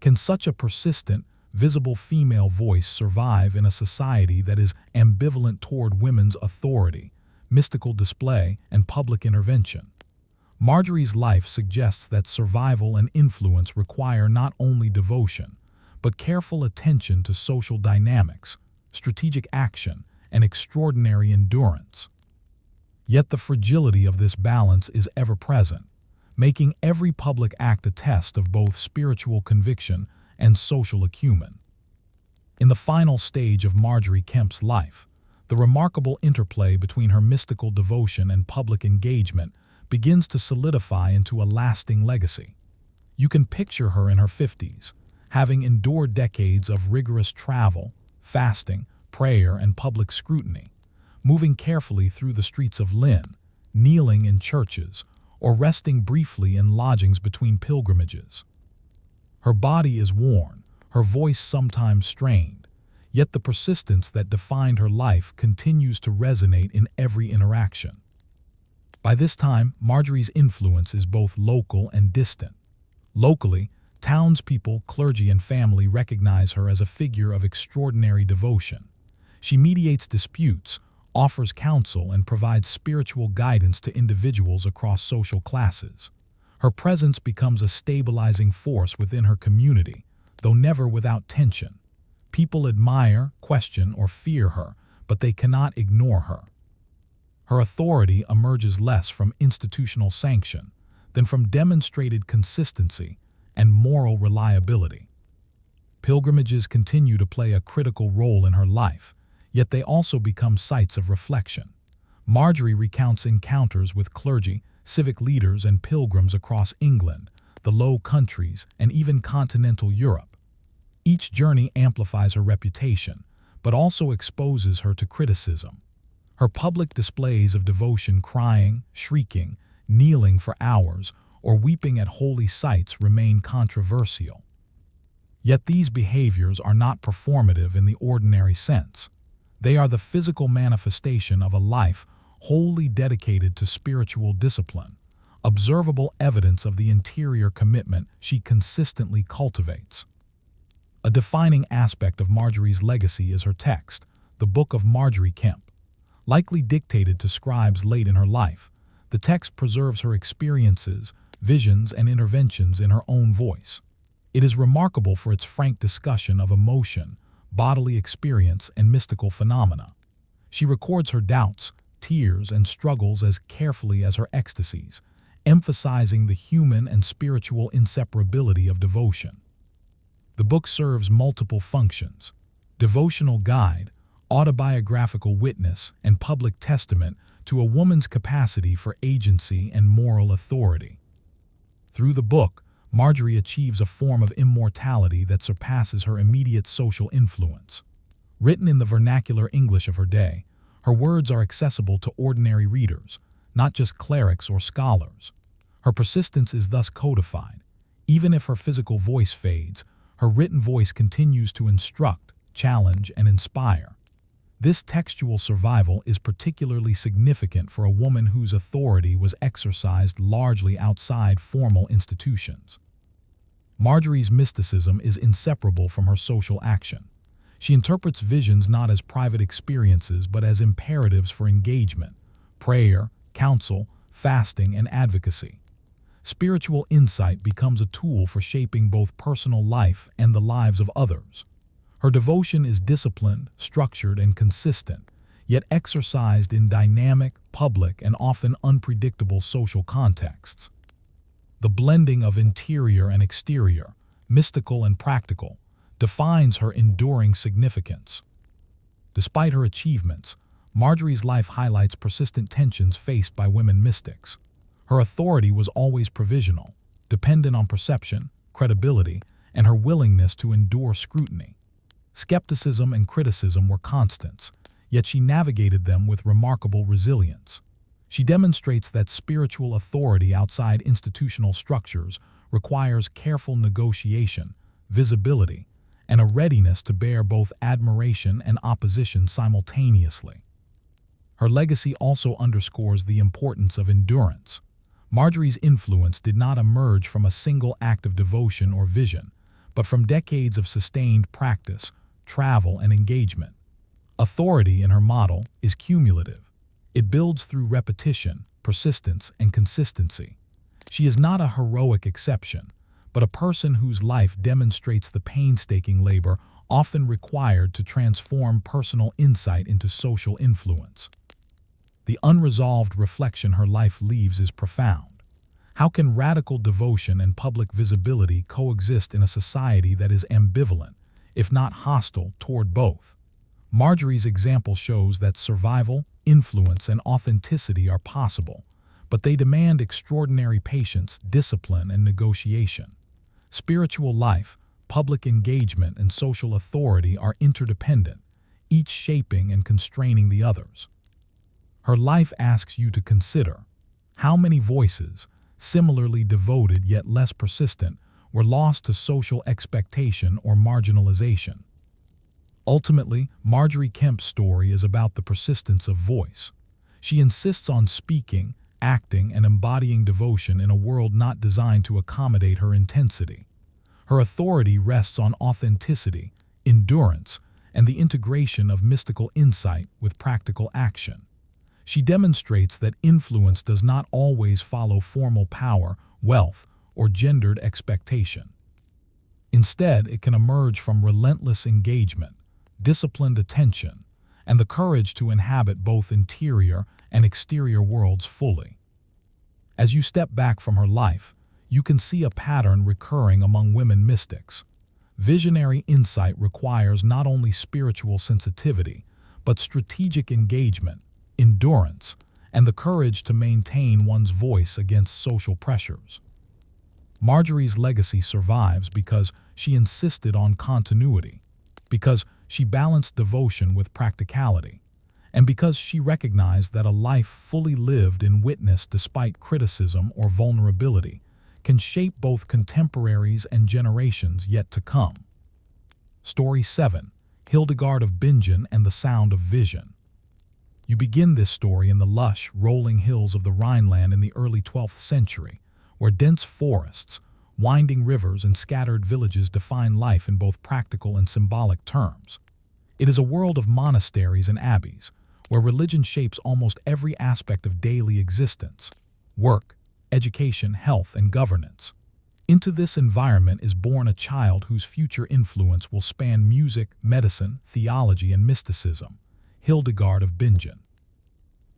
Can such a persistent, visible female voice survive in a society that is ambivalent toward women's authority, mystical display, and public intervention? Marjorie's life suggests that survival and influence require not only devotion, but careful attention to social dynamics, strategic action, and extraordinary endurance. Yet the fragility of this balance is ever present, making every public act a test of both spiritual conviction and social acumen. In the final stage of Marjorie Kemp's life, the remarkable interplay between her mystical devotion and public engagement begins to solidify into a lasting legacy. You can picture her in her 50s, having endured decades of rigorous travel, fasting, prayer, and public scrutiny, moving carefully through the streets of Lynn, kneeling in churches, or resting briefly in lodgings between pilgrimages. Her body is worn, her voice sometimes strained, yet the persistence that defined her life continues to resonate in every interaction. By this time, Marjorie's influence is both local and distant. Locally, townspeople, clergy, and family recognize her as a figure of extraordinary devotion. She mediates disputes, offers counsel, and provides spiritual guidance to individuals across social classes. Her presence becomes a stabilizing force within her community, though never without tension. People admire, question, or fear her, but they cannot ignore her. Her authority emerges less from institutional sanction than from demonstrated consistency and moral reliability. Pilgrimages continue to play a critical role in her life, yet they also become sites of reflection. Marjorie recounts encounters with clergy, civic leaders, and pilgrims across England, the Low Countries, and even continental Europe. Each journey amplifies her reputation, but also exposes her to criticism. Her public displays of devotion, crying, shrieking, kneeling for hours, or weeping at holy sites remain controversial. Yet these behaviors are not performative in the ordinary sense. They are the physical manifestation of a life wholly dedicated to spiritual discipline, observable evidence of the interior commitment she consistently cultivates. A defining aspect of Marjorie's legacy is her text, the Book of Marjorie Kemp. Likely dictated to scribes late in her life, the text preserves her experiences, visions, and interventions in her own voice. It is remarkable for its frank discussion of emotion, bodily experience, and mystical phenomena. She records her doubts, tears, and struggles as carefully as her ecstasies, emphasizing the human and spiritual inseparability of devotion. The book serves multiple functions: devotional guide, autobiographical witness, and public testament to a woman's capacity for agency and moral authority. Through the book, Marjorie achieves a form of immortality that surpasses her immediate social influence. Written in the vernacular English of her day, her words are accessible to ordinary readers, not just clerics or scholars. Her persistence is thus codified. Even if her physical voice fades, her written voice continues to instruct, challenge, and inspire. This textual survival is particularly significant for a woman whose authority was exercised largely outside formal institutions. Marjorie's mysticism is inseparable from her social action. She interprets visions not as private experiences but as imperatives for engagement, prayer, counsel, fasting, and advocacy. Spiritual insight becomes a tool for shaping both personal life and the lives of others. Her devotion is disciplined, structured, and consistent, yet exercised in dynamic, public, and often unpredictable social contexts. The blending of interior and exterior, mystical and practical, defines her enduring significance. Despite her achievements, Marjorie's life highlights persistent tensions faced by women mystics. Her authority was always provisional, dependent on perception, credibility, and her willingness to endure scrutiny. Skepticism and criticism were constants, yet she navigated them with remarkable resilience. She demonstrates that spiritual authority outside institutional structures requires careful negotiation, visibility, and a readiness to bear both admiration and opposition simultaneously. Her legacy also underscores the importance of endurance. Marjorie's influence did not emerge from a single act of devotion or vision, but from decades of sustained practice, travel, and engagement. Authority in her model is cumulative. It builds through repetition, persistence, and consistency. She is not a heroic exception, but a person whose life demonstrates the painstaking labor often required to transform personal insight into social influence. The unresolved reflection her life leaves is profound. How can radical devotion and public visibility coexist in a society that is ambivalent, if not hostile, toward both? Marjorie's example shows that survival, influence, and authenticity are possible, but they demand extraordinary patience, discipline, and negotiation. Spiritual life, public engagement, and social authority are interdependent, each shaping and constraining the others. Her life asks you to consider: how many voices, similarly devoted yet less persistent, were lost to social expectation or marginalization? Ultimately, Marjorie Kemp's story is about the persistence of voice. She insists on speaking, acting, and embodying devotion in a world not designed to accommodate her intensity. Her authority rests on authenticity, endurance, and the integration of mystical insight with practical action. She demonstrates that influence does not always follow formal power, wealth, or gendered expectation. Instead, it can emerge from relentless engagement, disciplined attention, and the courage to inhabit both interior and exterior worlds fully. As you step back from her life, you can see a pattern recurring among women mystics. Visionary insight requires not only spiritual sensitivity, but strategic engagement, endurance, and the courage to maintain one's voice against social pressures. Marjorie's legacy survives because she insisted on continuity, because she balanced devotion with practicality, and because she recognized that a life fully lived in witness despite criticism or vulnerability can shape both contemporaries and generations yet to come. Story 7. Hildegard of Bingen and the Sound of Vision. You begin this story in the lush, rolling hills of the Rhineland in the early 12th century, where dense forests, winding rivers, and scattered villages define life in both practical and symbolic terms. It is a world of monasteries and abbeys, where religion shapes almost every aspect of daily existence: work, education, health, and governance. Into this environment is born a child whose future influence will span music, medicine, theology, and mysticism: Hildegard of Bingen.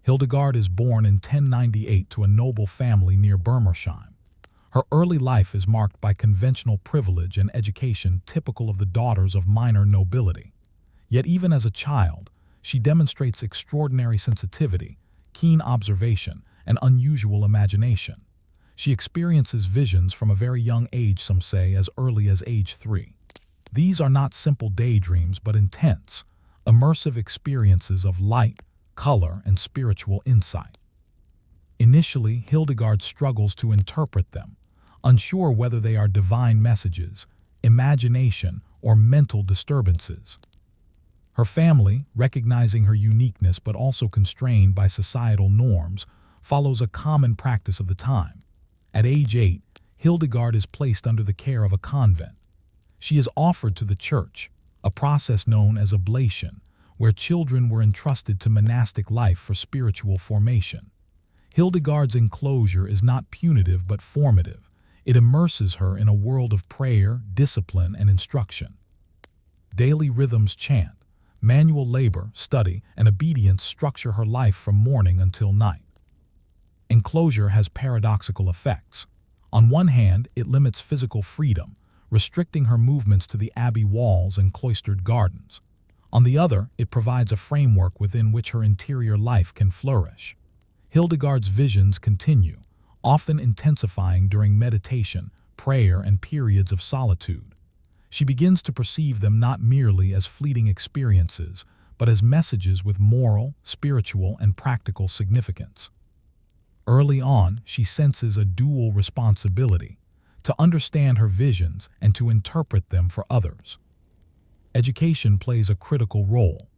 Hildegard is born in 1098 to a noble family near Bermersheim. Her early life is marked by conventional privilege and education typical of the daughters of minor nobility. Yet even as a child, she demonstrates extraordinary sensitivity, keen observation, and unusual imagination. She experiences visions from a very young age, some say as early as age 3. These are not simple daydreams but intense, immersive experiences of light, color, and spiritual insight. Initially, Hildegard struggles to interpret them, unsure whether they are divine messages, imagination, or mental disturbances. Her family, recognizing her uniqueness but also constrained by societal norms, follows a common practice of the time. At age 8, Hildegard is placed under the care of a convent. She is offered to the church, a process known as oblation, where children were entrusted to monastic life for spiritual formation. Hildegard's enclosure is not punitive but formative. It immerses her in a world of prayer, discipline, and instruction. Daily rhythms: chant, manual labor, study, and obedience structure her life from morning until night. Enclosure has paradoxical effects. On one hand, it limits physical freedom, restricting her movements to the abbey walls and cloistered gardens. On the other, it provides a framework within which her interior life can flourish. Hildegard's visions continue, often intensifying during meditation, prayer, and periods of solitude. She begins to perceive them not merely as fleeting experiences, but as messages with moral, spiritual, and practical significance. Early on, she senses a dual responsibility: to understand her visions and to interpret them for others. Education plays a critical role.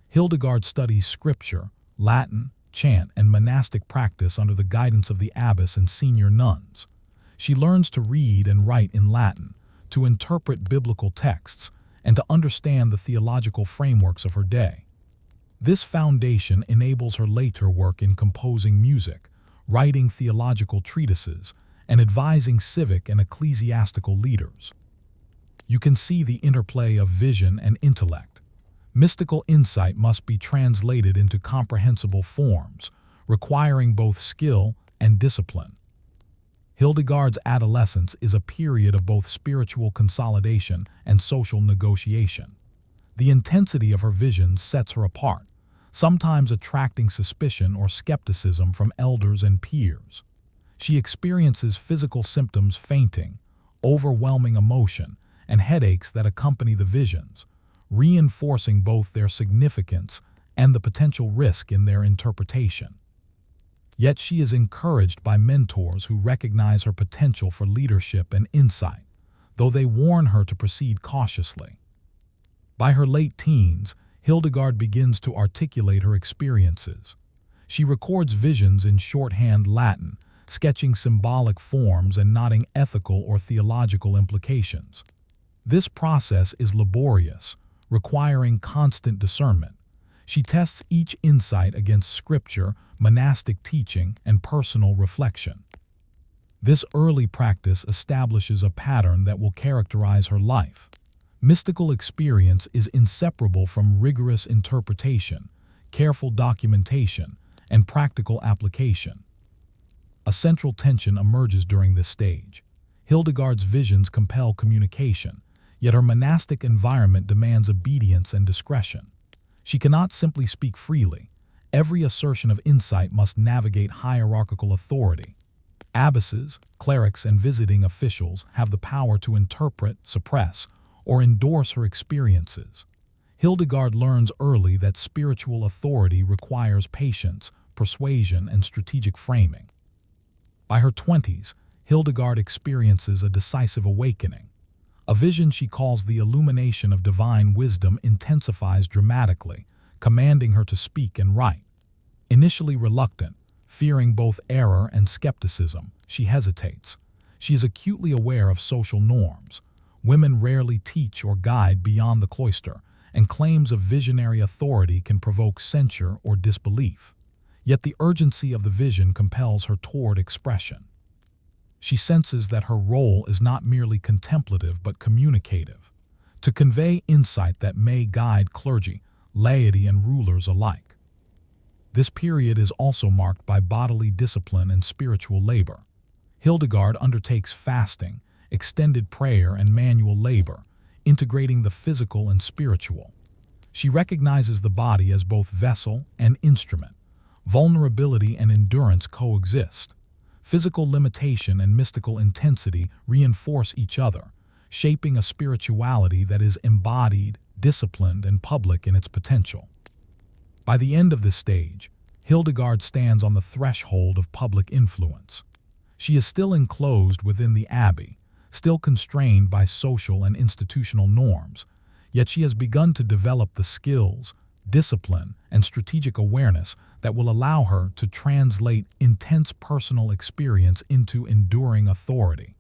Hildegard studies scripture, Latin, chant, and monastic practice under the guidance of the abbess and senior nuns. She learns to read and write in Latin, to interpret biblical texts, and to understand the theological frameworks of her day. This foundation enables her later work in composing music, writing theological treatises, and advising civic and ecclesiastical leaders. You can see the interplay of vision and intellect. Mystical insight must be translated into comprehensible forms, requiring both skill and discipline. Hildegard's adolescence is a period of both spiritual consolidation and social negotiation. The intensity of her visions sets her apart, sometimes attracting suspicion or skepticism from elders and peers. She experiences physical symptoms: fainting, overwhelming emotion, and headaches that accompany the visions, reinforcing both their significance and the potential risk in their interpretation. Yet she is encouraged by mentors who recognize her potential for leadership and insight, though they warn her to proceed cautiously. By her late teens, Hildegard begins to articulate her experiences. She records visions in shorthand Latin, sketching symbolic forms and noting ethical or theological implications. This process is laborious, requiring constant discernment. She tests each insight against scripture, monastic teaching, and personal reflection. This early practice establishes a pattern that will characterize her life. Mystical experience is inseparable from rigorous interpretation, careful documentation, and practical application. A central tension emerges during this stage. Hildegard's visions compel communication, yet her monastic environment demands obedience and discretion. She cannot simply speak freely. Every assertion of insight must navigate hierarchical authority. Abbesses, clerics, and visiting officials have the power to interpret, suppress, or endorse her experiences. Hildegard learns early that spiritual authority requires patience, persuasion, and strategic framing. By her 20s, Hildegard experiences a decisive awakening. A vision she calls the illumination of divine wisdom intensifies dramatically, commanding her to speak and write. Initially reluctant, fearing both error and skepticism, she hesitates. She is acutely aware of social norms. Women rarely teach or guide beyond the cloister, and claims of visionary authority can provoke censure or disbelief. Yet the urgency of the vision compels her toward expression. She senses that her role is not merely contemplative but communicative, to convey insight that may guide clergy, laity, and rulers alike. This period is also marked by bodily discipline and spiritual labor. Hildegard undertakes fasting, extended prayer, and manual labor, integrating the physical and spiritual. She recognizes the body as both vessel and instrument. Vulnerability and endurance coexist. Physical limitation and mystical intensity reinforce each other, shaping a spirituality that is embodied, disciplined, and public in its potential. By the end of this stage, Hildegard stands on the threshold of public influence. She is still enclosed within the abbey, still constrained by social and institutional norms, yet she has begun to develop the skills, discipline, and strategic awareness that will allow her to translate intense personal experience into enduring authority.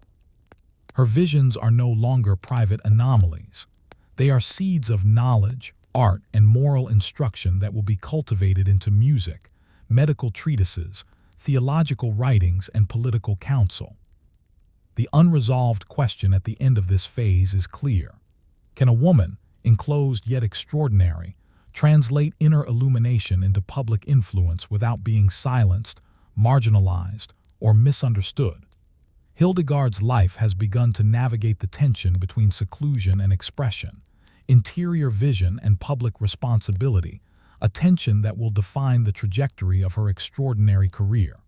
Her visions are no longer private anomalies. They are seeds of knowledge, art, and moral instruction that will be cultivated into music, medical treatises, theological writings, and political counsel. The unresolved question at the end of this phase is clear. Can a woman, enclosed yet extraordinary, translate inner illumination into public influence without being silenced, marginalized, or misunderstood? Hildegard's life has begun to navigate the tension between seclusion and expression, interior vision and public responsibility, a tension that will define the trajectory of her extraordinary career.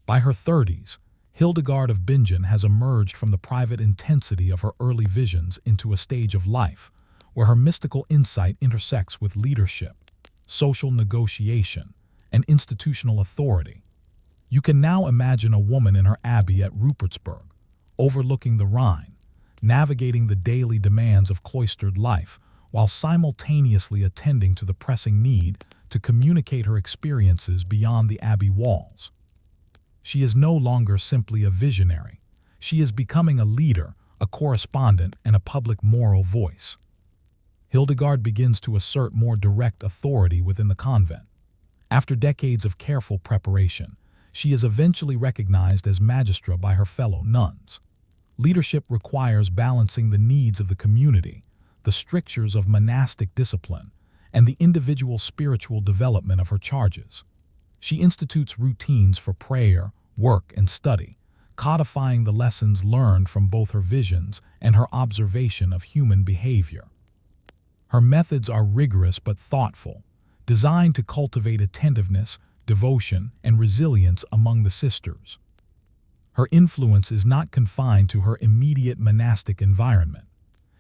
By her 30s, Hildegard of Bingen has emerged from the private intensity of her early visions into a stage of life where her mystical insight intersects with leadership, social negotiation, and institutional authority. You can now imagine a woman in her abbey at Rupertsberg, overlooking the Rhine, navigating the daily demands of cloistered life while simultaneously attending to the pressing need to communicate her experiences beyond the abbey walls. She is no longer simply a visionary. She is becoming a leader, a correspondent, and a public moral voice. Hildegard begins to assert more direct authority within the convent. After decades of careful preparation, she is eventually recognized as magistra by her fellow nuns. Leadership requires balancing the needs of the community, the strictures of monastic discipline, and the individual spiritual development of her charges. She institutes routines for prayer, work, and study, codifying the lessons learned from both her visions and her observation of human behavior. Her methods are rigorous but thoughtful, designed to cultivate attentiveness, devotion, and resilience among the sisters. Her influence is not confined to her immediate monastic environment.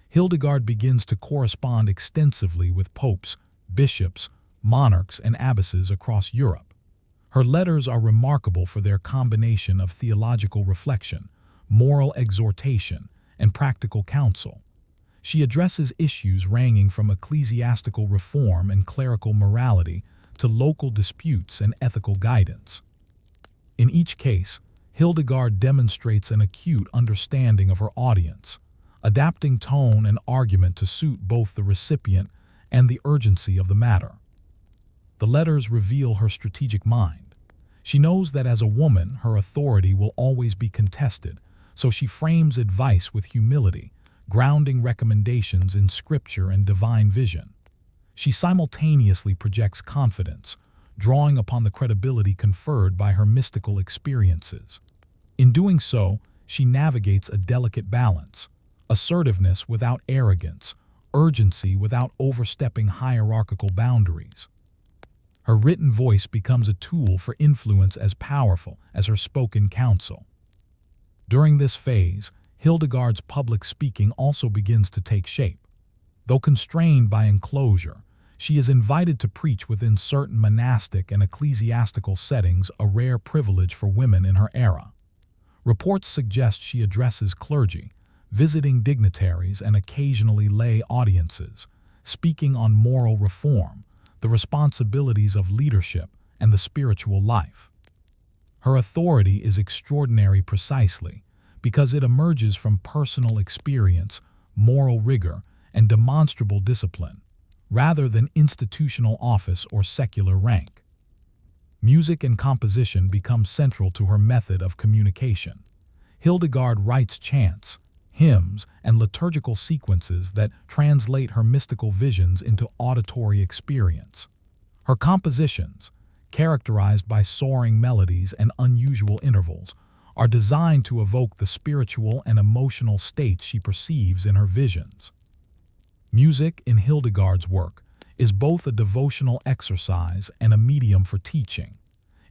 Hildegard begins to correspond extensively with popes, bishops, monarchs, and abbesses across Europe. Her letters are remarkable for their combination of theological reflection, moral exhortation, and practical counsel. She addresses issues ranging from ecclesiastical reform and clerical morality to local disputes and ethical guidance. In each case, Hildegard demonstrates an acute understanding of her audience, adapting tone and argument to suit both the recipient and the urgency of the matter. The letters reveal her strategic mind. She knows that as a woman, her authority will always be contested, so she frames advice with humility, grounding recommendations in scripture and divine vision. She simultaneously projects confidence, drawing upon the credibility conferred by her mystical experiences. In doing so, she navigates a delicate balance: assertiveness without arrogance, urgency without overstepping hierarchical boundaries. Her written voice becomes a tool for influence as powerful as her spoken counsel. During this phase, Hildegard's public speaking also begins to take shape. Though constrained by enclosure, she is invited to preach within certain monastic and ecclesiastical settings, a rare privilege for women in her era. Reports suggest she addresses clergy, visiting dignitaries, and occasionally lay audiences, speaking on moral reform, the responsibilities of leadership, and the spiritual life. Her authority is extraordinary precisely because it emerges from personal experience, moral rigor, and demonstrable discipline, rather than institutional office or secular rank. Music and composition become central to her method of communication. Hildegard writes chants, hymns, and liturgical sequences that translate her mystical visions into auditory experience. Her compositions, characterized by soaring melodies and unusual intervals, are designed to evoke the spiritual and emotional states she perceives in her visions. Music in Hildegard's work is both a devotional exercise and a medium for teaching.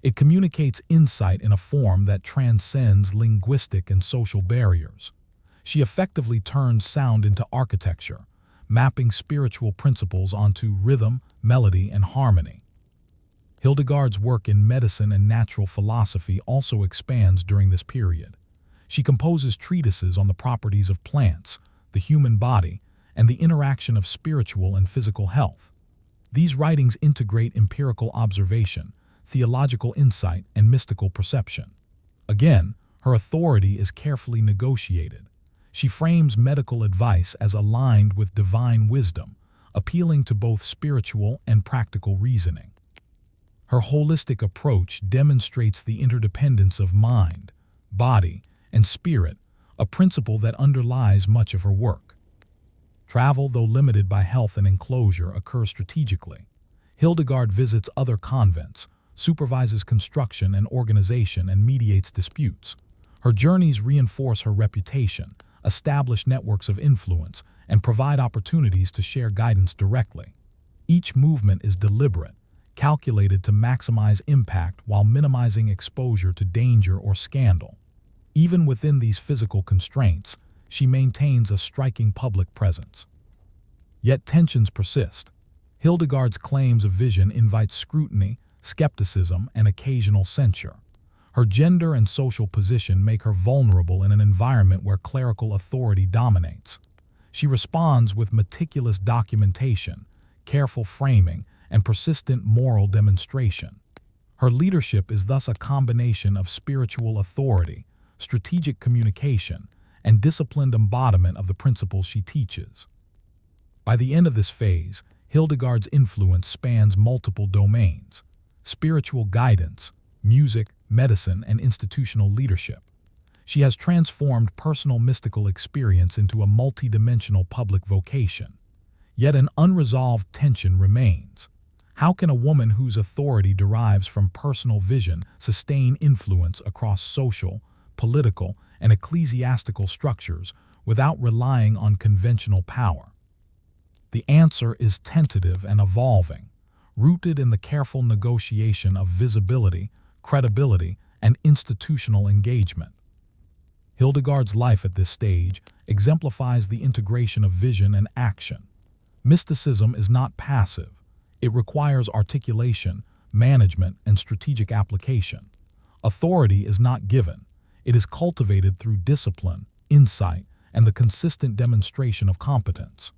It communicates insight in a form that transcends linguistic and social barriers. She effectively turns sound into architecture, mapping spiritual principles onto rhythm, melody, and harmony. Hildegard's work in medicine and natural philosophy also expands during this period. She composes treatises on the properties of plants, the human body, and the interaction of spiritual and physical health. These writings integrate empirical observation, theological insight, and mystical perception. Again, her authority is carefully negotiated. She frames medical advice as aligned with divine wisdom, appealing to both spiritual and practical reasoning. Her holistic approach demonstrates the interdependence of mind, body, and spirit, a principle that underlies much of her work. Travel, though limited by health and enclosure, occurs strategically. Hildegard visits other convents, supervises construction and organization, and mediates disputes. Her journeys reinforce her reputation, establish networks of influence, and provide opportunities to share guidance directly. Each movement is deliberate, calculated to maximize impact while minimizing exposure to danger or scandal. Even within these physical constraints, she maintains a striking public presence. Yet tensions persist. Hildegard's claims of vision invite scrutiny, skepticism, and occasional censure. Her gender and social position make her vulnerable in an environment where clerical authority dominates. She responds with meticulous documentation, careful framing, and persistent moral demonstration. Her leadership is thus a combination of spiritual authority, strategic communication, and disciplined embodiment of the principles she teaches. By the end of this phase, Hildegard's influence spans multiple domains: spiritual guidance, music, medicine, and institutional leadership. She has transformed personal mystical experience into a multidimensional public vocation. Yet an unresolved tension remains. How can a woman whose authority derives from personal vision sustain influence across social, political, and ecclesiastical structures without relying on conventional power? The answer is tentative and evolving, rooted in the careful negotiation of visibility, credibility, and institutional engagement. Hildegard's life at this stage exemplifies the integration of vision and action. Mysticism is not passive. It requires articulation, management, and strategic application. Authority is not given. It is cultivated through discipline, insight, and the consistent demonstration of competence.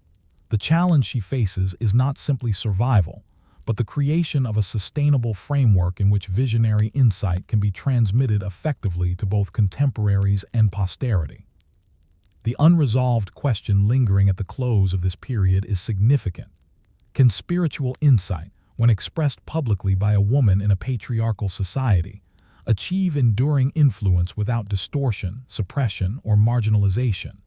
The challenge she faces is not simply survival, but the creation of a sustainable framework in which visionary insight can be transmitted effectively to both contemporaries and posterity. The unresolved question lingering at the close of this period is significant. Can spiritual insight, when expressed publicly by a woman in a patriarchal society, achieve enduring influence without distortion, suppression, or marginalization?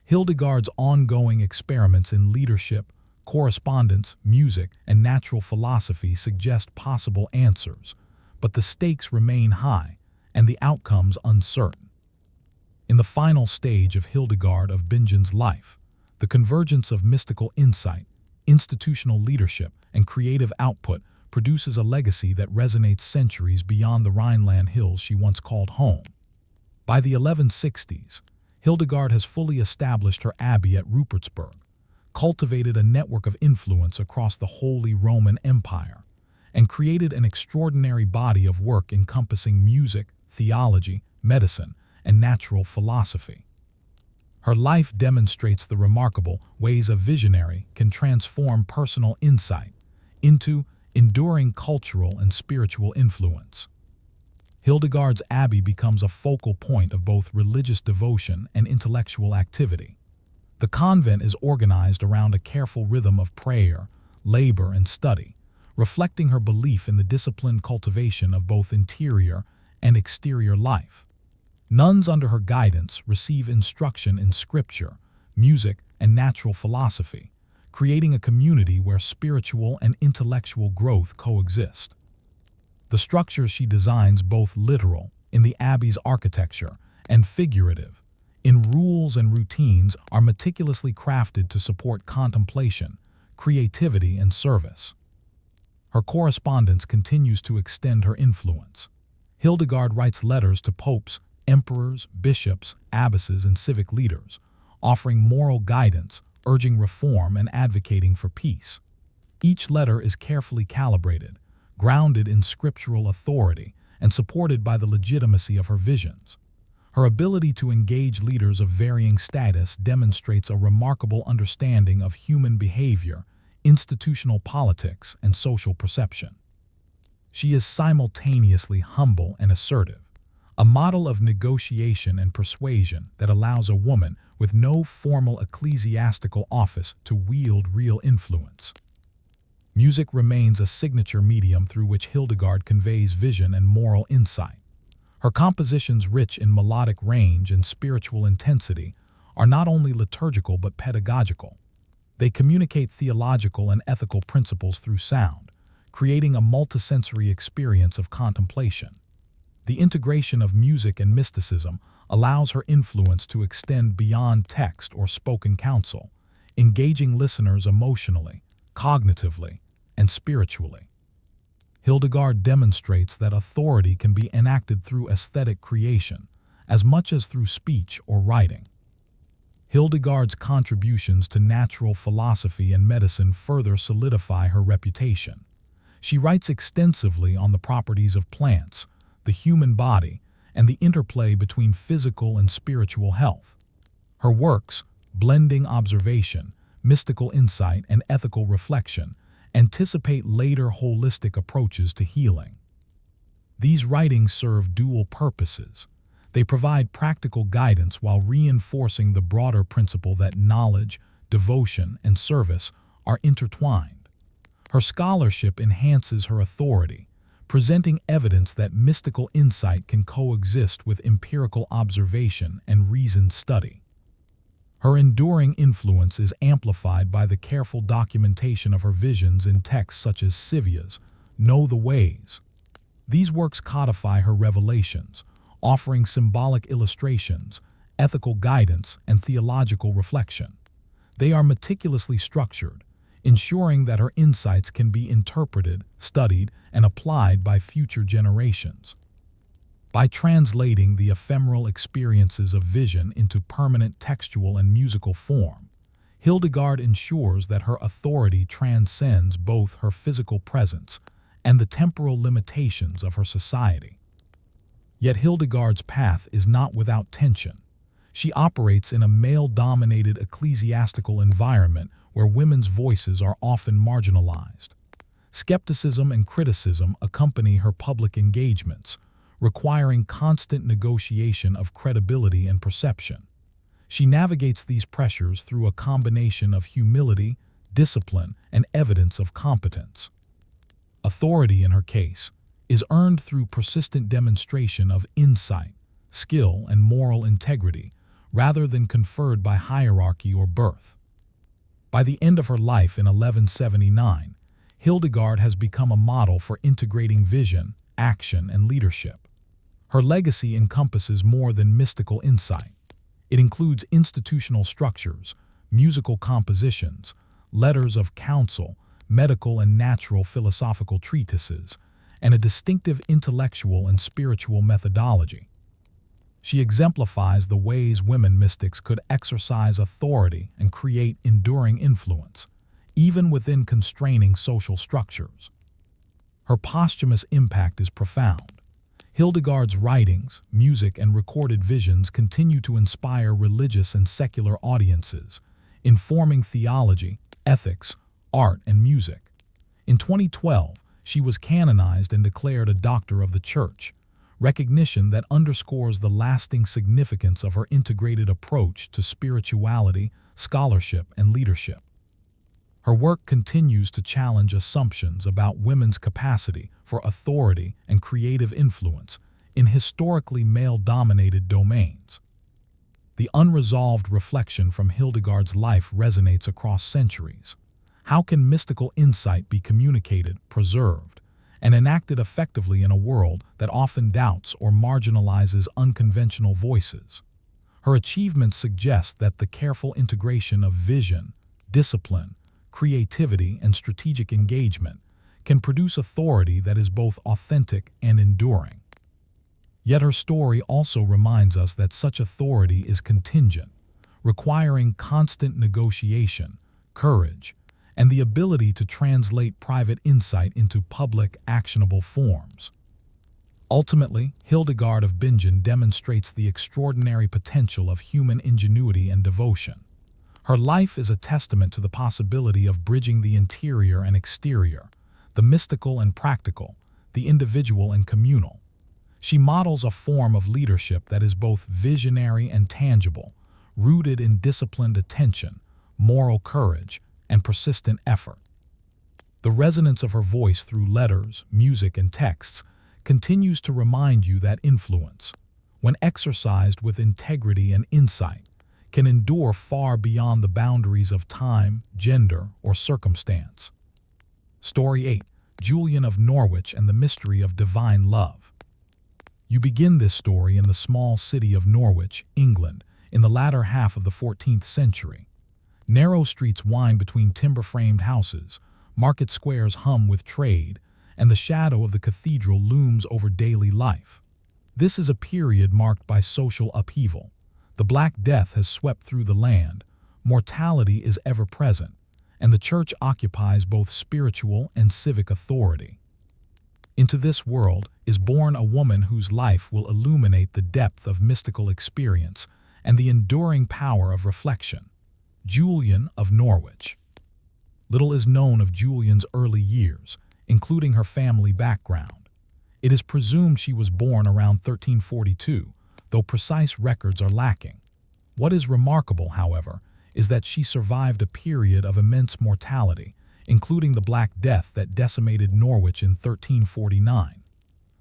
Hildegard's ongoing experiments in leadership, correspondence, music, and natural philosophy suggest possible answers, but the stakes remain high and the outcomes uncertain. In the final stage of Hildegard of Bingen's life, the convergence of mystical insight, institutional leadership, and creative output produces a legacy that resonates centuries beyond the Rhineland hills she once called home. By the 1160s, Hildegard has fully established her abbey at Rupertsberg, cultivated a network of influence across the Holy Roman Empire, and created an extraordinary body of work encompassing music, theology, medicine, and natural philosophy. Her life demonstrates the remarkable ways a visionary can transform personal insight into enduring cultural and spiritual influence. Hildegard's abbey becomes a focal point of both religious devotion and intellectual activity. The convent is organized around a careful rhythm of prayer, labor, and study, reflecting her belief in the disciplined cultivation of both interior and exterior life. Nuns under her guidance receive instruction in scripture, music, and natural philosophy, creating a community where spiritual and intellectual growth coexist. The structures she designs, both literal, in the abbey's architecture, and figurative, in rules and routines, are meticulously crafted to support contemplation, creativity, and service. Her correspondence continues to extend her influence. Hildegard writes letters to popes, emperors, bishops, abbesses, and civic leaders, offering moral guidance, urging reform, and advocating for peace. Each letter is carefully calibrated, grounded in scriptural authority, and supported by the legitimacy of her visions. Her ability to engage leaders of varying status demonstrates a remarkable understanding of human behavior, institutional politics, and social perception. She is simultaneously humble and assertive, a model of negotiation and persuasion that allows a woman with no formal ecclesiastical office to wield real influence. Music remains a signature medium through which Hildegard conveys vision and moral insight. Her compositions, rich in melodic range and spiritual intensity, are not only liturgical but pedagogical. They communicate theological and ethical principles through sound, creating a multisensory experience of contemplation. The integration of music and mysticism allows her influence to extend beyond text or spoken counsel, engaging listeners emotionally, cognitively, and spiritually. Hildegard demonstrates that authority can be enacted through aesthetic creation, as much as through speech or writing. Hildegard's contributions to natural philosophy and medicine further solidify her reputation. She writes extensively on the properties of plants, the human body, and the interplay between physical and spiritual health. Her works, blending observation, mystical insight, and ethical reflection, anticipate later holistic approaches to healing. These writings serve dual purposes. They provide practical guidance while reinforcing the broader principle that knowledge, devotion, and service are intertwined. Her scholarship enhances her authority, presenting evidence that mystical insight can coexist with empirical observation and reasoned study. Her enduring influence is amplified by the careful documentation of her visions in texts such as Scivia's Know the Ways. These works codify her revelations, offering symbolic illustrations, ethical guidance, and theological reflection. They are meticulously structured, ensuring that her insights can be interpreted, studied, and applied by future generations. By translating the ephemeral experiences of vision into permanent textual and musical form, Hildegard ensures that her authority transcends both her physical presence and the temporal limitations of her society. Yet Hildegard's path is not without tension. She operates in a male-dominated ecclesiastical environment where women's voices are often marginalized. Skepticism and criticism accompany her public engagements, requiring constant negotiation of credibility and perception. She navigates these pressures through a combination of humility, discipline, and evidence of competence. Authority, in her case, is earned through persistent demonstration of insight, skill, and moral integrity, rather than conferred by hierarchy or birth. By the end of her life in 1179, Hildegard has become a model for integrating vision, action, and leadership. Her legacy encompasses more than mystical insight. It includes institutional structures, musical compositions, letters of counsel, medical and natural philosophical treatises, and a distinctive intellectual and spiritual methodology. She exemplifies the ways women mystics could exercise authority and create enduring influence, even within constraining social structures. Her posthumous impact is profound. Hildegard's writings, music, and recorded visions continue to inspire religious and secular audiences, informing theology, ethics, art, and music. In 2012, she was canonized and declared a Doctor of the Church, recognition that underscores the lasting significance of her integrated approach to spirituality, scholarship, and leadership. Her work continues to challenge assumptions about women's capacity for authority and creative influence in historically male-dominated domains. The unresolved reflection from Hildegard's life resonates across centuries. How can mystical insight be communicated, preserved, and enacted effectively in a world that often doubts or marginalizes unconventional voices? Her achievements suggest that the careful integration of vision, discipline, creativity, and strategic engagement can produce authority that is both authentic and enduring. Yet her story also reminds us that such authority is contingent, requiring constant negotiation, courage, and the ability to translate private insight into public, actionable forms. Ultimately, Hildegard of Bingen demonstrates the extraordinary potential of human ingenuity and devotion. Her life is a testament to the possibility of bridging the interior and exterior, the mystical and practical, the individual and communal. She models a form of leadership that is both visionary and tangible, rooted in disciplined attention, moral courage, and persistent effort. The resonance of her voice through letters, music, and texts continues to remind you that influence, when exercised with integrity and insight, can endure far beyond the boundaries of time, gender, or circumstance. Story 8. Julian of Norwich and the Mystery of Divine Love. You begin this story in the small city of Norwich, England, in the latter half of the 14th century. Narrow streets wind between timber-framed houses, market squares hum with trade, and the shadow of the cathedral looms over daily life. This is a period marked by social upheaval. The Black Death has swept through the land, mortality is ever present, and the church occupies both spiritual and civic authority. Into this world is born a woman whose life will illuminate the depth of mystical experience and the enduring power of reflection. Julian of Norwich. Little is known of Julian's early years, including her family background. It is presumed she was born around 1342, though precise records are lacking. What is remarkable, however, is that she survived a period of immense mortality, including the Black Death that decimated Norwich in 1349.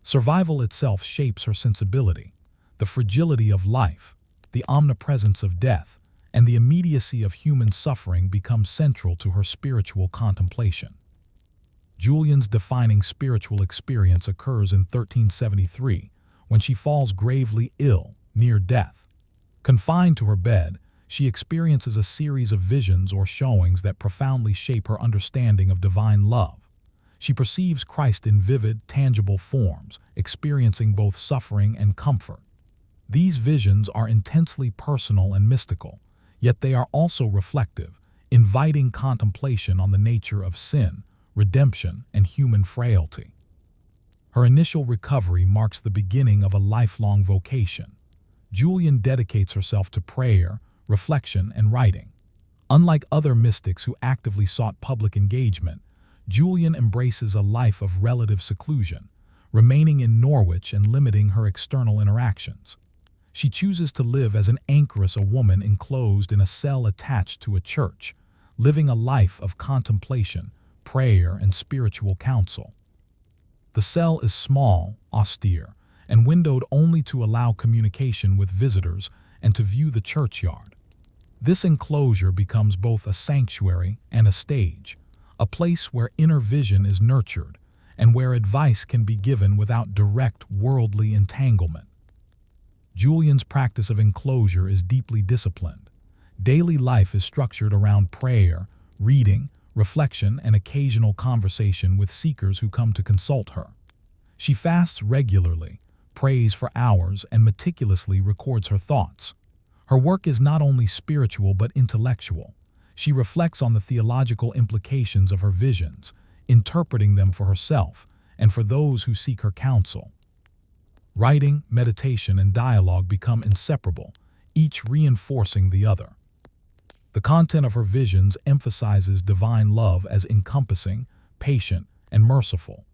Survival itself shapes her sensibility. The fragility of life, the omnipresence of death, and the immediacy of human suffering become central to her spiritual contemplation. Julian's defining spiritual experience occurs in 1373, when she falls gravely ill, near death. Confined to her bed, she experiences a series of visions or showings that profoundly shape her understanding of divine love. She perceives Christ in vivid, tangible forms, experiencing both suffering and comfort. These visions are intensely personal and mystical, yet they are also reflective, inviting contemplation on the nature of sin, redemption, and human frailty. Her initial recovery marks the beginning of a lifelong vocation. Julian dedicates herself to prayer, reflection, and writing. Unlike other mystics who actively sought public engagement, Julian embraces a life of relative seclusion, remaining in Norwich and limiting her external interactions. She chooses to live as an anchoress, a woman enclosed in a cell attached to a church, living a life of contemplation, prayer, and spiritual counsel. The cell is small, austere, and windowed only to allow communication with visitors and to view the churchyard. This enclosure becomes both a sanctuary and a stage, a place where inner vision is nurtured and where advice can be given without direct worldly entanglement. Julian's practice of enclosure is deeply disciplined. Daily life is structured around prayer, reading, reflection, and occasional conversation with seekers who come to consult her. She fasts regularly, prays for hours, and meticulously records her thoughts. Her work is not only spiritual but intellectual. She reflects on the theological implications of her visions, interpreting them for herself and for those who seek her counsel. Writing, meditation, and dialogue become inseparable, each reinforcing the other. The content of her visions emphasizes divine love as encompassing, patient, and merciful.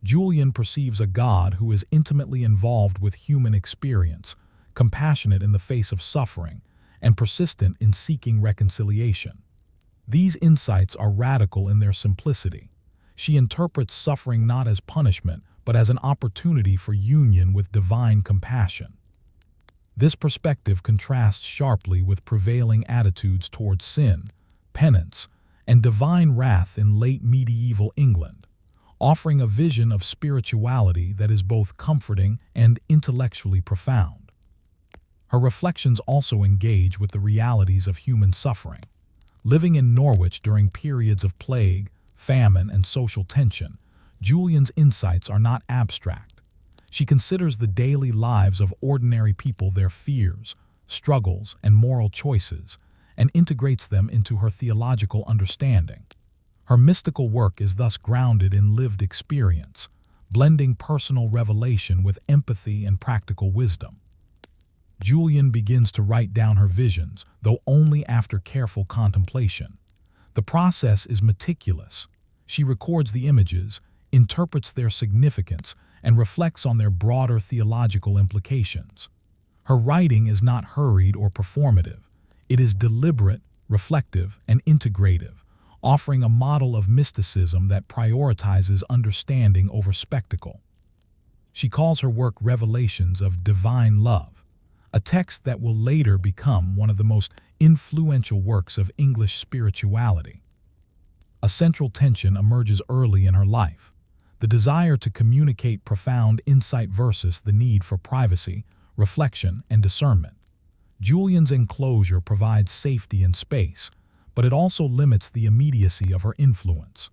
Julian perceives a God who is intimately involved with human experience, compassionate in the face of suffering, and persistent in seeking reconciliation. These insights are radical in their simplicity. She interprets suffering not as punishment, but as an opportunity for union with divine compassion. This perspective contrasts sharply with prevailing attitudes towards sin, penance, and divine wrath in late medieval England, offering a vision of spirituality that is both comforting and intellectually profound. Her reflections also engage with the realities of human suffering. Living in Norwich during periods of plague, famine, and social tension, Julian's insights are not abstract. She considers the daily lives of ordinary people, their fears, struggles, and moral choices, and integrates them into her theological understanding. Her mystical work is thus grounded in lived experience, blending personal revelation with empathy and practical wisdom. Julian begins to write down her visions, though only after careful contemplation. The process is meticulous. She records the images, interprets their significance, and reflects on their broader theological implications. Her writing is not hurried or performative. It is deliberate, reflective, and integrative, offering a model of mysticism that prioritizes understanding over spectacle. She calls her work Revelations of Divine Love, a text that will later become one of the most influential works of English spirituality. A central tension emerges early in her life: the desire to communicate profound insight versus the need for privacy, reflection, and discernment. Julian's enclosure provides safety and space, but it also limits the immediacy of her influence.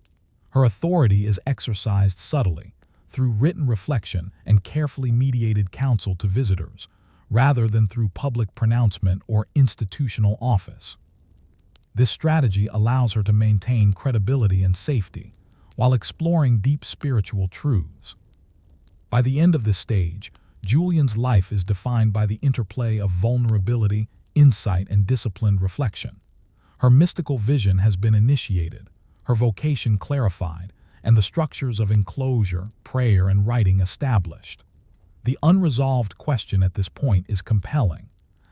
Her authority is exercised subtly, through written reflection and carefully mediated counsel to visitors, rather than through public pronouncement or institutional office. This strategy allows her to maintain credibility and safety, while exploring deep spiritual truths. By the end of this stage, Julian's life is defined by the interplay of vulnerability, insight, and disciplined reflection. Her mystical vision has been initiated, her vocation clarified, and the structures of enclosure, prayer, and writing established. The unresolved question at this point is compelling.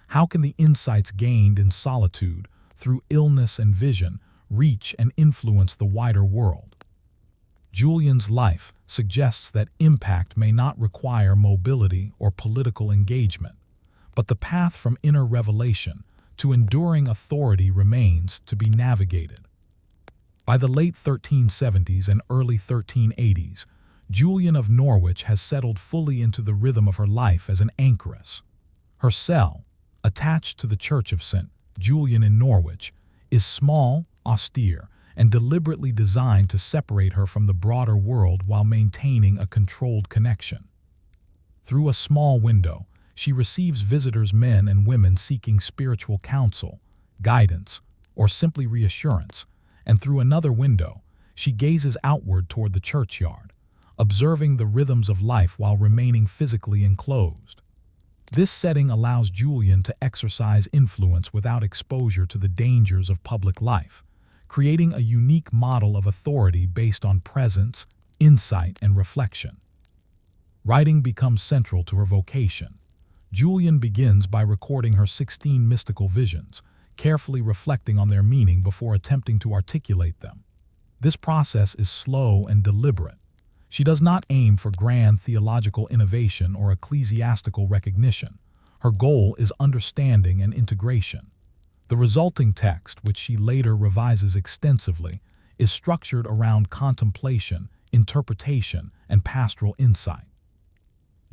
How can the insights gained in solitude, through illness and vision, reach and influence the wider world? Julian's life suggests that impact may not require mobility or political engagement, but the path from inner revelation to enduring authority remains to be navigated. By the late 1370s and early 1380s, Julian of Norwich has settled fully into the rhythm of her life as an anchoress. Her cell, attached to the Church of St. Julian in Norwich, is small, austere, and deliberately designed to separate her from the broader world while maintaining a controlled connection. Through a small window, she receives visitors, men and women seeking spiritual counsel, guidance, or simply reassurance, and through another window, she gazes outward toward the churchyard, observing the rhythms of life while remaining physically enclosed. This setting allows Julian to exercise influence without exposure to the dangers of public life, creating a unique model of authority based on presence, insight, and reflection. Writing becomes central to her vocation. Julian begins by recording her 16 mystical visions, carefully reflecting on their meaning before attempting to articulate them. This process is slow and deliberate. She does not aim for grand theological innovation or ecclesiastical recognition. Her goal is understanding and integration. The resulting text, which she later revises extensively, is structured around contemplation, interpretation, and pastoral insight.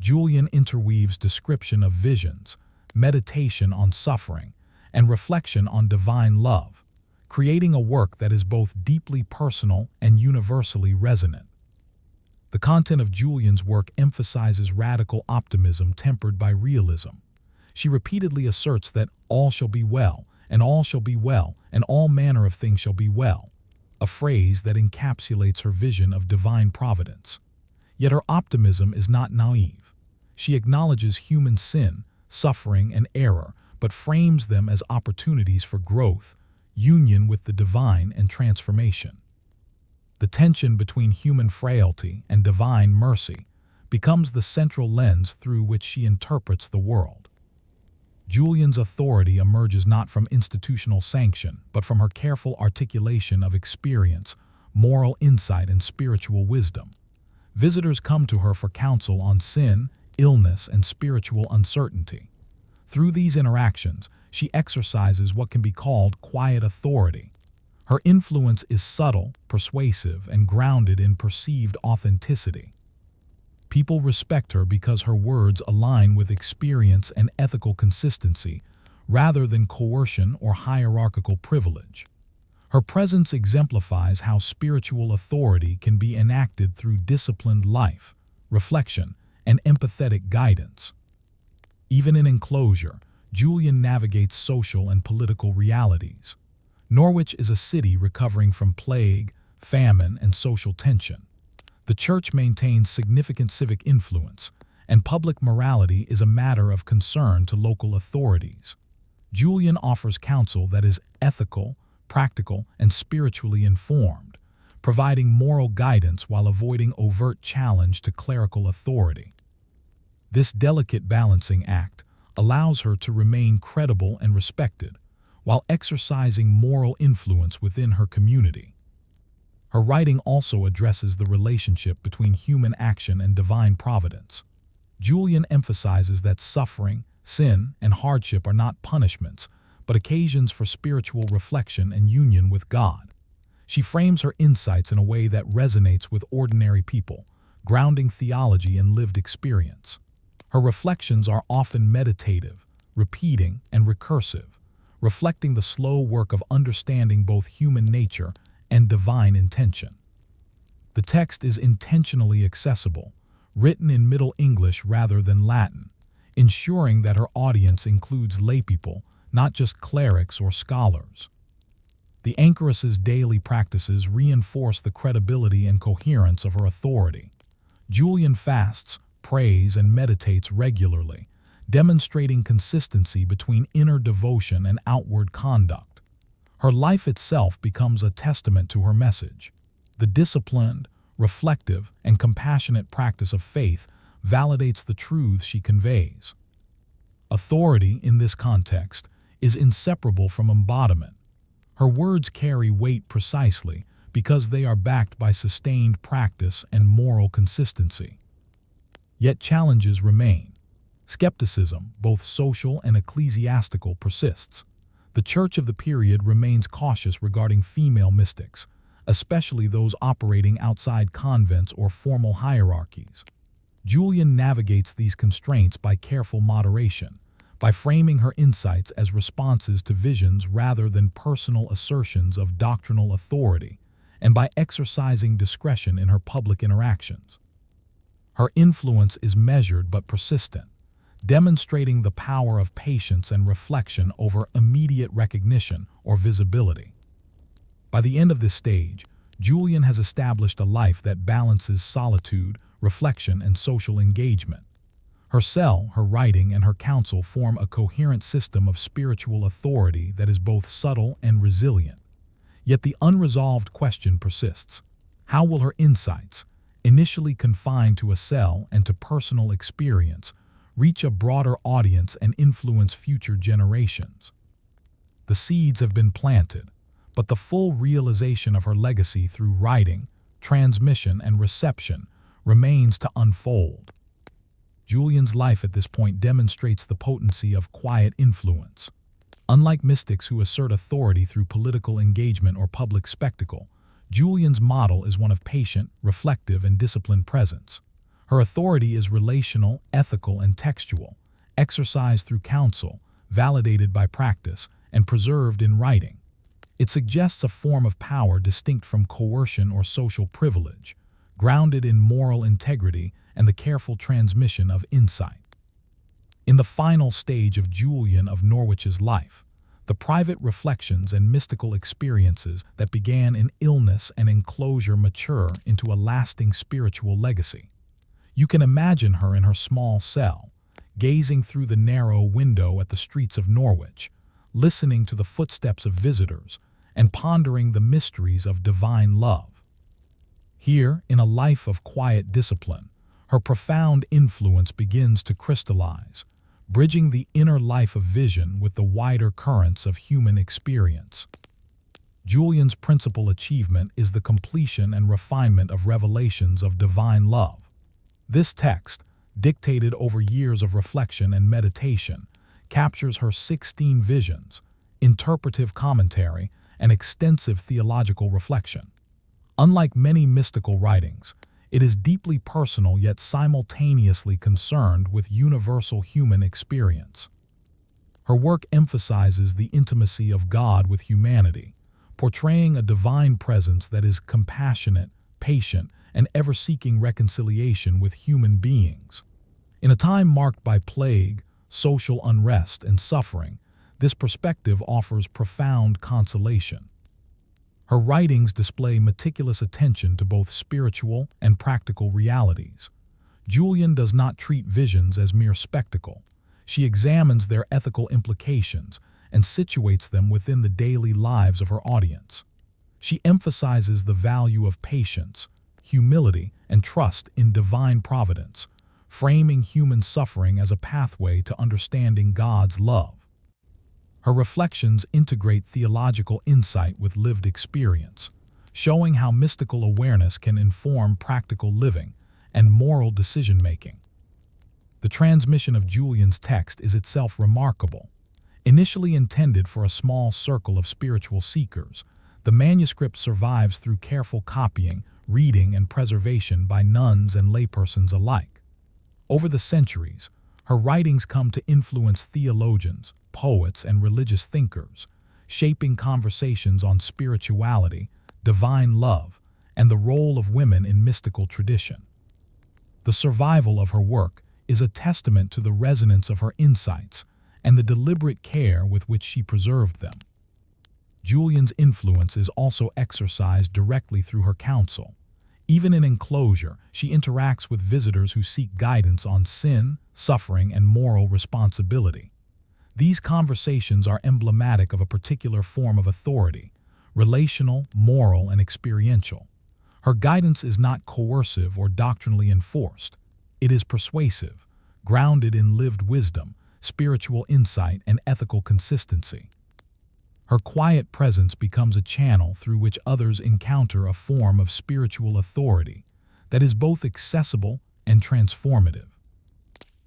Julian interweaves description of visions, meditation on suffering, and reflection on divine love, creating a work that is both deeply personal and universally resonant. The content of Julian's work emphasizes radical optimism tempered by realism. She repeatedly asserts that all shall be well, and all shall be well, and all manner of things shall be well, a phrase that encapsulates her vision of divine providence. Yet her optimism is not naive. She acknowledges human sin, suffering, and error, but frames them as opportunities for growth, union with the divine, and transformation. The tension between human frailty and divine mercy becomes the central lens through which she interprets the world. Julian's authority emerges not from institutional sanction, but from her careful articulation of experience, moral insight, and spiritual wisdom. Visitors come to her for counsel on sin, illness, and spiritual uncertainty. Through these interactions, she exercises what can be called quiet authority. Her influence is subtle, persuasive, and grounded in perceived authenticity. People respect her because her words align with experience and ethical consistency, rather than coercion or hierarchical privilege. Her presence exemplifies how spiritual authority can be enacted through disciplined life, reflection, and empathetic guidance. Even in enclosure, Julian navigates social and political realities. Norwich is a city recovering from plague, famine, and social tension. The church maintains significant civic influence, and public morality is a matter of concern to local authorities. Julian offers counsel that is ethical, practical, and spiritually informed, providing moral guidance while avoiding overt challenge to clerical authority. This delicate balancing act allows her to remain credible and respected, while exercising moral influence within her community. Her writing also addresses the relationship between human action and divine providence. Julian emphasizes that suffering, sin, and hardship are not punishments, but occasions for spiritual reflection and union with God. She frames her insights in a way that resonates with ordinary people, grounding theology in lived experience. Her reflections are often meditative, repeating, and recursive, reflecting the slow work of understanding both human nature and divine intention. The text is intentionally accessible, written in Middle English rather than Latin, ensuring that her audience includes laypeople, not just clerics or scholars. The anchoress's daily practices reinforce the credibility and coherence of her authority. Julian fasts, prays, and meditates regularly, demonstrating consistency between inner devotion and outward conduct. Her life itself becomes a testament to her message. The disciplined, reflective, and compassionate practice of faith validates the truths she conveys. Authority, in this context, is inseparable from embodiment. Her words carry weight precisely because they are backed by sustained practice and moral consistency. Yet challenges remain. Skepticism, both social and ecclesiastical, persists. The church of the period remains cautious regarding female mystics, especially those operating outside convents or formal hierarchies. Julian navigates these constraints by careful moderation, by framing her insights as responses to visions rather than personal assertions of doctrinal authority, and by exercising discretion in her public interactions. Her influence is measured but persistent, demonstrating the power of patience and reflection over immediate recognition or visibility. By the end of this stage, Julian has established a life that balances solitude, reflection, and social engagement. Her cell, her writing, and her counsel form a coherent system of spiritual authority that is both subtle and resilient. Yet the unresolved question persists. How will her insights, initially confined to a cell and to personal experience, reach a broader audience and influence future generations? The seeds have been planted, but the full realization of her legacy through writing, transmission, and reception remains to unfold. Julian's life at this point demonstrates the potency of quiet influence. Unlike mystics who assert authority through political engagement or public spectacle, Julian's model is one of patient, reflective, and disciplined presence. Her authority is relational, ethical, and textual, exercised through counsel, validated by practice, and preserved in writing. It suggests a form of power distinct from coercion or social privilege, grounded in moral integrity and the careful transmission of insight. In the final stage of Julian of Norwich's life, the private reflections and mystical experiences that began in illness and enclosure mature into a lasting spiritual legacy. You can imagine her in her small cell, gazing through the narrow window at the streets of Norwich, listening to the footsteps of visitors, and pondering the mysteries of divine love. Here, in a life of quiet discipline, her profound influence begins to crystallize, bridging the inner life of vision with the wider currents of human experience. Julian's principal achievement is the completion and refinement of revelations of divine love. This text, dictated over years of reflection and meditation, captures her 16 visions, interpretive commentary, and extensive theological reflection. Unlike many mystical writings, it is deeply personal yet simultaneously concerned with universal human experience. Her work emphasizes the intimacy of God with humanity, portraying a divine presence that is compassionate, patient, and ever seeking reconciliation with human beings. In a time marked by plague, social unrest, and suffering, this perspective offers profound consolation. Her writings display meticulous attention to both spiritual and practical realities. Julian does not treat visions as mere spectacle. She examines their ethical implications and situates them within the daily lives of her audience. She emphasizes the value of patience, humility, and trust in divine providence, framing human suffering as a pathway to understanding God's love. Her reflections integrate theological insight with lived experience, showing how mystical awareness can inform practical living and moral decision-making. The transmission of Julian's text is itself remarkable. Initially intended for a small circle of spiritual seekers, the manuscript survives through careful copying, reading, and preservation by nuns and laypersons alike. Over the centuries, her writings come to influence theologians, poets, and religious thinkers, shaping conversations on spirituality, divine love, and the role of women in mystical tradition. The survival of her work is a testament to the resonance of her insights and the deliberate care with which she preserved them. Julian's influence is also exercised directly through her counsel. Even in enclosure, she interacts with visitors who seek guidance on sin, suffering, and moral responsibility. These conversations are emblematic of a particular form of authority, relational, moral, and experiential. Her guidance is not coercive or doctrinally enforced. It is persuasive, grounded in lived wisdom, spiritual insight, and ethical consistency. Her quiet presence becomes a channel through which others encounter a form of spiritual authority that is both accessible and transformative.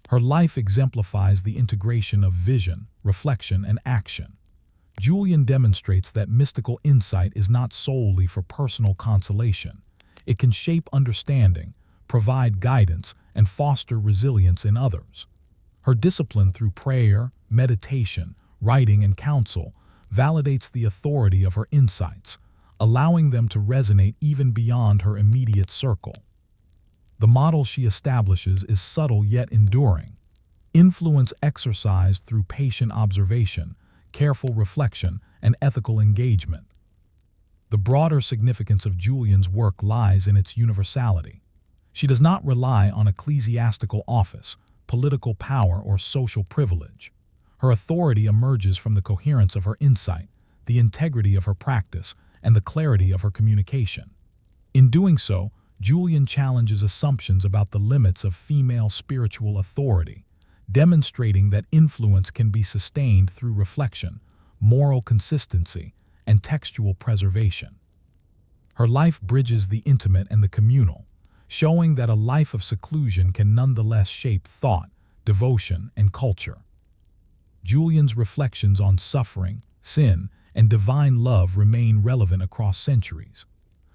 Her life exemplifies the integration of vision, reflection, and action. Julian demonstrates that mystical insight is not solely for personal consolation. It can shape understanding, provide guidance, and foster resilience in others. Her discipline through prayer, meditation, writing, and counsel validates the authority of her insights, allowing them to resonate even beyond her immediate circle. The model she establishes is subtle yet enduring. Influence exercised through patient observation, careful reflection, and ethical engagement. The broader significance of Julian's work lies in its universality. She does not rely on ecclesiastical office, political power, or social privilege. Her authority emerges from the coherence of her insight, the integrity of her practice, and the clarity of her communication. In doing so, Julian challenges assumptions about the limits of female spiritual authority, demonstrating that influence can be sustained through reflection, moral consistency, and textual preservation. Her life bridges the intimate and the communal, showing that a life of seclusion can nonetheless shape thought, devotion, and culture. Julian's reflections on suffering, sin, and divine love remain relevant across centuries.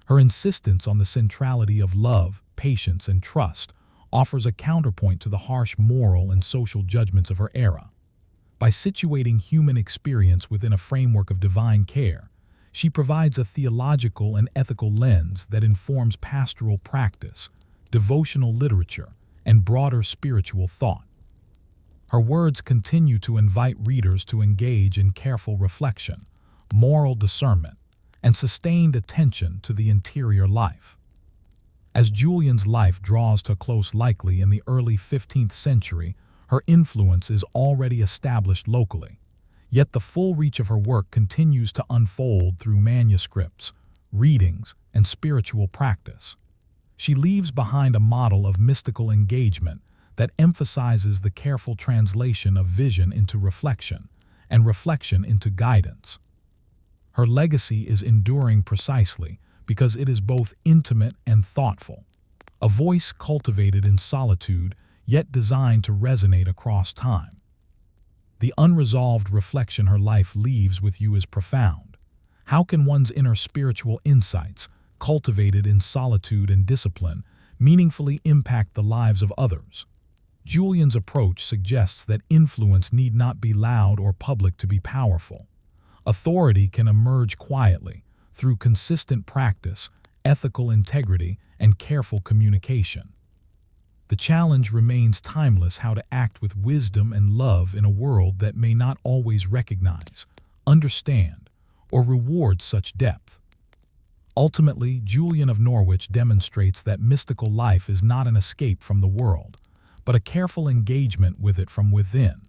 Her insistence on the centrality of love, patience, and trust offers a counterpoint to the harsh moral and social judgments of her era. By situating human experience within a framework of divine care, She provides a theological and ethical lens that informs pastoral practice, devotional literature, and broader spiritual thought. Her words continue to invite readers to engage in careful reflection, moral discernment, and sustained attention to the interior life. As Julian's life draws to a close, likely in the early 15th century, her influence is already established locally. Yet the full reach of her work continues to unfold through manuscripts, readings, and spiritual practice. She leaves behind a model of mystical engagement that emphasizes the careful translation of vision into reflection and reflection into guidance. Her legacy is enduring precisely because it is both intimate and thoughtful, a voice cultivated in solitude yet designed to resonate across time. The unresolved reflection her life leaves with you is profound. How can one's inner spiritual insights, cultivated in solitude and discipline, meaningfully impact the lives of others? Julian's approach suggests that influence need not be loud or public to be powerful. Authority can emerge quietly through consistent practice, ethical integrity, and careful communication. The challenge remains timeless: how to act with wisdom and love in a world that may not always recognize, understand, or reward such depth. Ultimately, Julian of Norwich demonstrates that mystical life is not an escape from the world, but a careful engagement with it from within.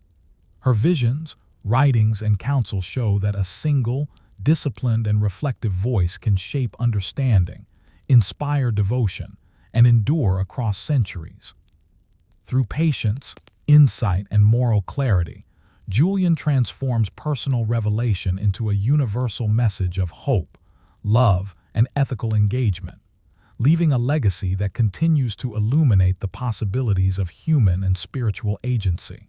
Her visions, writings, and counsel show that a single, disciplined, and reflective voice can shape understanding, inspire devotion, and endure across centuries. Through patience, insight, and moral clarity, Julian transforms personal revelation into a universal message of hope, love, and ethical engagement, leaving a legacy that continues to illuminate the possibilities of human and spiritual agency.